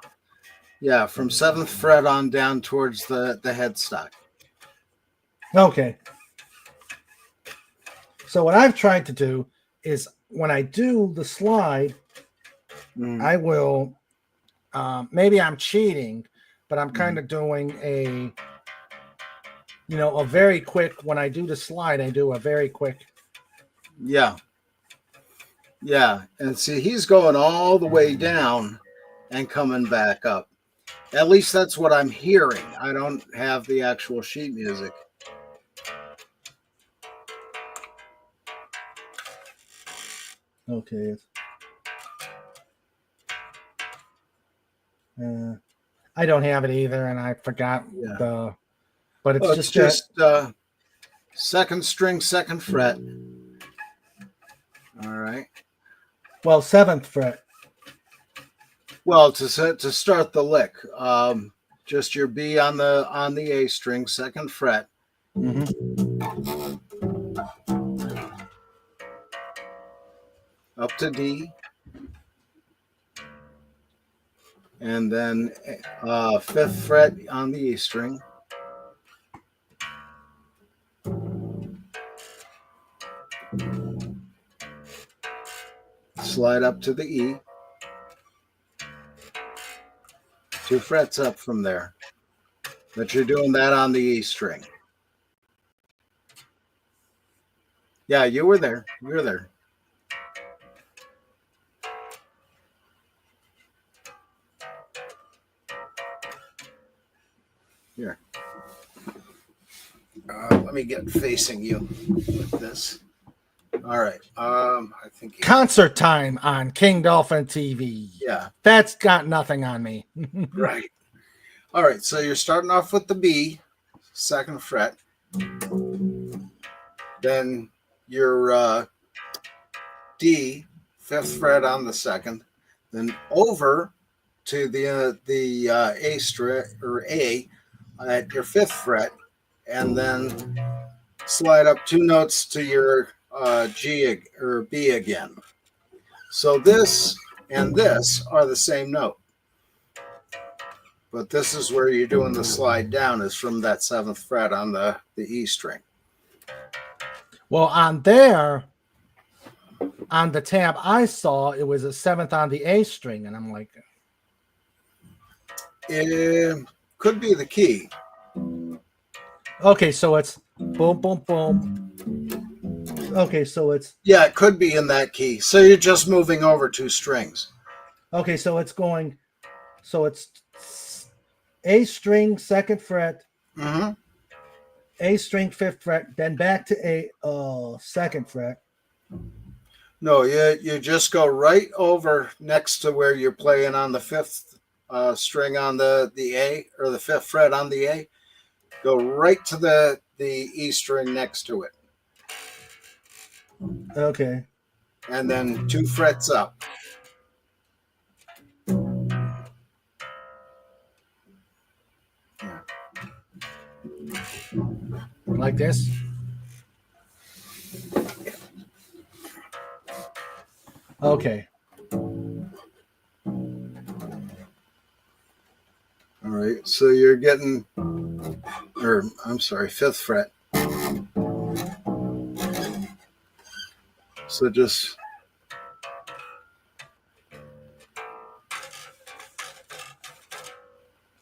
Yeah, from 7th fret on down towards the headstock. Okay. So what I've tried to do is when I do the slide, I will, maybe I'm cheating, but I'm kind of doing a very quick, when I do the slide, I do a very quick. Yeah. Yeah. And see, he's going all the way down and coming back up. At least that's what I'm hearing. I don't have the actual sheet music. Okay. I don't have it either, and I forgot but it's just second string, 2nd fret. All right. Well, 7th fret. Well, to start the lick, just your B on the A string, 2nd fret. Up to D. And then 5th fret on the E string. Slide up to the E. 2 frets up from there. But you're doing that on the E string. Yeah, you were there. You were there. Here. Let me get facing you like this. All right. I think Concert time on King Dolphin TV. yeah. That's got nothing on me. Right. All right. So you're starting off with the B, 2nd fret. Then your D, 5th fret on the 2nd. Then over to the A string or A at your 5th fret, and then slide up 2 notes to your G or B again. So this and this are the same note. But this is where you're doing the slide down, is from that 7th fret on the E string. Well, on there, on the tab I saw, it was a 7th on the A string, and I'm like, It could be the key. okay, so it's boom, boom, boom. Okay, so it's Yeah, it could be in that key. So you're just moving over 2 strings. okay, so it's going, so it's A string, 2nd fret, Mm-hmm. A string, 5th fret, then back to A 2nd fret. No, you just go right over next to where you're playing on the 5th string on the A, or the 5th fret on the A. Go right to the E string next to it, Okay. and then 2 frets up. Like this. Okay. All right, so you're getting, or I'm sorry, 5th fret. So just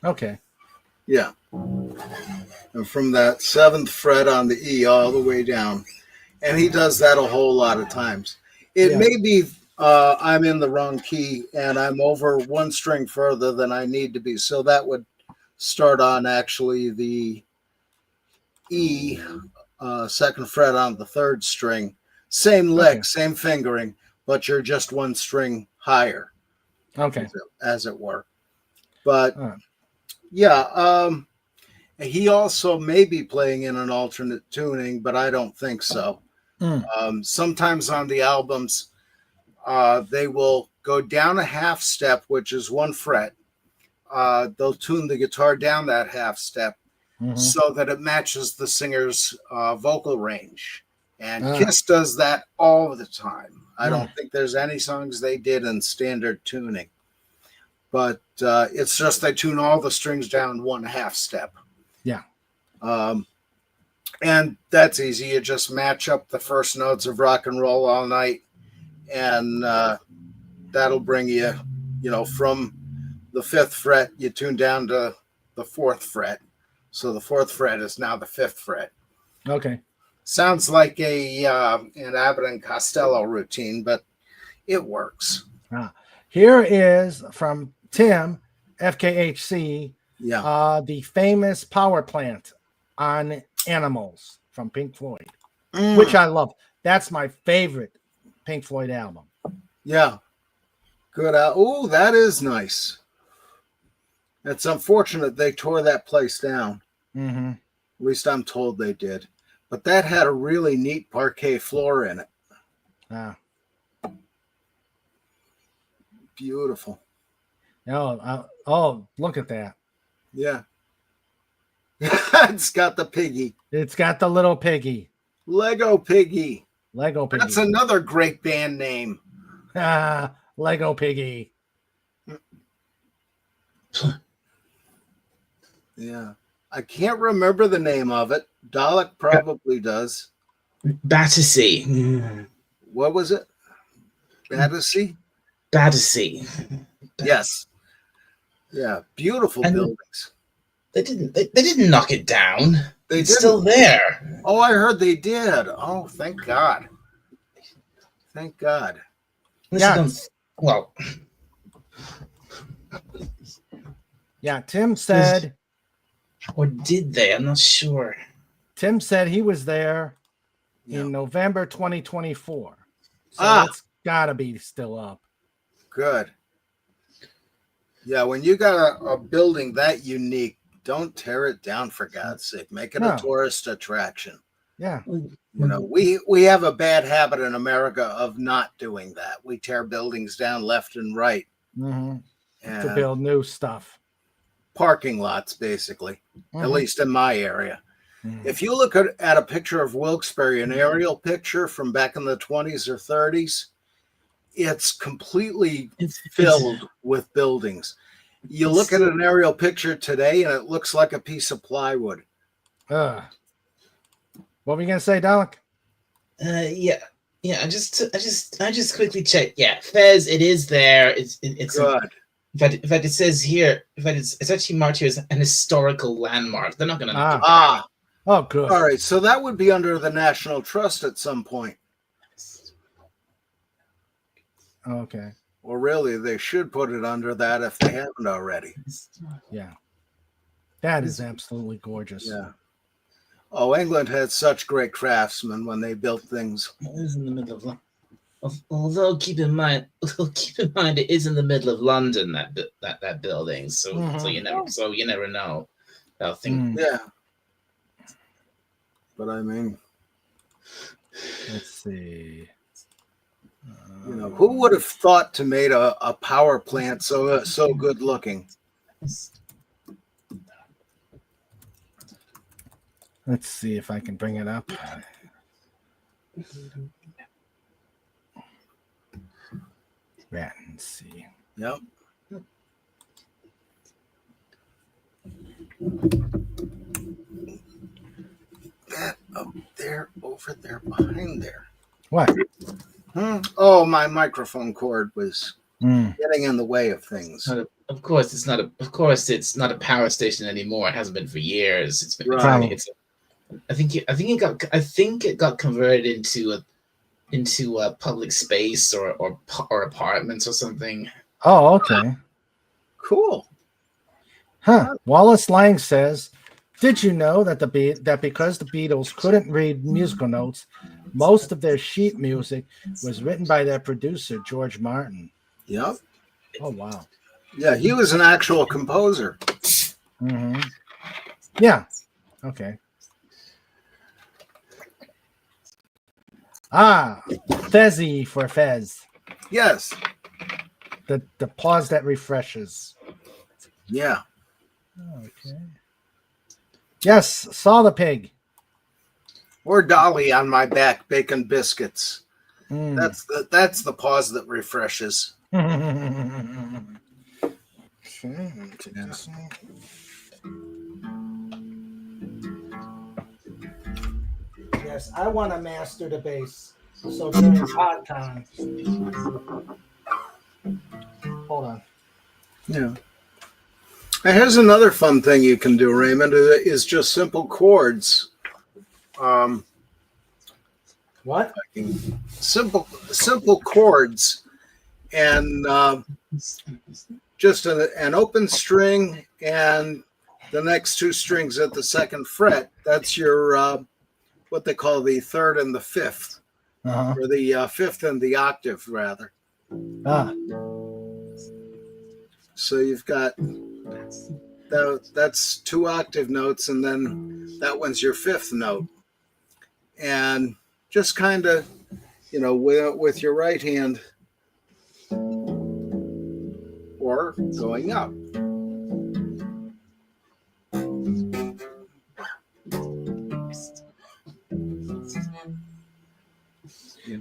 Okay. yeah, and from that 7th fret on the E all the way down, and he does that a whole lot of times. It Yeah. may be I'm in the wrong key and I'm over 1 string further than I need to be, so that would start on actually the E 2nd fret on the 3rd string. Same lick, Okay. same fingering, but you're just 1 string higher, Okay. as it were. But All right. yeah, he also may be playing in an alternate tuning, but I don't think so. Sometimes on the albums, they will go down a half step, which is 1 fret. They'll tune the guitar down that half step Mhm. so that it matches the singer's vocal range. And Ah. Kiss does that all the time. I don't think there's any songs they did in standard tuning. But it's just they tune all the strings down 1/2 step. Yeah. And that's easy. You just match up the first notes of Rock and Roll All Night, and that'll bring you, from the 5th fret, you tune down to the 4th fret. So the 4th fret is now the 5th fret. Okay. Sounds like an Abbott and Costello routine, but it works. Here is from Tim, FKHC, Yeah. the famous power plant on Animals from Pink Floyd, Mm, which I love. That's my favorite Pink Floyd album. yeah. Good. Oh, that is nice. It's unfortunate they tore that place down. Mm-hmm. At least I'm told they did. But that had a really neat parquet floor in it. Beautiful. Oh, look at that. Yeah. It's got the piggy. It's got the little piggy. Lego Piggy. Lego piggy. That's another great band name. Lego piggy. Yeah. I can't remember the name of it. Dalek probably does. Battersea. What was it? Battersea? Battersea. Yes. Yeah. Beautiful And- buildings. They didn't knock it down. They It's didn't. still there. Oh, I heard they did. Oh, thank God. Thank God. Yeah. Well, Yeah, Tim said or did they? I'm not sure. he was there Yeah. in November 2024. So Ah. it's gotta be still up. Good. Yeah, when you got a building that unique, don't tear it down for God's sake. Make it No. a tourist attraction. Yeah. You know, we have a bad habit in America of not doing that. We tear buildings down left and right. To And build new stuff. parking lots, basically, at Mhm. least in my area. Mhm. If you look at a picture of Wilkes-Barre, an aerial picture from back in the 20s or 30s, it's completely filled with buildings. You look at an aerial picture today and it looks like a piece of plywood. Ugh. What were you gonna say, Dalek? Yeah. I just quickly checked. Yeah, Fez, it is there. It's Good. in fact, it says here. In fact, it's actually marked here as an historical landmark. They're not going to. Ah, Oh, good. all right. So that would be under the National Trust at some point. Okay. Or really, they should put it under that if they haven't already. Yeah. That is absolutely gorgeous. Yeah. Oh, England had such great craftsmen when they built things. It is in the middle of. Although keep in mind, it is in the middle of London. That building. So you never know. How things. Yeah. But I mean, Let's see. you know, who would have thought to make a power plant so good looking? Let's see if I can bring it up. Rat and see. Yep. That up there, over there, behind there. What? Oh, my microphone cord was Mm. getting in the way of things. Of course, it's not a power station anymore. It hasn't been for years. It's been. Right. I think it got converted into a public space or apartments or something. Oh, okay. Cool. Huh. Wallace Lang says, "Did you know that that because the Beatles couldn't read musical notes, most of their sheet music was written by their producer George Martin?" Yep. Oh, wow. Yeah, he was an actual composer. Mm-hmm. Yeah. Okay. Ah, Fezzy for Fez. Yes. The pause that refreshes. Yeah. Okay. Yes, saw the pig. Or Dolly on my back baking biscuits. Mm. That's the pause that refreshes. Yes, I want to master the bass. So during pod time. Hold on. Yeah. And here's another fun thing you can do, Raymond, is just simple chords. What? Simple chords, and just an open string and the next two strings at the second fret. That's your what they call the third and the fifth, or the fifth and the octave, rather. Ah. So you've got that's two octave notes, and then that one's your fifth note, and just kind of, with your right hand or going up.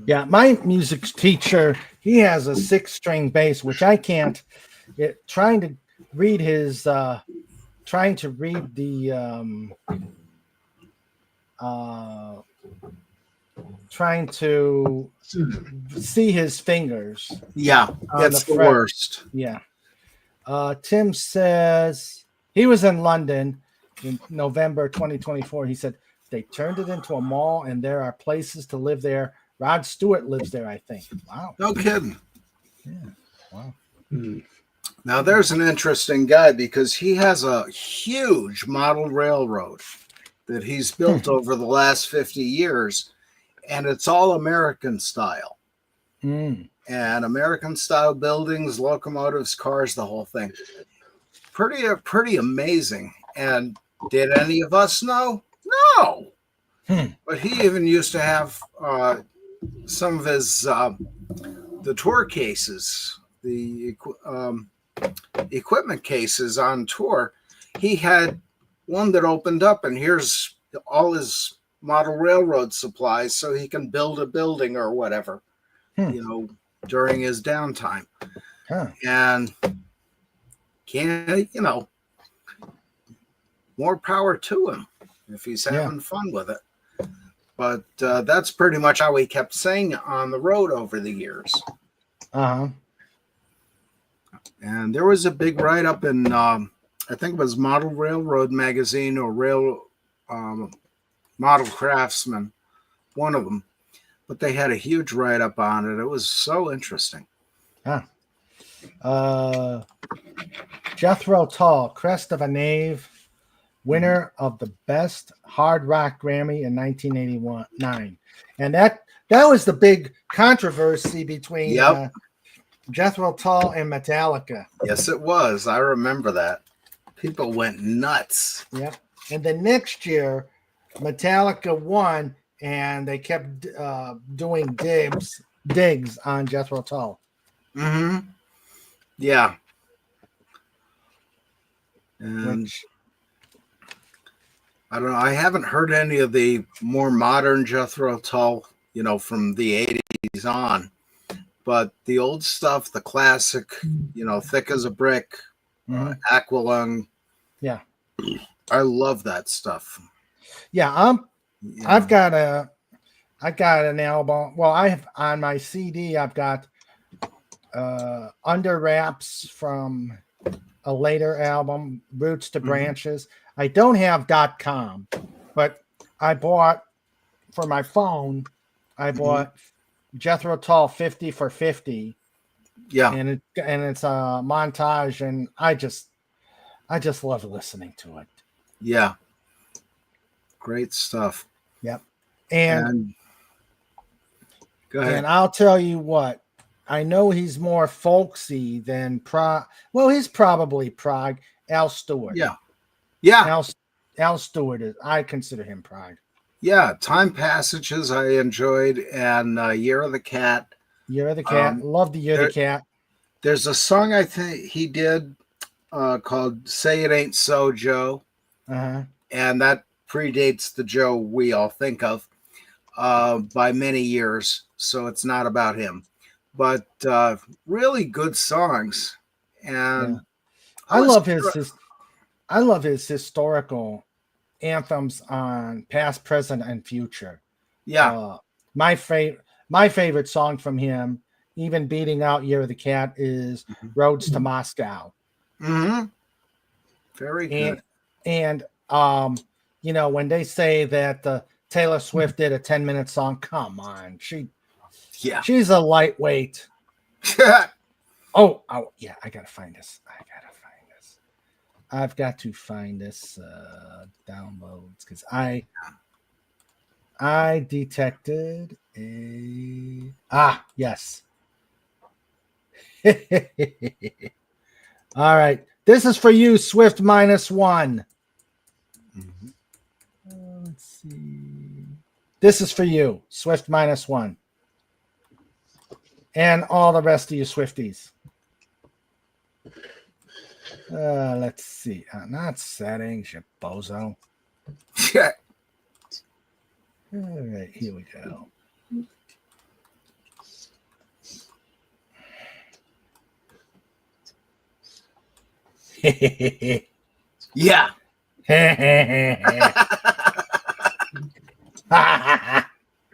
Yeah, my music teacher, he has a 6-string bass, which I can't. Trying to read his trying to read the trying to see his fingers Yeah, on it's the fret. worst. Yeah. Tim says he was in London in November 2024. He said they turned it into a mall and there are places to live there. Rod Stewart lives there, I think. Wow. No kidding. Yeah. Wow. Now there's an interesting guy because he has a huge model railroad that he's built over the last 50 years, and it's all American style. Mm. And American style buildings, locomotives, cars, the whole thing. Pretty amazing. And did any of us know? No. But he even used to have some of his the tour cases, the equipment cases on tour. He had one that opened up, and here's all his model railroad supplies, so he can build a building or whatever, during his downtime. And more power to him if he's having fun with it. But that's pretty much how he kept saying on the road over the years. Uh-huh. And there was a big write-up in, I think it was Model Railroad Magazine or Model Craftsman, one of them. But they had a huge write-up on it. It was so interesting. Jethro Tull, Crest of a Knave, winner of the Best Hard Rock Grammy in 1989. And that was the big controversy between Jethro Tull and Metallica. Yes, it was. I remember that. People went nuts. Yep. And the next year, Metallica won, and they kept doing digs on Jethro Tull. Mm-hmm. Yeah. And I don't know. I haven't heard any of the more modern Jethro Tull, from the 80s on. But the old stuff, the classic, Thick as a Brick, Aqualung. Yeah. I love that stuff. Yeah, I got an album. Well, I have on my CD, I've got Under Wraps from a later album, Roots to Branches. I don't have .com, but I bought for my phone, I bought Jethro Tull 50 for 50. Yeah. And it's a montage, and I just love listening to it. Yeah. Great stuff. Yep. And go ahead. And I'll tell you what, I know he's more folksy than Well, he's probably prog. Al Stewart. Yeah. Yeah. Al Stewart I consider him prog. Yeah. Time Passages I enjoyed, and Year of the Cat. Year of the Cat. Love the Year of the Cat. There's a song I think he did called Say It Ain't So, Joe. Uh-huh. And that predates the Joe we all think of by many years. So it's not about him. But really good songs. And I love his historical anthems on Past, Present, and Future. Yeah. My favorite song from him, even beating out Year of the Cat, is Roads to Moscow. Mm-hmm. Very good. And when they say that Taylor Swift did a 10-minute song, come on. She's a lightweight. Oh, yeah, I gotta find this. I've got to find this downloads because I detected yes. All right. This is for you, Swift -1. Let's see. This is for you, Swift -1. And all the rest of you Swifties. Let's see. Not settings, you bozo. Yeah. All right, here we go. Yeah.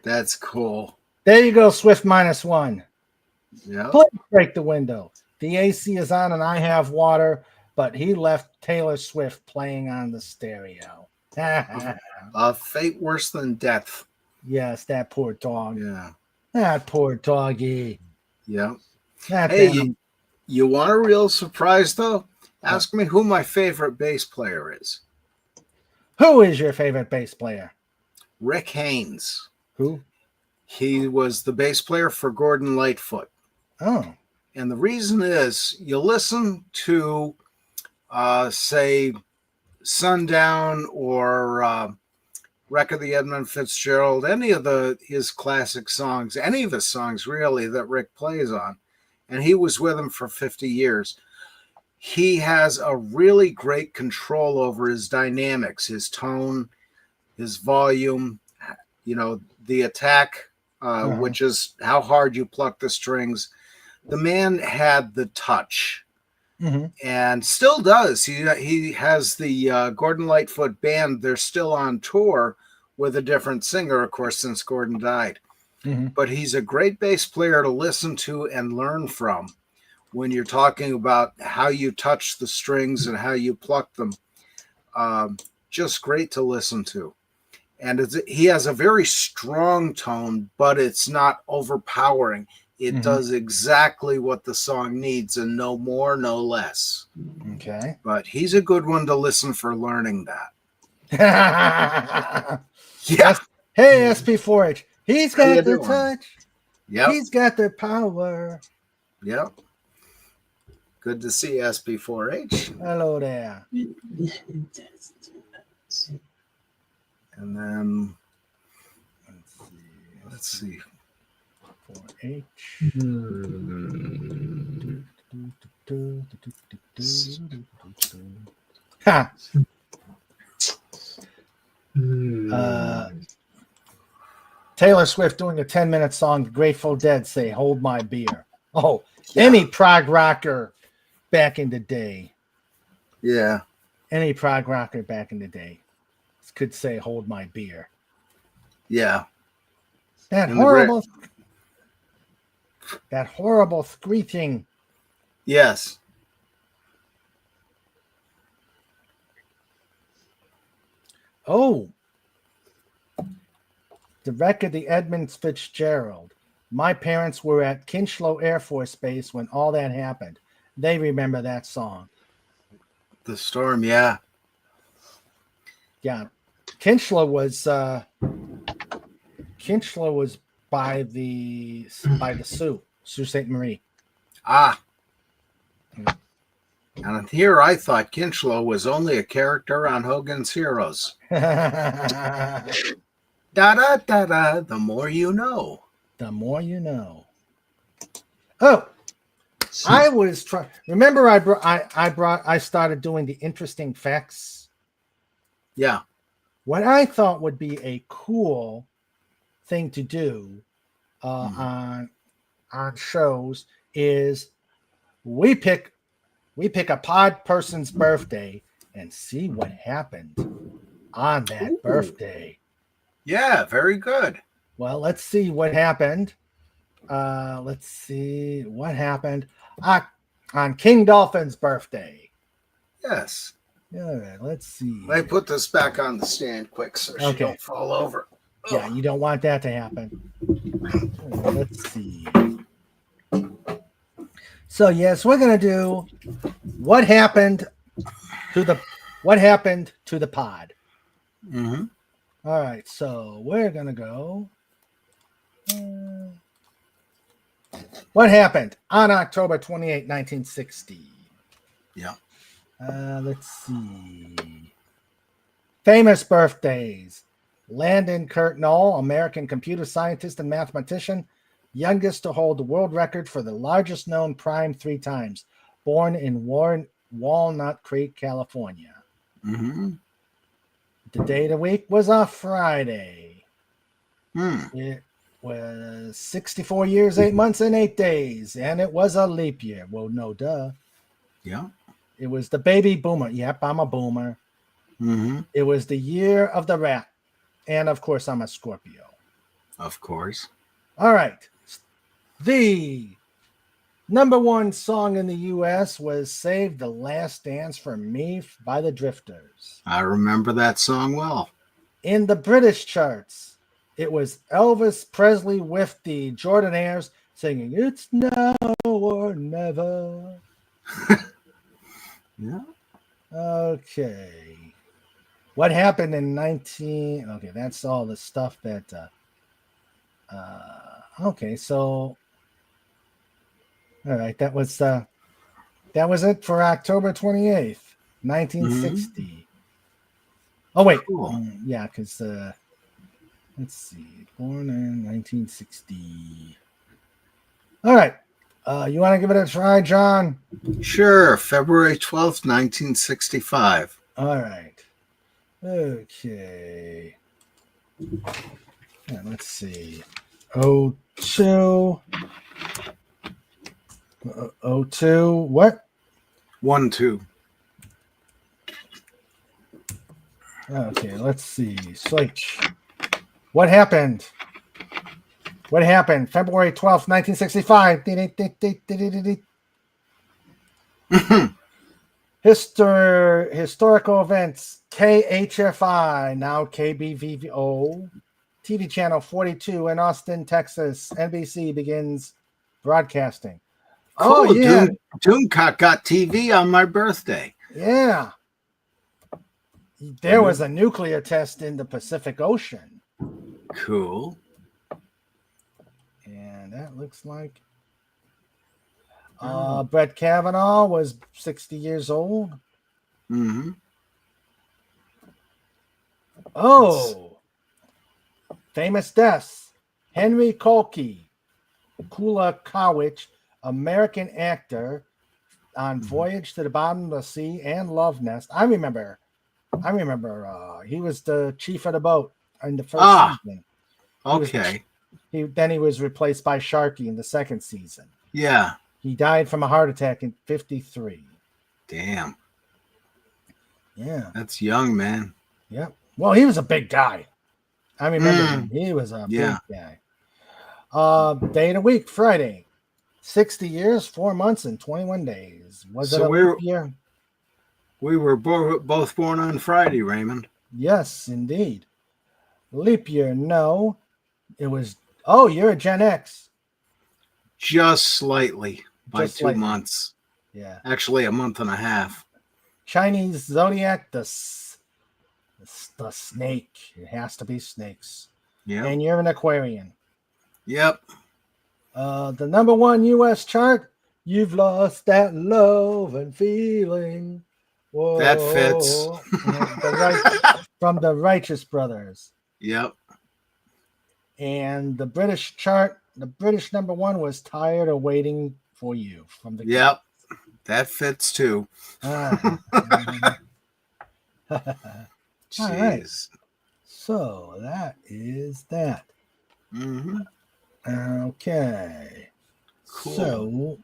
That's cool. There you go, Swift -1. Yeah. Please break the window. The AC is on and I have water, but he left Taylor Swift playing on the stereo. Fate worse than death. Yes, that poor dog. Yeah. That poor doggy. Yeah. That Hey, damn- you want a real surprise though? Ask me who my favorite bass player is. Who is your favorite bass player? Rick Haynes. Who? He was the bass player for Gordon Lightfoot. Oh. And the reason is you listen to, say, Sundown or Wreck of the Edmund Fitzgerald, any of his classic songs, any of his songs really that Rick plays on, and he was with him for 50 years. He has a really great control over his dynamics, his tone, his volume, the attack, which is how hard you pluck the strings. The man had the touch and still does. He has the Gordon Lightfoot band. They're still on tour with a different singer, of course, since Gordon died. But he's a great bass player to listen to and learn from when you're talking about how you touch the strings and how you pluck them. Just great to listen to. And he has a very strong tone, but it's not overpowering. It does exactly what the song needs and no more, no less. Okay. But he's a good one to listen for learning that. Yes. Hey, SP4H. He's How you got the doing? touch. Yep. He's got the power. Yep. Good to see SP4H. Hello there. And then let's see. 4H. Ha. Taylor Swift doing a 10-minute song. The Grateful Dead say, "Hold my beer." Oh, any prog rocker back in the day. Yeah. Any prog rocker back in the day could say, "Hold my beer." Yeah. That And the horrible screeching. Yes. Oh, the wreck of the Edmund Fitzgerald. My parents were at Kinchlow Air Force Base when all that happened. They remember that song. The storm, yeah. Yeah, Kinchlow was by the Sault Ste. Marie. Ah. And here I thought Kinchlow was only a character on Hogan's Heroes. Da da da da. The more you know. The more you know. Oh, I was trying. Remember, I started doing the interesting facts. Yeah. What I thought would be a cool thing to do on shows is we pick a pod person's birthday and see what happened on that birthday. Yeah, very good. Well, let's see what happened. Let's see what happened on King Dolphin's birthday. Yes. All right, let's see. Let me put this back on the stand quick so she Okay. don't fall over. Yeah, you don't want that to happen. Let's see. So yes, we're gonna do what happened to the pod. Mm-hmm. All right, so we're gonna go. What happened on October 28, 1960? Yeah. Let's see. Famous birthdays. Landon Kurt Knoll, American computer scientist and mathematician, youngest to hold the world record for the largest known prime 3 times, born in Walnut Creek, California. Mm-hmm. The day of the week was a Friday. Hmm. It was 64 years, 8 months, and 8 days, and it was a leap year. Well, no duh. Yeah. It was the baby boomer. Yep, I'm a boomer. Mm-hmm. It was the year of the rat. And of course, I'm a Scorpio. Of course. All right. The number one song in the U.S. was Save the Last Dance for Me by the Drifters. I remember that song well. In the British charts, it was Elvis Presley with the Jordanaires singing It's Now or Never. Yeah. Okay. What happened in 19... Okay, that's all the stuff that... okay, so... All right, that was it for October 28th, 1960. Oh, wait. Cool. Yeah, because... let's see. Born in 1960. All right. You want to give it a try, John? Sure. February 12th, 1965. All right. Okay. Yeah, let's see. 02. 02. What? 1-2. Okay, let's see. Switch. What happened? What happened? February 12th, 1965. Historical events. KHFI, now KBVO. TV channel 42 in Austin, Texas. NBC begins broadcasting. Cool. Oh, yeah. Doomcock got TV on my birthday. Yeah. There was a nuclear test in the Pacific Ocean. Cool. And that looks like Brett Kavanaugh was 60 years old. Mm-hmm. Oh, famous deaths. Henry Kolke, Kulakowicz, American actor on Voyage to the Bottom of the Sea and Love Nest. I remember he was the chief of the boat in the first season. Okay. Then he was replaced by Sharky in the second season. Yeah. He died from a heart attack in 53. Damn. Yeah. That's young, man. Yep. Well, he was a big guy. I remember him. He was a Yeah. big guy. Day of the week, Friday. 60 years, 4 months, and 21 days. Was So it a leap year? We were both born on Friday, Raymond. Yes, indeed. Leap year, no. It was, oh, you're a Gen X. Just slightly by Just 2 slightly. months. Yeah. Actually, a month and a half. Chinese zodiac, the snake. It has to be snakes. Yeah. And you're an Aquarian. Yep. The number one U.S. chart, You've Lost That Love and Feeling. Whoa. That fits. From the Righteous Brothers. Yep. And the British chart, the British number one was Tired of Waiting for You. From the Yep. That fits too. Ah. Jeez. All right. So that is that. Mm-hmm. Okay. Cool. So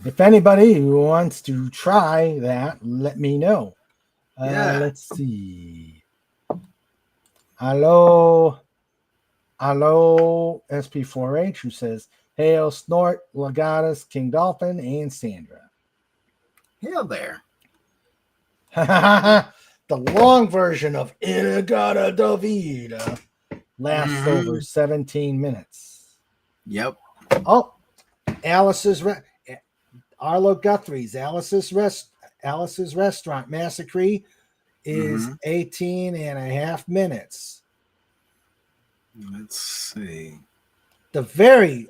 if anybody wants to try that, let me know. Yeah. Let's see. Hello, SP4H, who says, Hail, Snort, Legatus, King Dolphin, and Sandra. Hail there. The long version of Inagata Davida lasts over 17 minutes. Yep. Oh, Arlo Guthrie's Alice's Restaurant Massacre is 18 and a half minutes. Let's see. The very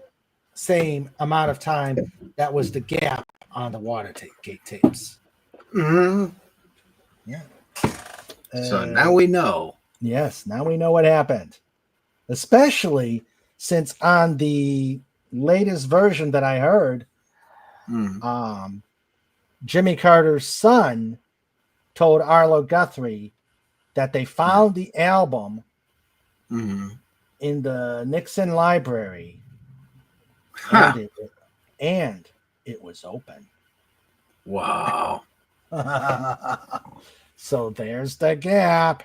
same amount of time that was the gap on the Watergate tapes. Mm-hmm. Yeah. So now we know. Yes, now we know what happened. Especially since on the latest version that I heard, Jimmy Carter's son told Arlo Guthrie that they found the album in the Nixon library, and it was open. Wow. So there's the gap.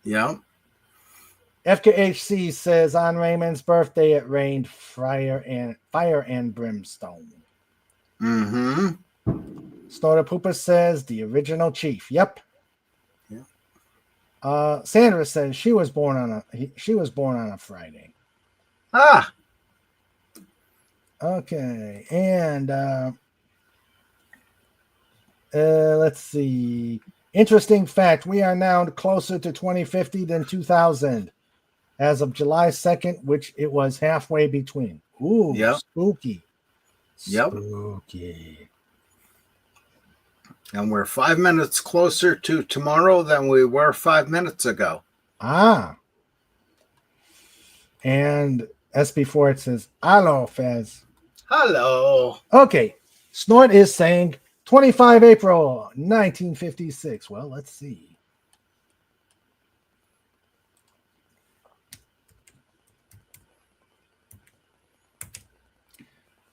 Yep. FKHC says on Raymond's birthday it rained fire and brimstone. Mm-hmm. Snorter Pooper says the original chief. Yep. Yeah. Sandra says she was born on a Friday. Ah. Okay, and let's see. Interesting fact: we are now closer to 2050 than 2000, as of July 2nd, which it was halfway between. Ooh, Yep. Spooky. Yep. Spooky. And we're 5 minutes closer to tomorrow than we were 5 minutes ago. Ah. And SB4 it says, "Hello, Fez." Hello. Okay, Snort is saying 25 April 1956. Well, let's see.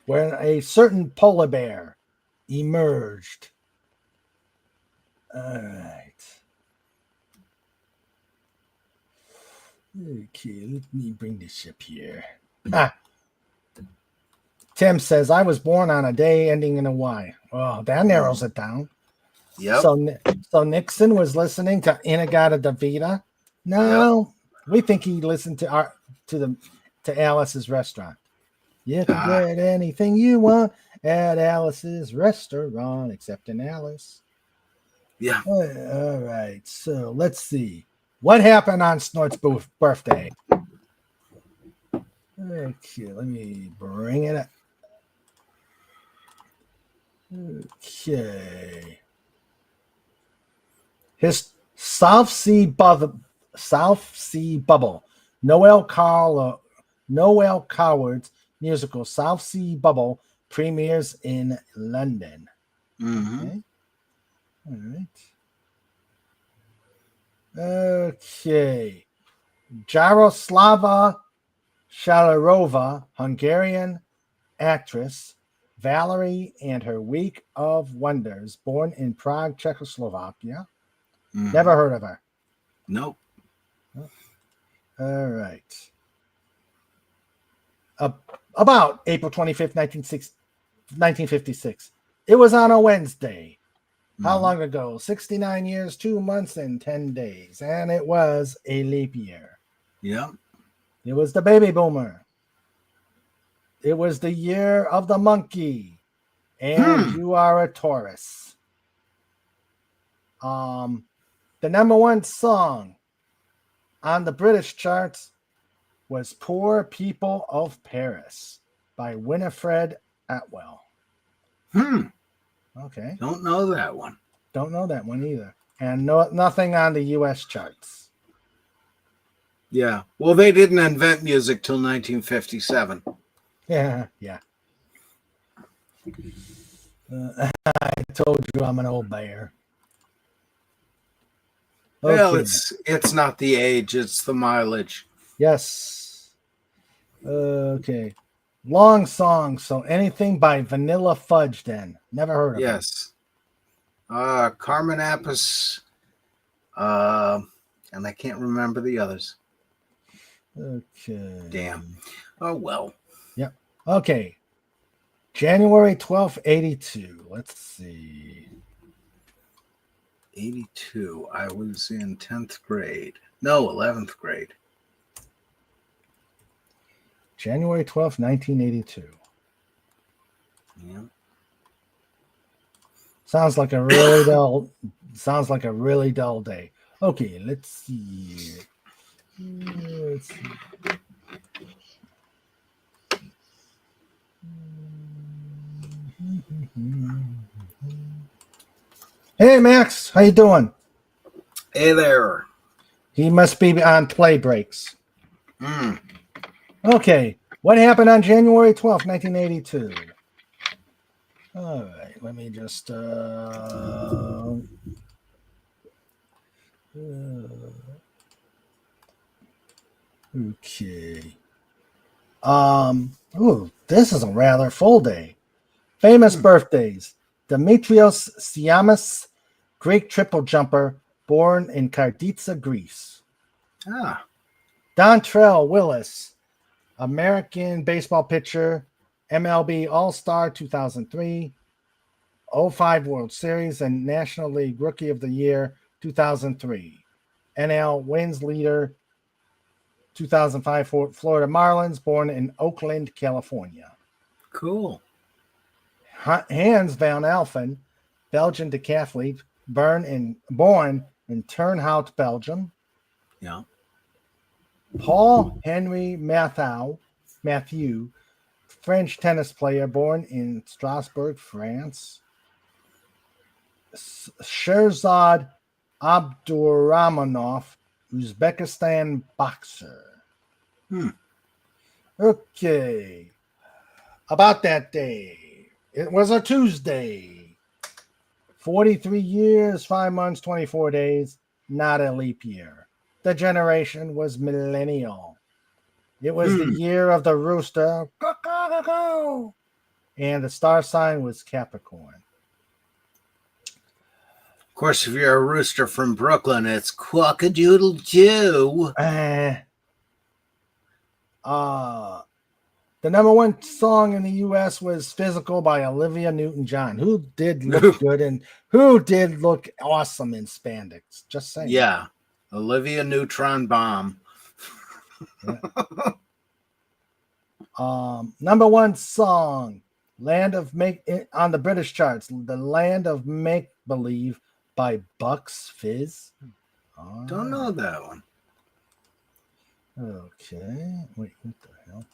When a certain polar bear emerged. All right. Okay, let me bring this up here. Tim says, I was born on a day ending in a Y. Oh, that narrows it down. Yep. So Nixon was listening to Inagata Davida? No, we think he listened to Alice's restaurant. You can get anything you want at Alice's restaurant, except in Alice. Yeah. All right, so let's see. What happened on Snort's birthday? Okay, let me bring it up. Okay. His South Sea Bubble. Noel Coward's musical South Sea Bubble premieres in London. Mm-hmm. Okay. All right. Okay. Jaroslava Shalarova, Hungarian actress, Valerie and Her Week of Wonders, born in Prague, Czechoslovakia. Mm-hmm. Never heard of her. Nope. All right. About April 25th, 1956. It was on a Wednesday. How long ago? 69 years, 2 months, and 10 days. And it was a leap year. Yep. It was the baby boomer. It was the year of the monkey. And you are a Taurus. The number one song on the British charts was Poor People of Paris by Winifred Atwell. Okay. Don't know that one. Don't know that one either. And nothing on the U.S. charts. Yeah. Well, they didn't invent music till 1957. Yeah. I told you I'm an old bear. Okay. Well, it's not the age, it's the mileage. Yes. Okay. Long song, so anything by Vanilla Fudge then. Never heard of it. Yes. Carmen Appice, and I can't remember the others. Okay. Damn. Oh, well. Yep. Okay. January 12th, 82. Let's see. 82. I was in 10th grade. No, 11th grade. January 12th, 1982. Yeah. Sounds like a really dull day. Okay, let's see. Hey Max, how you doing? Hey there. He must be on play breaks. Okay, what happened on January 12th, 1982? All right, let me just okay. Ooh, this is a rather full day. Famous birthdays. Demetrios Siamas, Greek triple jumper, born in Karditsa, Greece. Ah, Dontrell Willis, American baseball pitcher, MLB All-Star 2003, 05 World Series, and National League Rookie of the Year 2003. NL wins leader 2005 for Florida Marlins, born in Oakland, California. cool. Hans van Alphen, Belgian decathlete, born in Turnhout, Belgium. Yeah. Paul Henry Mathieu, French tennis player, born in Strasbourg, France. Sherzad Abdurrahmanov, Uzbekistan boxer. Okay. About that day. It was a Tuesday. 43 years, 5 months, 24 days, not a leap year. The generation was millennial. It was the year of the rooster. And the star sign was Capricorn. Of course, if you're a rooster from Brooklyn, it's Quack-a-doodle-doo. The number one song in the U.S. was Physical by Olivia Newton-John, who did look good and who did look awesome in spandex. Just saying. Yeah. Olivia Neutron Bomb. Number one song, on the British charts, The Land of Make Believe by Bucks Fizz. Don't know that one. Okay. Wait, what the hell?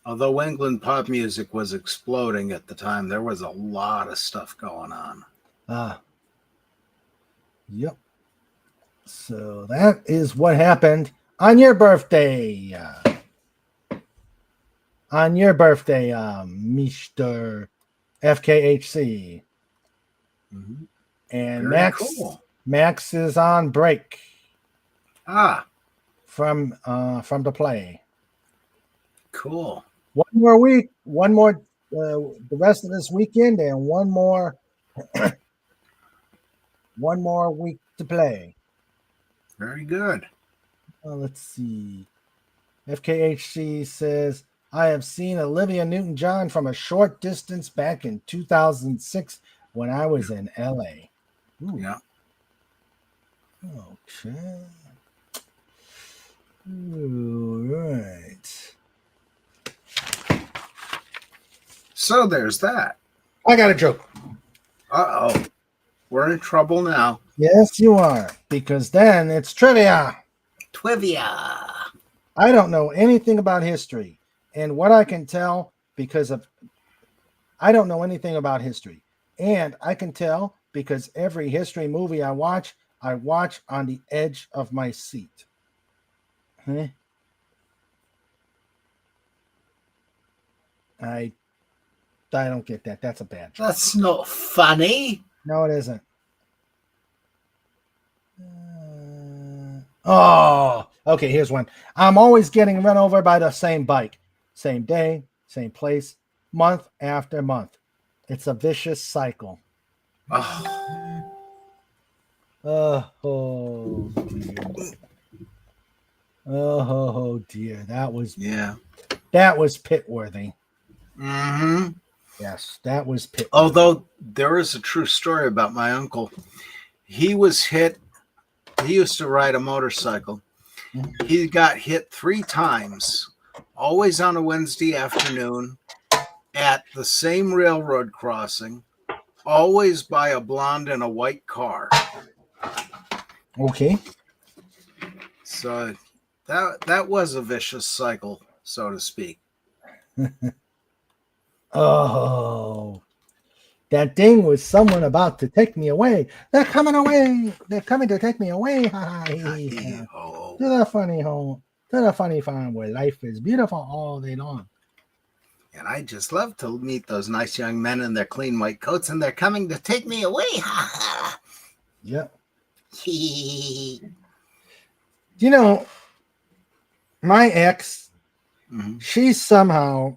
Although England pop music was exploding at the time, there was a lot of stuff going on. Yep. So that is what happened on your birthday. On your birthday, Mr. FKHC. Mm-hmm. And Very cool. Max is on break. From the play. Cool. One more week, the rest of this weekend, and one more week to play. Very good. Let's see. FKHC says, I have seen Olivia Newton-John from a short distance back in 2006 when I was in LA. Ooh. Yeah. Okay. All right. So there's that. I got a joke. Uh-oh. We're in trouble now. Yes, you are. Because then it's trivia. Trivia. I don't know anything about history. And what I can tell, I don't know anything about history. And I can tell because every history movie I watch on the edge of my seat. Huh? I don't get that. That's a bad joke. That's not funny. No, it isn't. Okay, here's one. I'm always getting run over by the same bike. Same day, same place, month after month. It's a vicious cycle. Oh dear. Oh dear. That was pit-worthy. Mm-hmm. Yes, that was pit-worthy. Although there is a true story about my uncle. He was hit. He used to ride a motorcycle. He got hit 3 times, always on a Wednesday afternoon at the same railroad crossing, always by a blonde in a white car. Okay. So that was a vicious cycle, so to speak. Oh, that thing was someone about to take me away. They're coming away. They're coming to take me away. To the funny home, to the funny farm where life is beautiful all day long. And I just love to meet those nice young men in their clean white coats, and they're coming to take me away. Yep. You know, my ex, she somehow,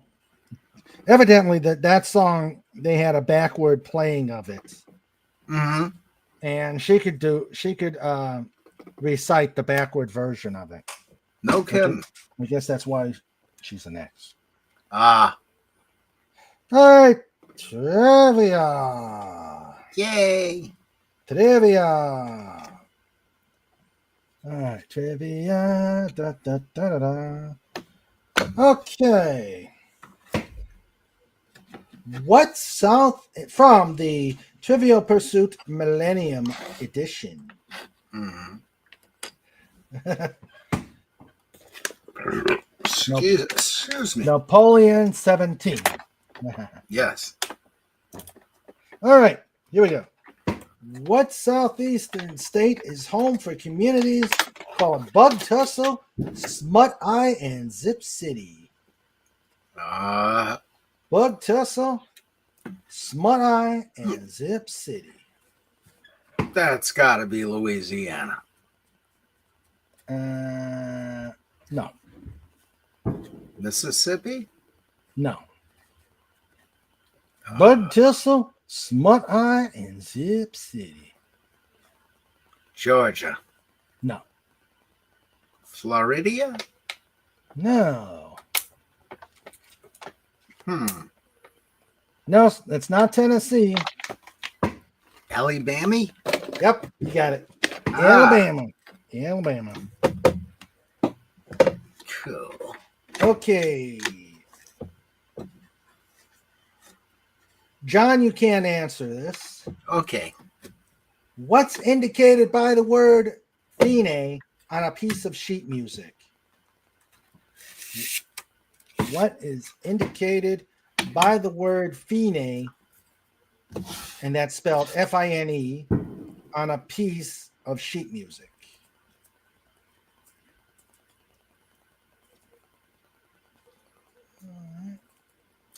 evidently that song, they had a backward playing of it, Mm-hmm. and she could recite the backward version of it. No kidding. I guess that's why she's an ex. Ah, All right, trivia. yay. Trivia. All right, trivia. Da, da, da, da, da. Okay. What South from the Trivial Pursuit Millennium Edition? Mhm. Nap- Excuse me. Napoleon 17. Yes. All right, here we go. What southeastern state is home for communities called Bug Tussle, Smut Eye, and Zip City? Bug Tussle, Smut Eye, and Zip City. That's got to be Louisiana. No, Mississippi? no. Bug Tussle, Smut Eye, and Zip City. Georgia. No, Florida? no. No, it's not Tennessee. Alabama? Yep, you got it. Ah. Alabama. Cool. Okay. John, you can't answer this. Okay. What's indicated by the word fine on a piece of sheet music? What is indicated by the word fine, and that's spelled Fine, on a piece of sheet music?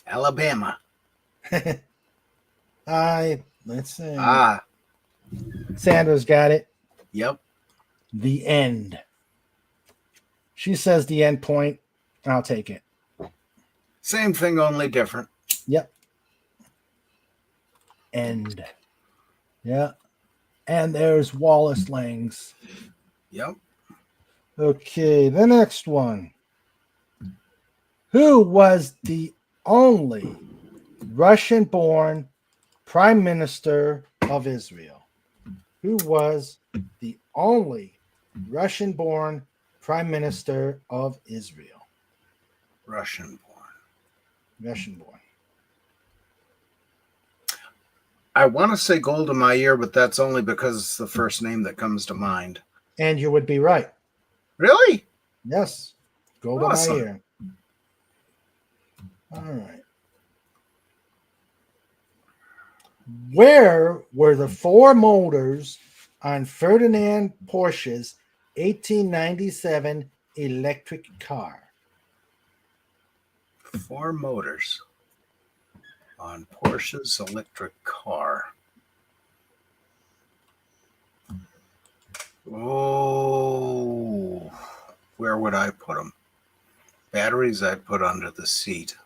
Alabama. Let's see. Sandra's got it. Yep. The end. She says the end point. I'll take it. Same thing, only different. Yep. End. Yeah. And there's Wallace Langs. Yep. Okay, the next one. Who was the only Russian-born Prime Minister of Israel? Who was the only Russian-born Prime Minister of Israel? Russian born. Russian-born. I want to say Golda Meir, but that's only because it's the first name that comes to mind. And you would be right. Really? Yes. Golda Awesome. Meir. All right. Where were the four motors on Ferdinand Porsche's 1897 electric car? Four motors on Porsche's electric car. Oh, where would I put them? Batteries I'd put under the seat.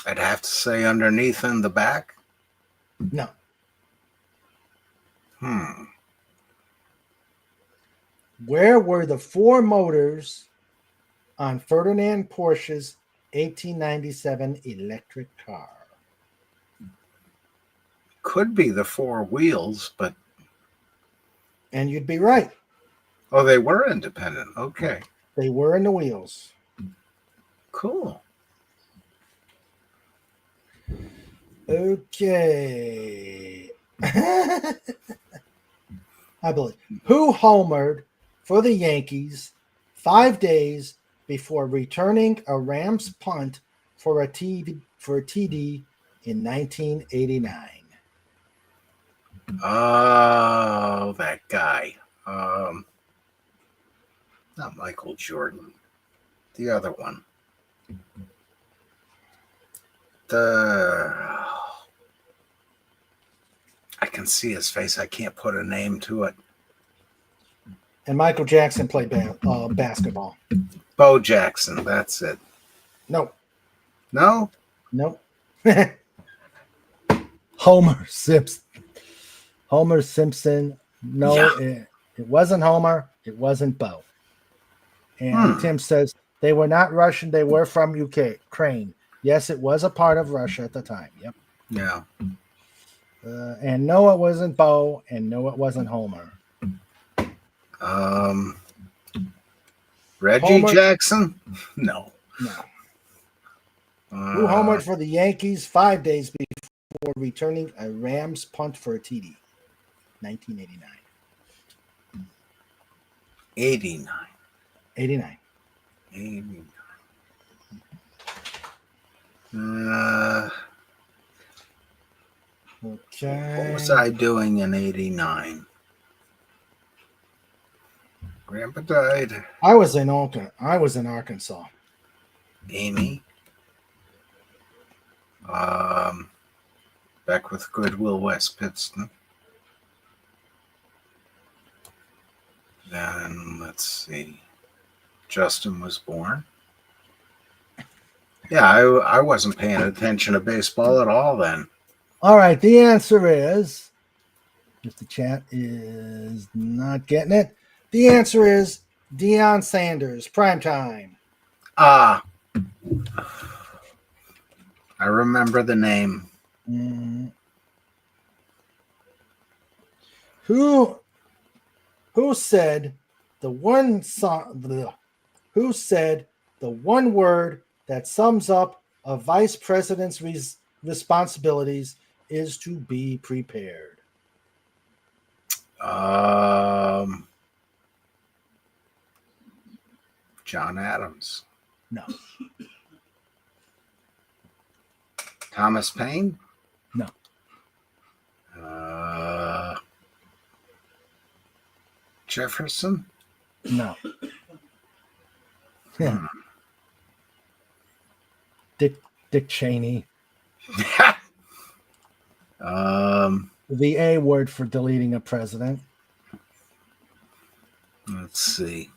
I'd have to say underneath in the back. No. Where were the four motors on Ferdinand Porsche's 1897 electric car? Could be the four wheels, but And you'd be right. oh, they were independent. Okay, They were in the wheels. cool. Okay. I believe. Who homered for the Yankees 5 days before returning a Rams punt for a TD in 1989? Oh, that guy. Not Michael Jordan. The other one. I can see his face. I can't put a name to it. And Michael Jackson played basketball. Bo Jackson. That's it. No, No. nope. Homer Simpson. Homer Simpson. No, Yeah. it wasn't Homer. It wasn't Bo. And Tim says they were not Russian. They were from Ukraine. Yes, it was a part of Russia at the time. Yep. Yeah. And no, it wasn't Bo. And no, it wasn't Homer. Reggie Homer- Jackson? No. No. Who homered for the Yankees 5 days before returning a Rams punt for a TD? 1989. 89. 89. 89. Okay. What was I doing in 89? Grandpa died. I was in Arkansas. Amy. Back with Goodwill West Pittston. Then let's see. Justin was born. Yeah, I wasn't paying attention to baseball at all then. All right. The answer is, if the chat is not getting it, the answer is Deion Sanders, primetime. I remember the name. Who said the one song? Who said the one word that sums up a vice president's responsibilities is to be prepared? John Adams. No. Thomas Paine? No. Jefferson? No. Yeah. Dick Cheney. The A word for deleting a president. Let's see.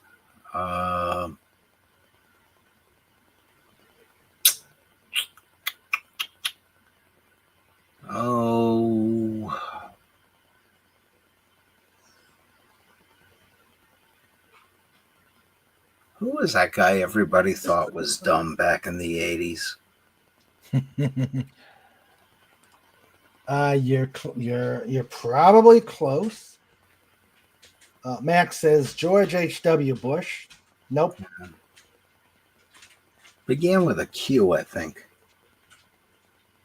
Who was that guy everybody thought was dumb back in the 80s? You're probably close. Max says George H.W. Bush. Nope. Began with a Q, I think.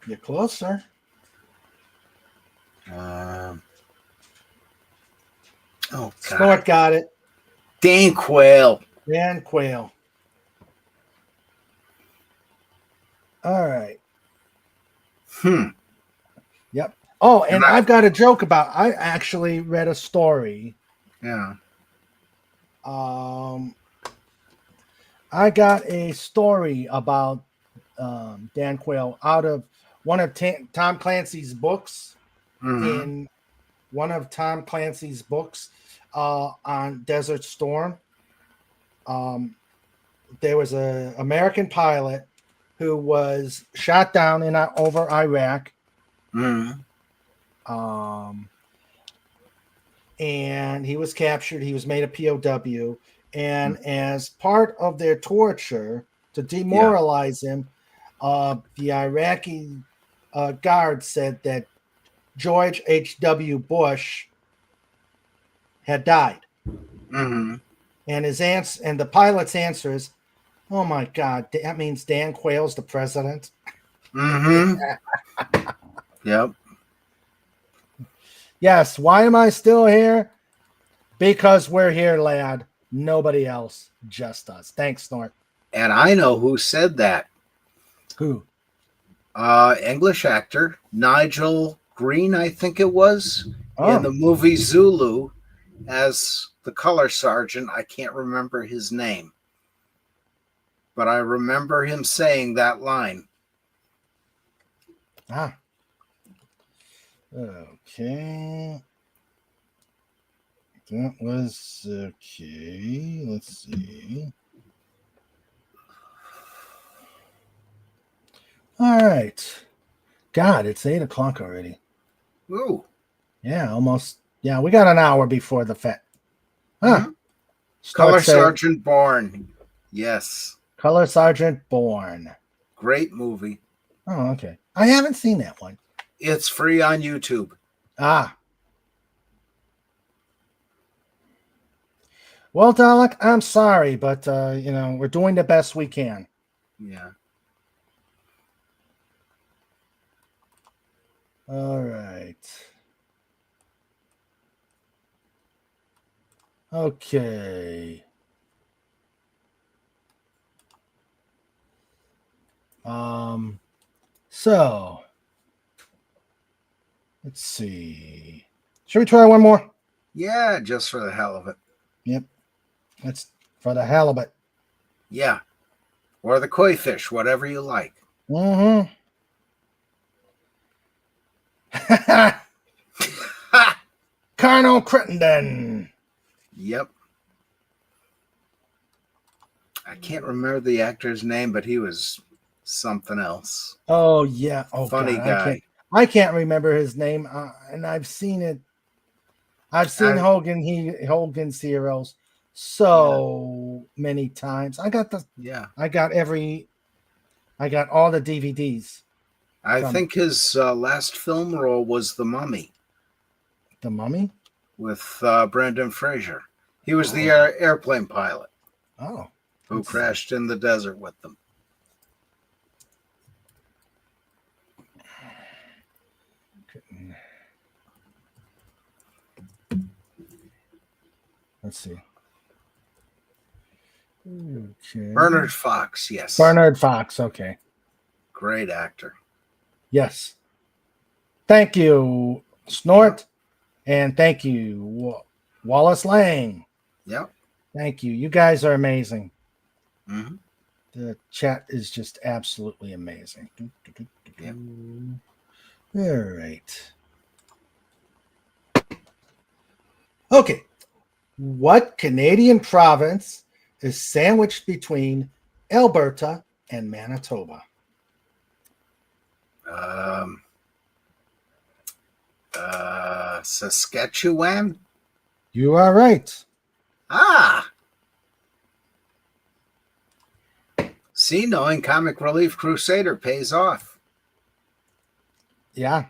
You're closer. Oh, God. Snort got it. Dan Quayle. Dan Quayle. All right. Yep. Oh, and I've got a joke about. I actually read a story. Yeah. I got a story about Dan Quayle out of one of Tom Clancy's books. Mhm. In one of Tom Clancy's books on Desert Storm. There was an American pilot who was shot down over Iraq. Mhm. And he was captured. He was made a POW. And as part of their torture to demoralize him, the Iraqi guard said that George H.W. Bush had died. Mm-hmm. And and the pilot's answer is, "Oh my God, that means Dan Quayle's the president." Mm-hmm. Yep. Yes. Why am I still here? Because we're here, lad. Nobody else, just us. Thanks, Snort. And I know who said that. Who? English actor Nigel Green, I think it was, Oh. in the movie Zulu as the color sergeant. I can't remember his name, but I remember him saying that line. Okay. That was okay. Let's see. All right. God, it's 8 o'clock already. Ooh. Yeah, almost. Yeah, we got an hour before the Fed. Huh. Mhm. Color Snort said, Sergeant Bourne. Yes. Color Sergeant Bourne. Great movie. Oh, okay. I haven't seen that one. It's free on YouTube. Ah. Well, Dalek, I'm sorry, but we're doing the best we can. Yeah. All right. Okay. So let's see. Should we try one more? Yeah, just for the hell of it. Yep. That's for the hell of it. Yeah. Or the koi fish, whatever you like. Mm-hmm. Colonel Crittenden. Yep. I can't remember the actor's name, but he was something else. Oh yeah. Oh, Funny God, guy. I can't remember his name, and I've seen it. I've seen Hogan's Heroes so many times. I got all the DVDs. I think his last film role was The Mummy The Mummy. with Brendan Fraser. He was the airplane pilot Oh, who crashed in the desert with them. let's see. Okay. Bernard Fox, yes. Bernard Fox. Okay. Great actor. Yes. Thank you, Snort, and thank you, Wallace Lang. Yep. Thank you. You guys are amazing. Mm-hmm. The chat is just absolutely amazing. Yep. All right. Okay. What Canadian province is sandwiched between Alberta and Manitoba? Saskatchewan? You are right. Ah! See, knowing Comic Relief Crusader pays off. Yeah.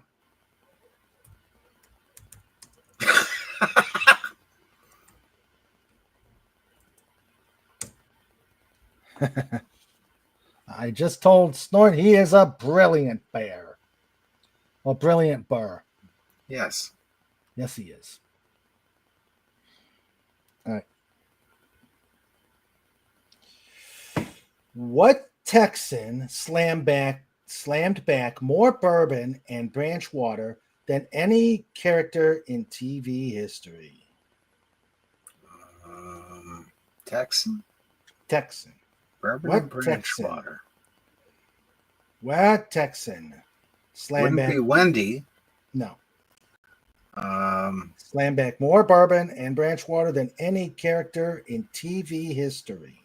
I just told Snort he is a brilliant bear. A brilliant burr. Yes. Yes, he is. All right. What Texan slammed back more bourbon and branch water than any character in TV history? Texan? Texan. Bourbon What and branch Texan? water. What Texan slammed Wouldn't back? be Wendy. No. Um, Slam back more bourbon and branch water than any character in TV history.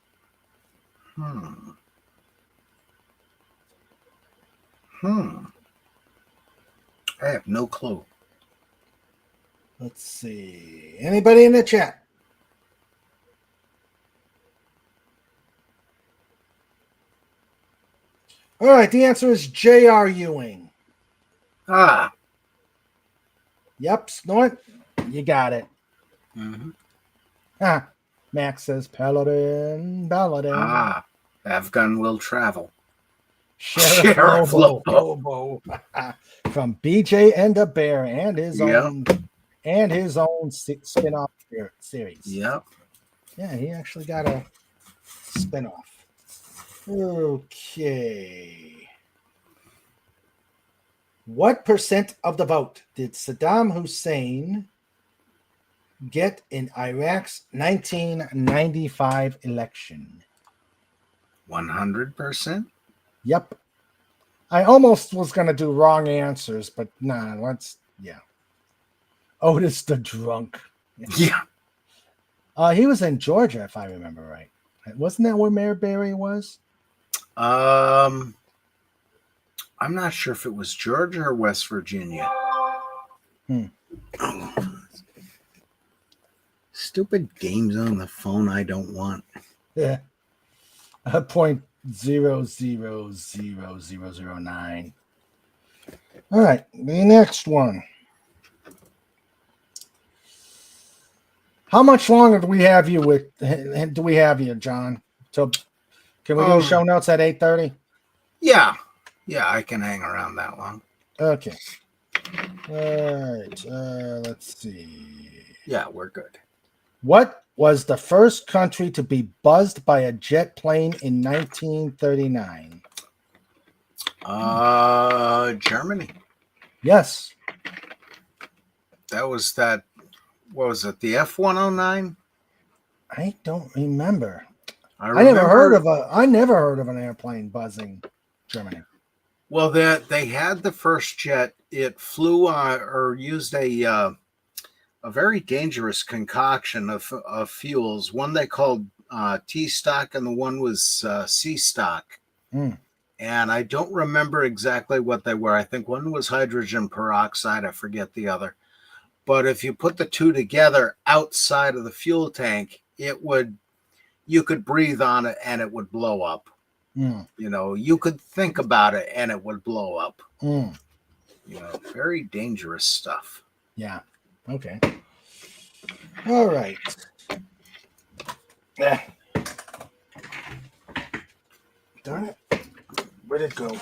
I have no clue. Let's see. Anybody in the chat? All right, the answer is J.R. Ewing. Ah. Yep, Snort. You got it. Mm-hmm. Ah, Max says Paladin. Ah. Afghan will travel. Sheriff Lobo. From BJ and the Bear and his own spin-off series. Yep. Yeah, he actually got a spin-off. Okay. What percent of the vote did Saddam Hussein get in Iraq's 1995 election? 100%? Yep. I almost was going to do wrong answers, but nah, yeah. Otis the drunk. Yeah. He was in Georgia, if I remember right. Wasn't that where Mayor Barry was? I'm not sure if it was Georgia or West Virginia. Hmm. Stupid games on the phone I don't want. Yeah. 0.000009. All right, the next one. How much longer do we have you John? So can we do show notes at 8:30? Yeah, I can hang around that long. Okay. All right. Let's see. Yeah, we're good. What was the first country to be buzzed by a jet plane in 1939? Germany. Yes. That was that. What was it? The F-109? I don't remember. I never heard of an airplane buzzing Germany. Well, they had the first jet. It flew or used a very dangerous concoction of fuels. One they called T stock, and the one was C stock. Mm. And I don't remember exactly what they were. I think one was hydrogen peroxide. I forget the other. But if you put the two together outside of the fuel tank, you could breathe on it and it would blow up. Mm. You know, you could think about it and it would blow up. Mm. You know, very dangerous stuff. Yeah. Okay. All right. Darn it. Where'd it go?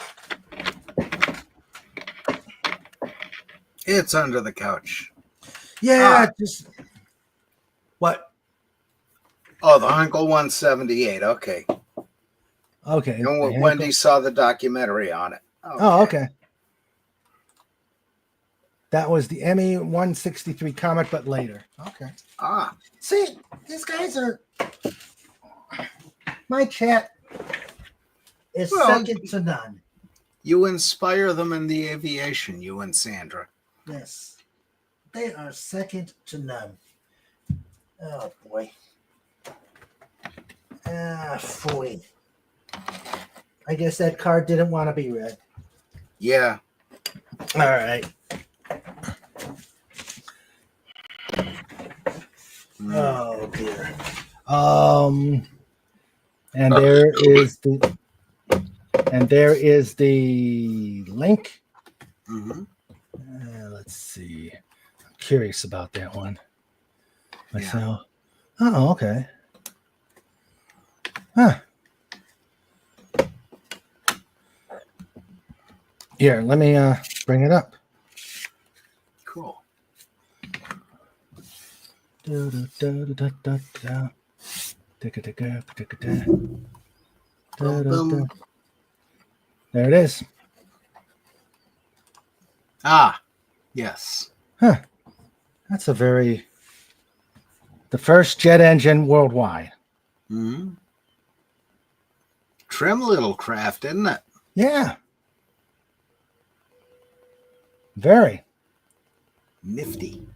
It's under the couch. Yeah, just what? Oh, the Uncle 178. Okay. Okay. And Wendy saw the documentary on it. Okay. Oh, okay. That was the ME 163 Comet, but later. Okay. Ah. See, these guys are. My chat is second to none. You inspire them in the aviation, you and Sandra. Yes. They are second to none. Oh, boy. Phooey. I guess that card didn't want to be read. Yeah. All right. Oh, dear. And there is the link. Mm-hmm. Let's see. I'm curious about that one myself. Yeah. Oh, okay. Huh. Here, let me bring it up. Cool. There it is. Ah, yes. Huh. That's the first jet engine worldwide. Mm-hmm. Trim little craft, isn't it? Yeah. Very. Nifty.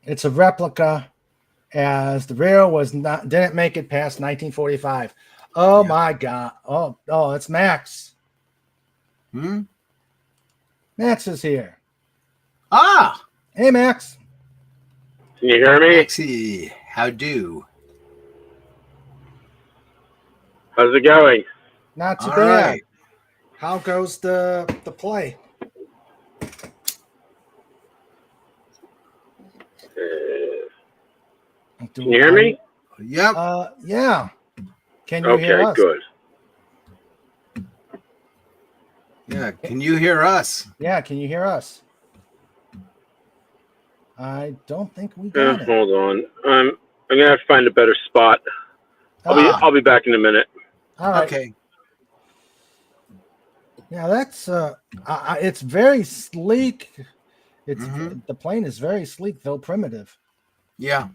It's a replica, as the rear didn't make it past 1945. Oh, yeah. My God. Oh, it's Max. Max is here. Ah. Hey, Max. Can you hear me? Maxie, how do? How's it going? Not too All bad. Right. How goes the play? Can you hear me? Yep. Yeah. Can you hear us? Okay, good. Yeah, can you hear us? Yeah, can you hear us? I don't think we got it. Hold on. I'm gonna have to find a better spot. I'll be back in a minute. All right. Okay. Yeah, that's it's very sleek. It's the plane is very sleek, though primitive. Yeah.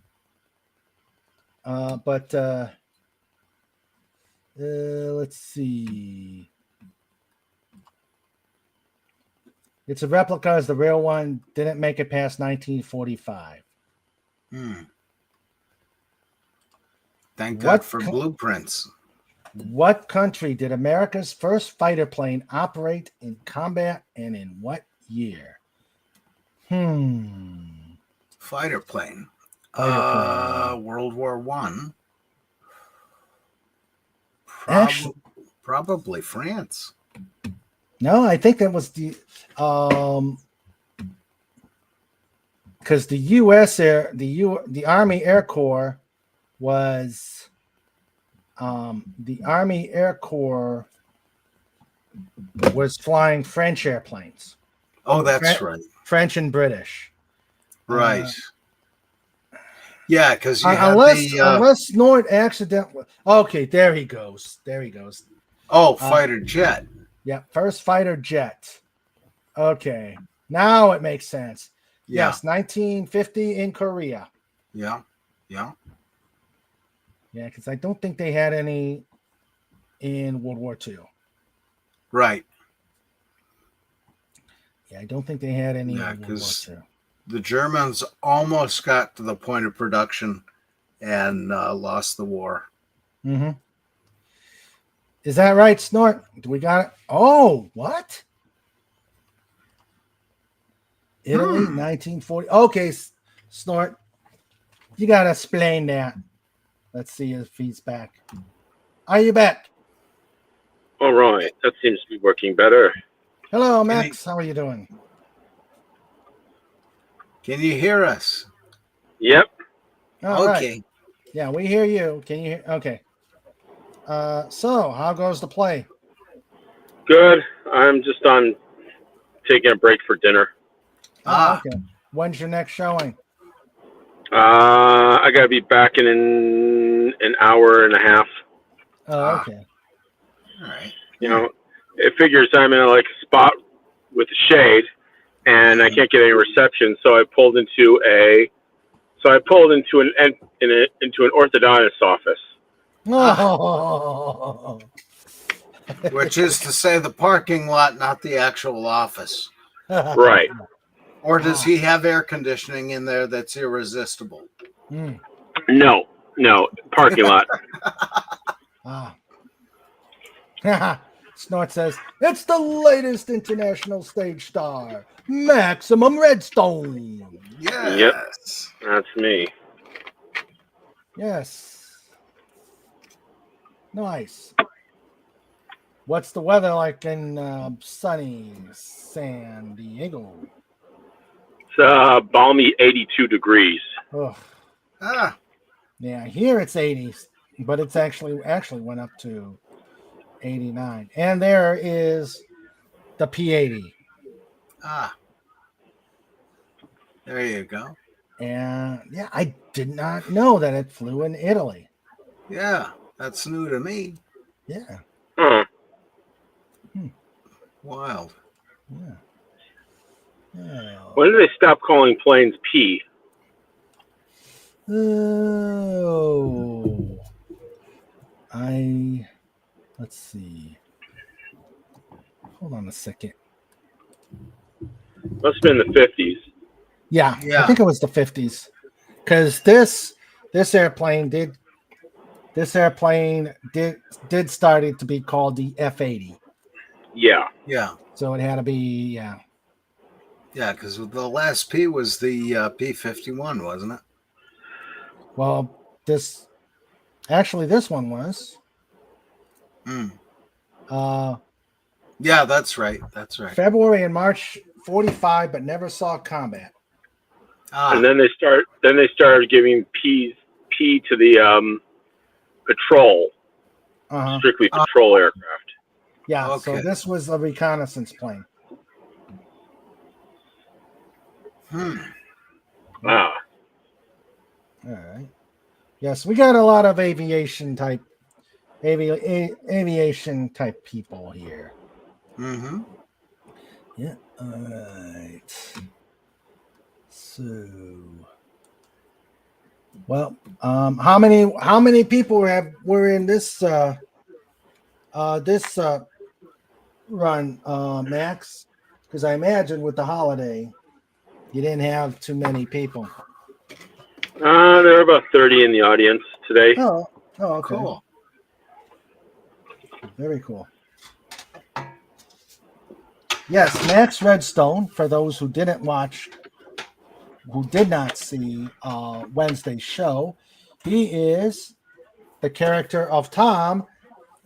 But let's see. It's a replica, as the real one didn't make it past 1945. Thank What God for co- blueprints. What country did America's first fighter plane operate in combat, and in what year? Fighter plane. Fighter plane. World War One. Actually, Probably France. no, I think that was the because the U.S. the Army Air Corps was the Army Air Corps was flying French airplanes, Oh, that's right. French and British. Right. Yeah, because you had Unless Snort accidentally. Okay, there he goes. fighter jet. Yeah, first fighter jet. Okay, now it makes sense. Yeah. Yes, 1950 in Korea. Yeah. Yeah, because I don't think they had any in World War II. Right. Yeah, I don't think they had any in World War because II. the Germans almost got to the point of production and lost the war. Mm-hmm. Is that right, Snort? Do we got it? Oh, what? Italy, 1940. Okay, Snort. You got to explain that. Let's see if he's back. Are you back? All right, that seems to be working better. Hello, Max. How are you doing? Can you hear us? Yep. All right. Okay. Yeah, we hear you. Can you hear? Okay. So how goes the play? Good. I'm just on taking a break for dinner. Okay. When's your next showing? I gotta be back in an hour and a half. Oh, okay. All right. You know, it figures I'm in a spot with a shade, and I can't get any reception, so I pulled into an orthodontist office. Oh. Which is to say the parking lot, not the actual office. Right. Or does he have air conditioning in there that's irresistible? No, parking lot. Snort says, it's the latest international stage star, Maximum Redstone. Yes. Yep, that's me. Yes. Nice. What's the weather like in sunny San Diego? It's balmy 82 degrees. Ugh. Ah, Yeah, here it's 80s, but it's actually went up to 89. And there is the P-80. there you go. And yeah, I did not know that it flew in Italy. Yeah, that's new to me. Yeah. Huh. Wild. Yeah. Yeah. When did they stop calling planes P? Oh. Let's see. Hold on a second. Must have been the 50s. Yeah. Yeah. I think it was the 50s. Because this airplane did started to be called the F-80. Yeah. Yeah. So it had to be, yeah. Yeah, because the last P was the P-51, wasn't it? Well, this one was. Yeah, that's right. That's right. February and March 45, but never saw combat. And then they started giving P to the patrol, strictly patrol aircraft. Yeah, Okay. so this was a reconnaissance plane. Wow. All right. Yes, we got a lot of aviation type people here. Mm-hmm. Yeah. All right. So, well, how many people were in this run, Max? Because I imagine with the holiday, you didn't have too many people. There were about 30 in the audience today. Oh, okay. Cool. Very cool. Yes, Max Redstone, for those who didn't watch, who did not see Wednesday's show, he is the character of Tom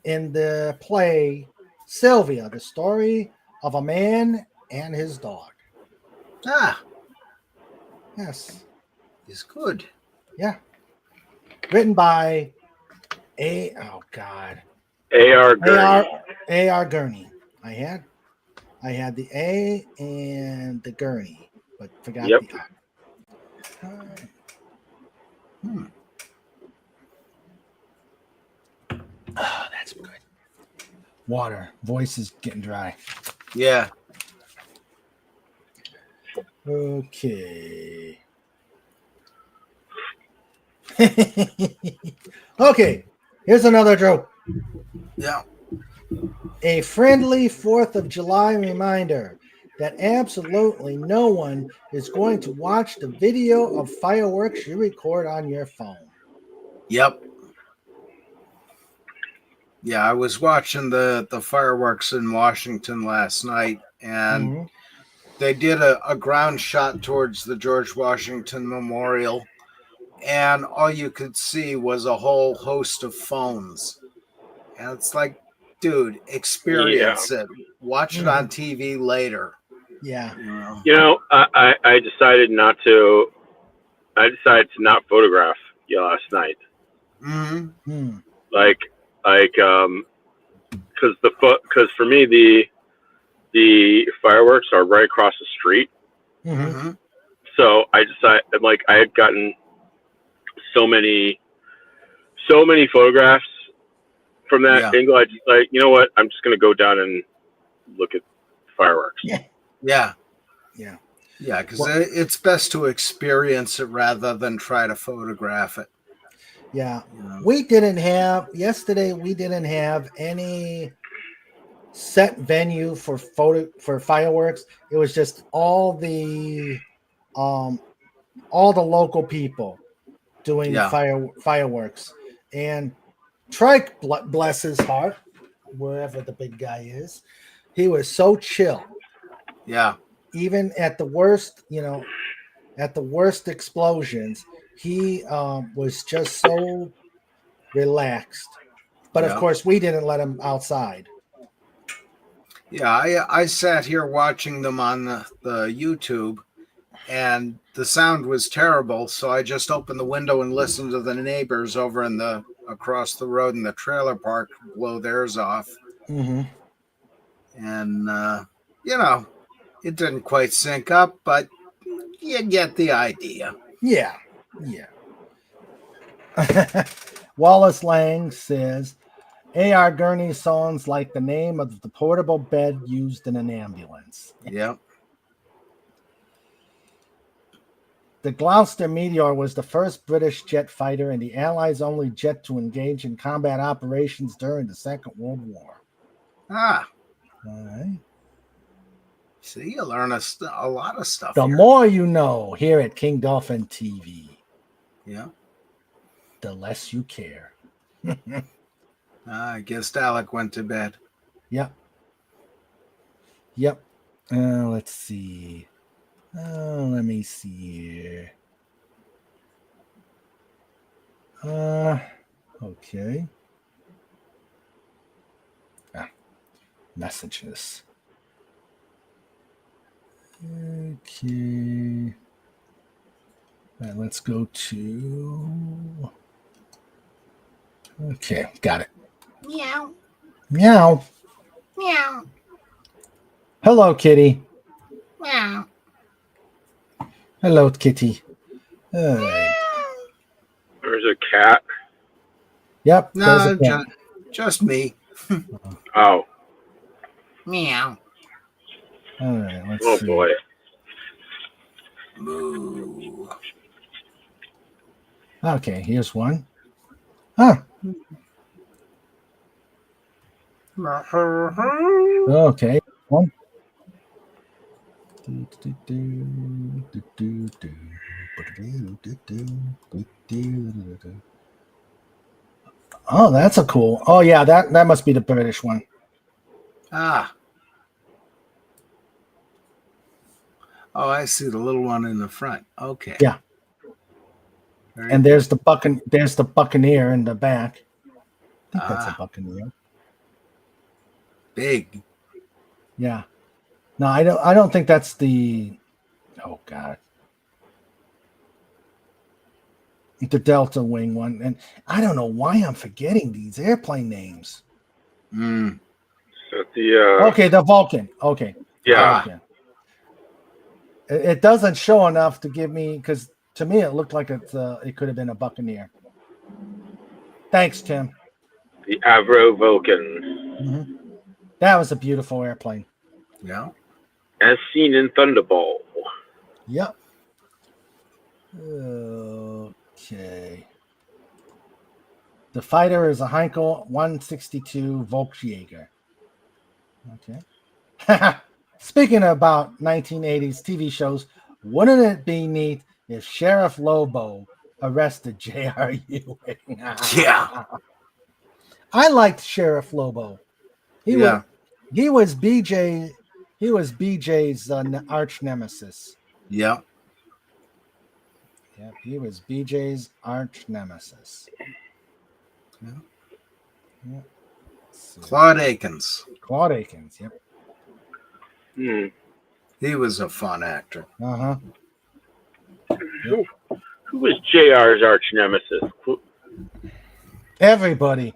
in the play Sylvia, the story of a man and his dog. Ah, Yes. he's good. Yeah. Written by A.R. Gurney. A.R. Gurney. I had the A and the Gurney, but forgot Yep. the R. Oh, that's good. Water. Voice is getting dry. Yeah. Okay. Okay. Here's another joke. Yeah. A friendly 4th of July reminder that absolutely no one is going to watch the video of fireworks you record on your phone. Yep. Yeah, I was watching the fireworks in Washington last night, and Mhm. they did a ground shot towards the George Washington Memorial, and all you could see was a whole host of phones. And it's like, dude, experience it. Watch it on TV later. Yeah. You know? You know, I decided not to. I decided to not photograph you last night. Mm-hmm. Because for me the fireworks are right across the street. Mm-hmm. Mm-hmm. So I decided, like, I had gotten so many photographs from that angle. I just like, you know what? I'm just gonna go down and look at fireworks. Yeah. Yeah. Yeah, because it's best to experience it rather than try to photograph it. Yeah. You know? We didn't have any set venue for fireworks. It was just all the local people doing fireworks. And Trike, bless his heart, wherever the big guy is, he was so chill. Yeah. Even at the worst, explosions, he was just so relaxed. But of course, we didn't let him outside. Yeah, I sat here watching them on the YouTube, and the sound was terrible. So I just opened the window and listened to the neighbors over in across the road in the trailer park blow theirs off. Mm-hmm. And it didn't quite sync up, but you get the idea. Yeah. Wallace Lang says, A.R. Gurney sounds like the name of the portable bed used in an ambulance. Yep. The Gloucester Meteor was the first British jet fighter and the Allies' only jet to engage in combat operations during the Second World War. Ah. All right. See, you learn a lot of stuff. The here. more you know here at King Dolphin TV. Yeah. The less you care. I guess Alec went to bed. Yep. Let's see. Let me see here. Okay. Messages. Okay. All right, let's go to. Okay, got it. Meow. Meow. Meow. Hello, kitty. Meow. Hello, kitty. All right. There's a cat. Yep. No, there's a cat. just me. Oh. Meow. All right, let's Oh see. boy. Moo. Okay, here's one. Huh. Okay. One. Oh, that's a cool. Oh yeah, that must be the British one. Ah. Oh, I see the little one in the front. Okay. Yeah. Very And there's good. there's the Buccaneer in the back. I think that's a Ah. Buccaneer. Big. Yeah. No, I don't think that's the. Oh God. The Delta Wing one, and I don't know why I'm forgetting these airplane names. Mm. So the Okay, the Vulcan. Okay. yeah. Vulcan. It doesn't show enough to give me, because to me it looked like it could have been a Buccaneer. Thanks, Tim. The Avro Vulcan, That was a beautiful airplane. Yeah. as seen in Thunderball. Yep. Okay. The fighter is a Heinkel 162 Volksjäger. Okay. Speaking about 1980s TV shows, wouldn't it be neat if Sheriff Lobo arrested J.R. Ewing? Yeah. I liked Sheriff Lobo. He Yeah. was BJ's arch nemesis. Yeah. Yep, he was BJ's arch nemesis. Yeah. Yep. Claude Akins. Claude Akins. Yep. Hmm. He was a fun actor. Uh-huh. Who was JR's arch nemesis? Everybody.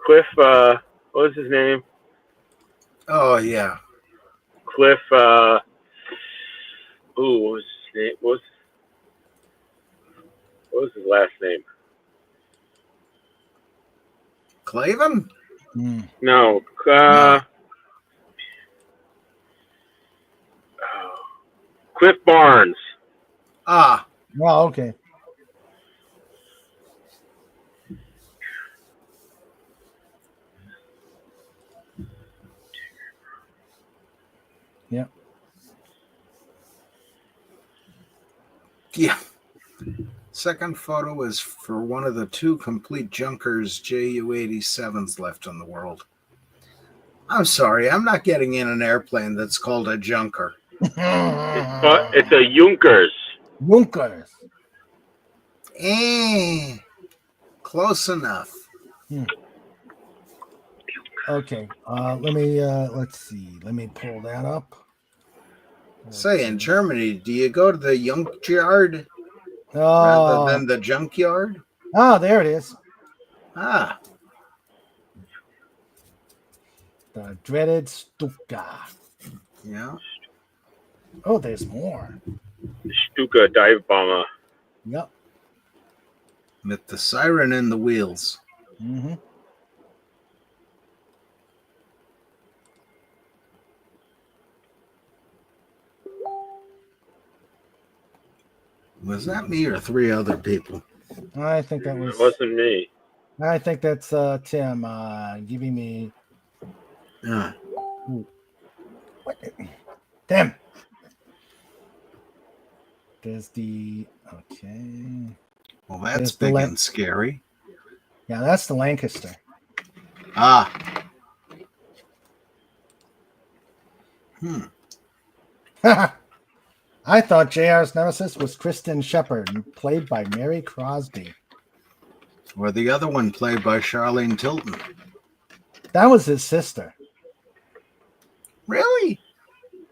Cliff. What was his name? Oh yeah. Cliff. What was his name? What was his last name? Clavin? No. Cliff Barnes. Ah. Oh, okay. Yep. Yeah. Second photo is for one of the two complete junkers Ju-87s left in the world. I'm sorry, I'm not getting in an airplane that's called a junker. It's a Junkers. Junkers. Close enough. Okay. Let's see. Let me pull that up. Say, in Germany, do you go to the Junkyard Oh, rather than the junkyard? There it is. Ah. The dreaded Stuka. Yeah. Oh, there's more. Stuka dive bomber. Yep. With the siren in the wheels. Mm-hmm. Was that me or three other people? I think that It was. wasn't me. I think that's Tim giving me. Yeah. What? Tim. There's the. Okay. Well, that's There's the big Lan- and scary. Yeah, that's the Lancaster. Ah. I thought JR's nemesis was Kristen Shepard, played by Mary Crosby. Or the other one played by Charlene Tilton. That was his sister. Really?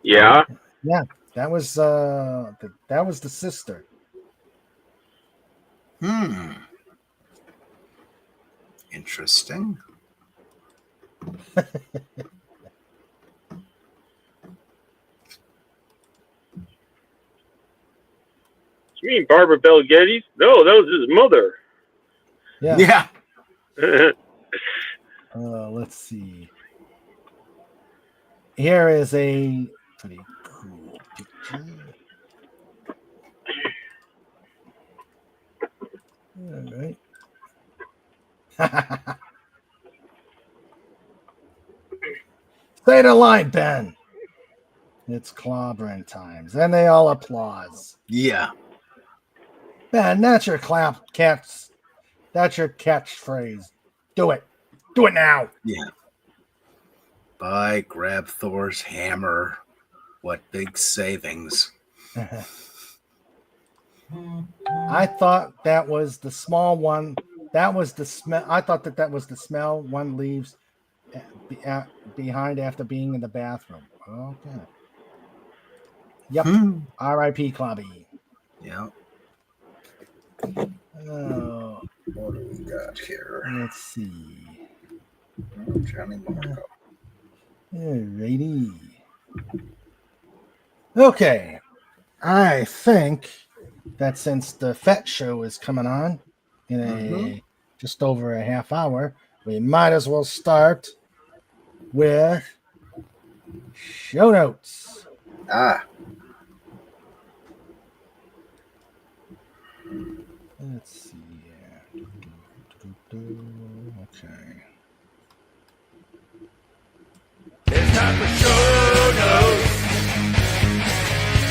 Yeah. Yeah, that was the sister. Interesting. You mean Barbara Bel Geddes? No, that was his mother. Yeah. Yeah. Let's see. Here is a pretty cool picture. All right. Say the line, Ben. It's clobbering times, and they all applause. Yeah. Ben, that's your cats. That's your catchphrase. Do it. Do it now. Yeah. Buy, grab Thor's hammer. What big savings. I thought that was the small one. That was the smell. I thought that was the smell one leaves behind after being in the bathroom. Okay. Yep. R.I.P. Clubby. Yeah. Oh, What do we got here? let's see. Oh, Johnny Marco. Alrighty. Okay. I think that since the Fett Show is coming on in just over a half hour, we might as well start with show notes. Let's see here. Okay. It's time for show notes.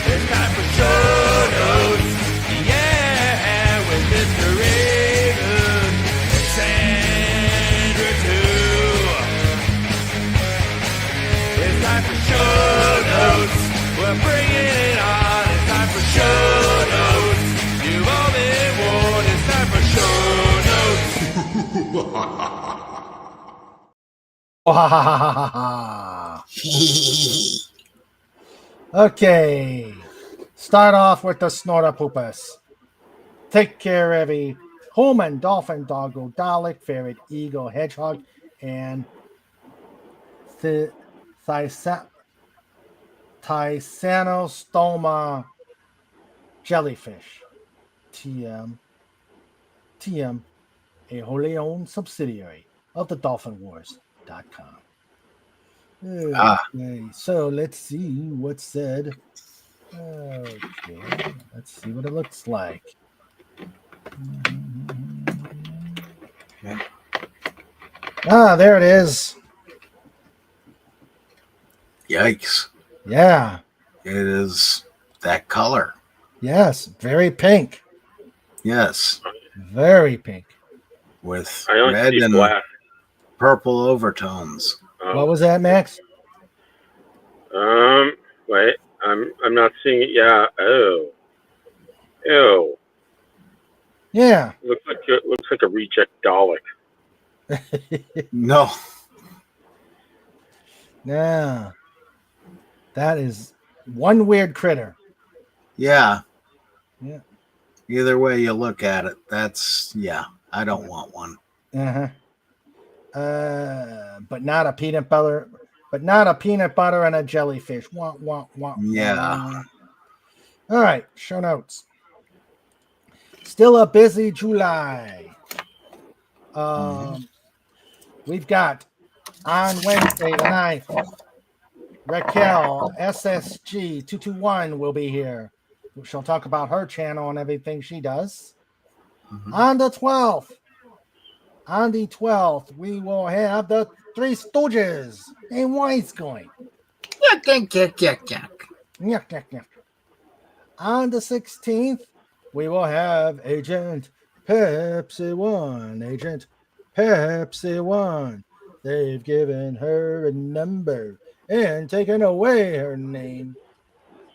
It's time for show notes. Yeah, with Mr. Raven and Sandra too. It's time for show notes. We're bringing it on. It's time for show notes. You've all been warned. It's time for show notes. Okay. Start off with the Snorter Poopus. Take care, every human, dolphin, doggo, Dalek, ferret, eagle, hedgehog, and Thysanostoma jellyfish. TM, a wholly owned subsidiary of the DolphinWars.com. Okay, so let's see what's said. Okay, let's see what it looks like. There it is. Yikes. Yeah. It is that color. Yes, very pink. Yes. Very pink. With I only red see and black. purple overtones. What was that, Max? Wait, I'm not seeing it. Yeah. Oh. Ew. Yeah. Looks like a reject Dalek. No. Yeah. That is one weird critter. Yeah. Yeah. Either way you look at it, I don't want one. Uh-huh. But not a peanut butter and a jellyfish. Wah, wah, wah, Yeah. All right, show notes. Still a busy July. We've got on Wednesday the 9th, Raquel SSG 221 will be here. She'll talk about her channel and everything she does. On the 12th, we will have the Three Stooges and Wisecoin. Yuck. On the 16th, we will have Agent Pepsi One. They've given her a number and taken away her name.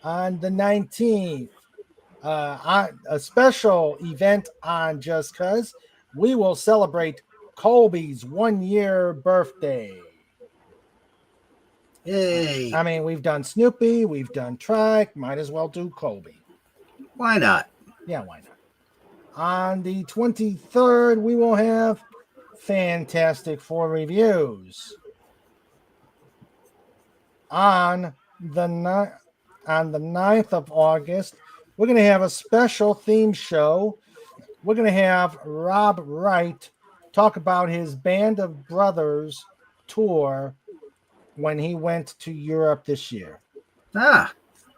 On the 19th, a special event on Just Cuz, we will celebrate Colby's 1-year birthday. Yay. I mean, we've done Snoopy, we've done Trike, might as well do Colby. Why not? Yeah, why not? On the 23rd, we will have Fantastic Four reviews. On the 9th of August, we're going to have a special theme show. We're going to have Rob Wright talk about his Band of Brothers tour when he went to Europe this year.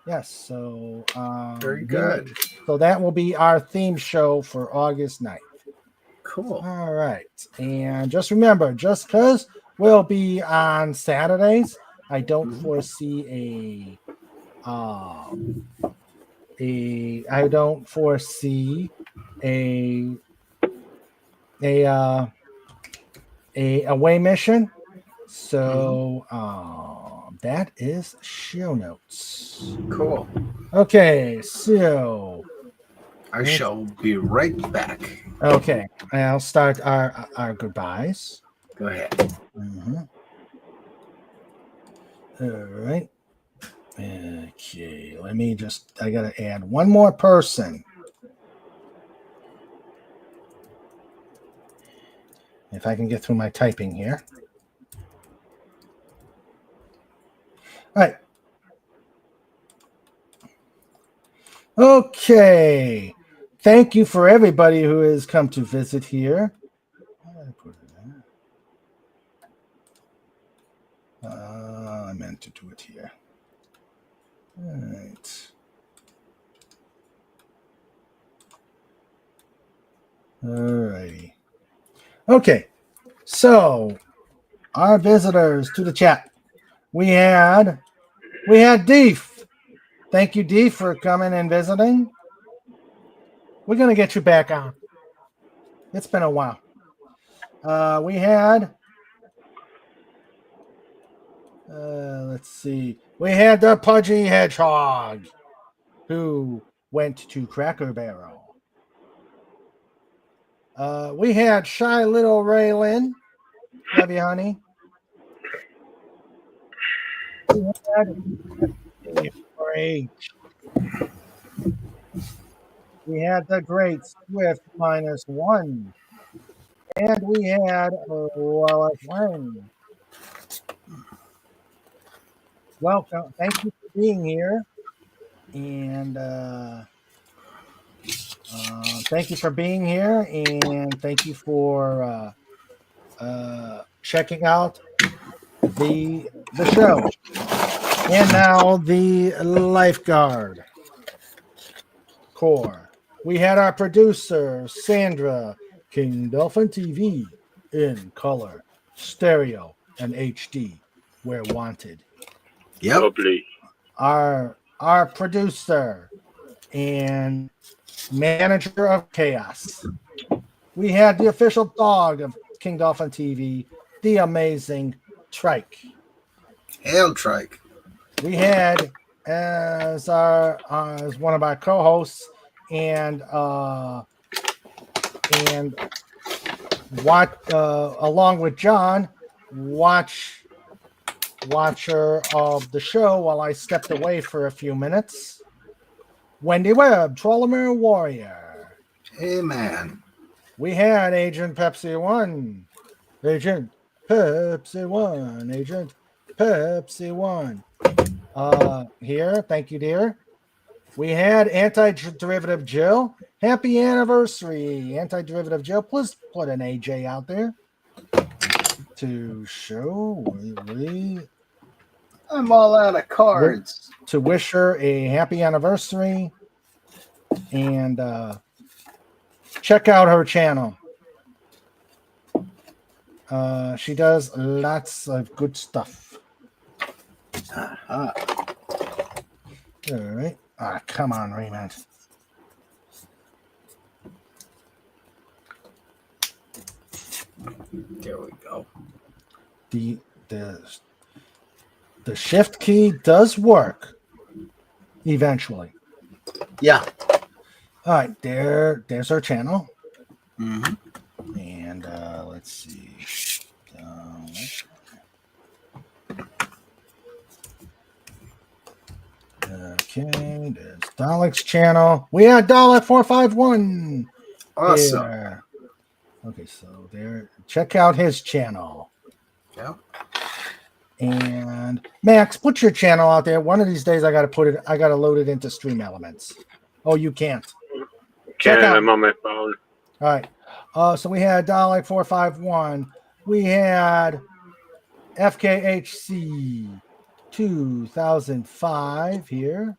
Yes, so very good. So that will be our theme show for August 9th. Cool. All right. And just remember, Just Cuz will be on Saturdays. I don't foresee I don't foresee a away mission. So that is show notes. Cool. Okay, so I shall be right back. okay, I'll start our goodbyes. Go ahead. Mhm. All right. Okay, I gotta add one more person. If I can get through my typing here. All right. Okay. Thank you for everybody who has come to visit here. I meant to do it here. All right. All righty. Okay. So, our visitors to the chat. We had Deef. Thank you, Deef, for coming and visiting. We're going to get you back on. It's been a while. We had, let's see. We had the Pudgy Hedgehog, who went to Cracker Barrel. We had Shy Little Raylan. Love you, honey. We had the great Swift -1. And we had Wallace Wang. Welcome. Thank you for being here. And thank you for being here. And thank you for checking out the show. And now the Lifeguard Corps. We had our producer, Sandra, King Dolphin TV, in color, stereo, and HD, where wanted. Yep. Lovely. Our producer and manager of chaos. We had the official dog of King Dolphin TV, the amazing Trike. Hail, Trike. We had as one of our co-hosts and along with John, watcher of the show while I stepped away for a few minutes. Wendy Webb, Trollomere Warrior. Hey, man. We had Agent Pepsi 1. Agent Pepsi 1. Agent Pepsi 1. Here, thank you, dear. We had Anti-Derivative Jill. Happy anniversary, Anti-Derivative Jill. Please put an AJ out there to show I'm all out of cards. To wish her a happy anniversary and check out her channel. She does lots of good stuff. Uh-huh. All right. Come on, Raymond. There we go. The shift key does work eventually. Yeah. All right, there's our channel. Mm-hmm. And let's see. Okay, there's Dalek's channel. We had Dalek 451. Awesome. Here. Okay, so there. Check out his channel. Yep. And Max, put your channel out there. One of these days, I gotta load it into Stream Elements. Oh, you can't. I'm on my phone. All right. So we had Dalek 451. We had FKHC 2005 here.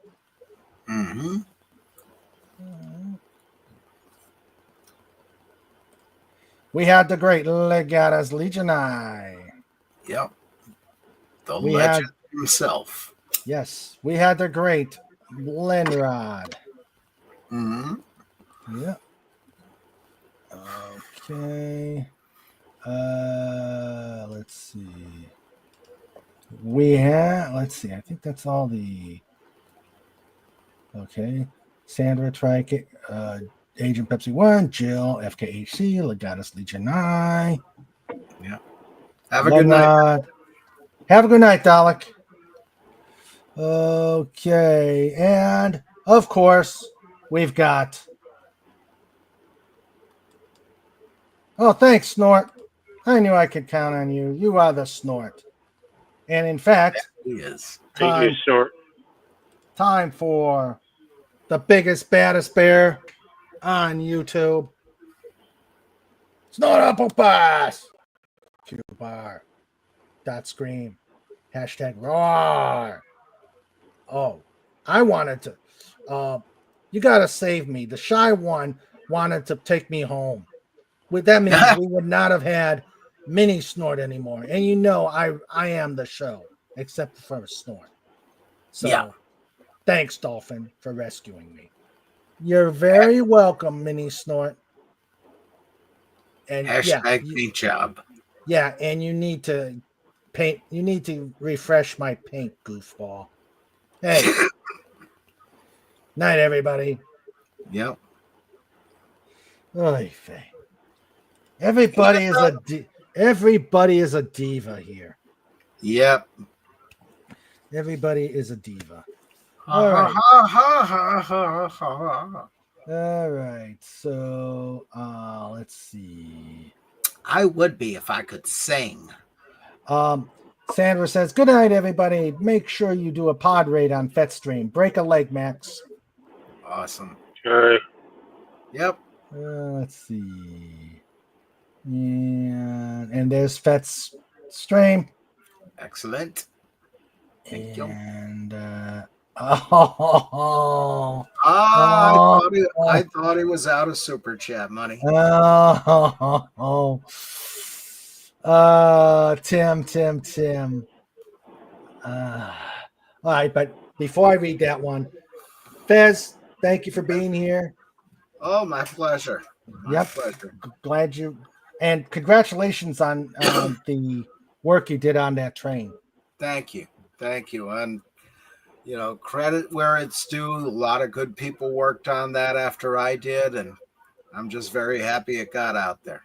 Mm-hmm. We had the great Legatus Legionai. Yep. We legend himself. Yes. We had the great Lenrod. Mhm. Yeah. Okay. Let's see. Let's see. I think that's all the. Okay. Sandra, Trike, Agent Pepsi 1, Jill, FKHC, Legatus Legion I. Yeah. Have a good night. Leonard. Have a good night, Dalek. Okay. And, of course, we've got. Oh, thanks, Snort. I knew I could count on you. You are the Snort. And in fact, He is. Thank you, Snort. time for the biggest, baddest bear on YouTube. Snort Apple Pass. Q-bar. Dot scream. Hashtag roar. Oh, I wanted to. You gotta save me. The shy one wanted to take me home. With that means we would not have had Mini Snort anymore. And you know I am the show, except for a Snort. So Yeah. Thanks, Dolphin, for rescuing me. You're very welcome, Mini Snort. And Hashtag yeah, paint job. yeah, and you need to paint. You need to refresh my paint, goofball. Hey, night, everybody. Yep. Oy vey. Everybody is a diva here. Yep. Everybody is a diva. All right. right. All right. So let's see. I would be if I could sing. Sandra says, good night, everybody. Make sure you do a pod raid on FetStream. Break a leg, Max. Awesome. All right. Yep. Let's see. And there's Fet's stream. Excellent. Thank you. And I thought he was out of super chat money. Tim. All right, but before I read that one, Fez, thank you for being here. Oh, my pleasure. My pleasure. Glad you, and congratulations on the work you did on that train. Thank you. And credit where it's due. A lot of good people worked on that after I did, and I'm just very happy it got out there.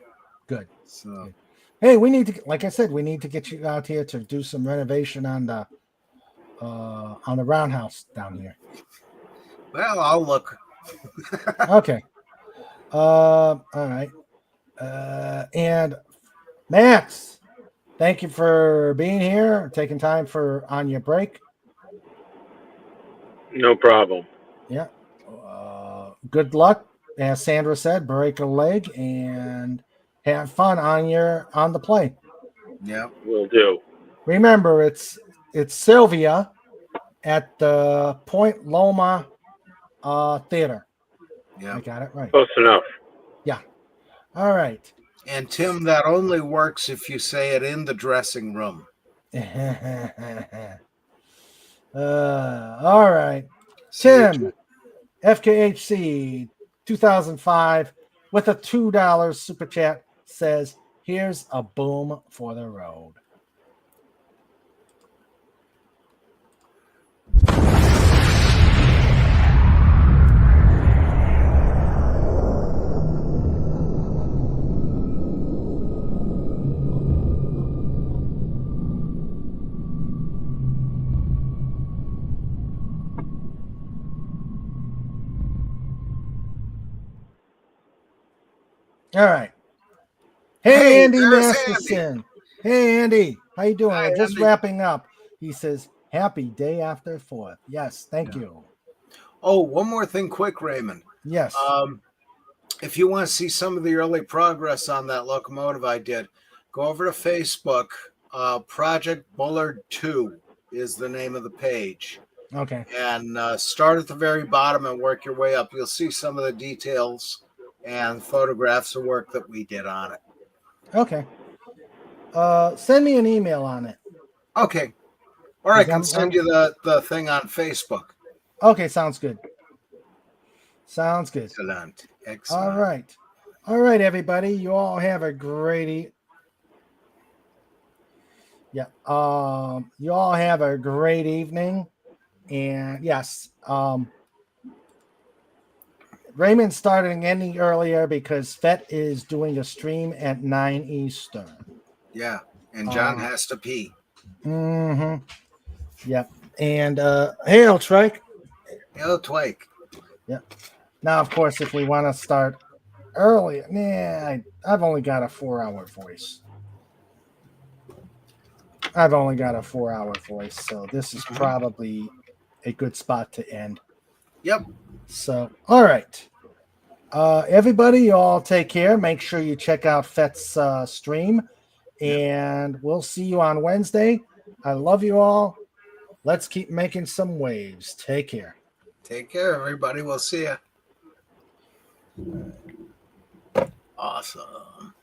Good. So, hey, we need to, like I said, we need to get you out here to do some renovation on the roundhouse down here. well, I'll look. Okay. All right. And Max, thank you for being here, taking time on your break. No problem. Yeah. Good luck, as Sandra said. Break a leg and have fun on the play. Yep. Will do. Remember, it's Sylvia at the Point Loma Theater. Yeah. I got it right. Close enough. Yeah. All right. And Tim, that only works if you say it in the dressing room. All right. Tim, FKHC 2005 with a $2 super chat says, here's a boom for the road. All right. Hey, Andy Masterson. Andy. Hey, Andy. How you doing? We're just wrapping up. He says, happy day after 4th. Yes, thank you. Oh, one more thing quick, Raymond. Yes. If you want to see some of the early progress on that locomotive I did, go over to Facebook. Project Bullard 2 is the name of the page. Okay. And start at the very bottom and work your way up. You'll see some of the details and photographs of work that we did on it. Okay. Send me an email on it. Okay. Or I can send you the thing on Facebook. Okay, sounds good. Sounds good. Excellent. Excellent. All right. All right, everybody. You all have a great Yeah. You all have a great evening. And yes, Raymond's starting any earlier because Fett is doing a stream at 9 Eastern. Yeah. And John has to pee. Mm-hmm. Yep. And hail, Trike. Hail, Twike. Yep. Now, of course, if we want to start early, I've only got a 4-hour voice. So this is probably a good spot to end. Yep. So, all right. Everybody, you all take care. Make sure you check out Fett's stream. And we'll see you on Wednesday. I love you all. Let's keep making some waves. Take care. Take care, everybody. We'll see you. Awesome.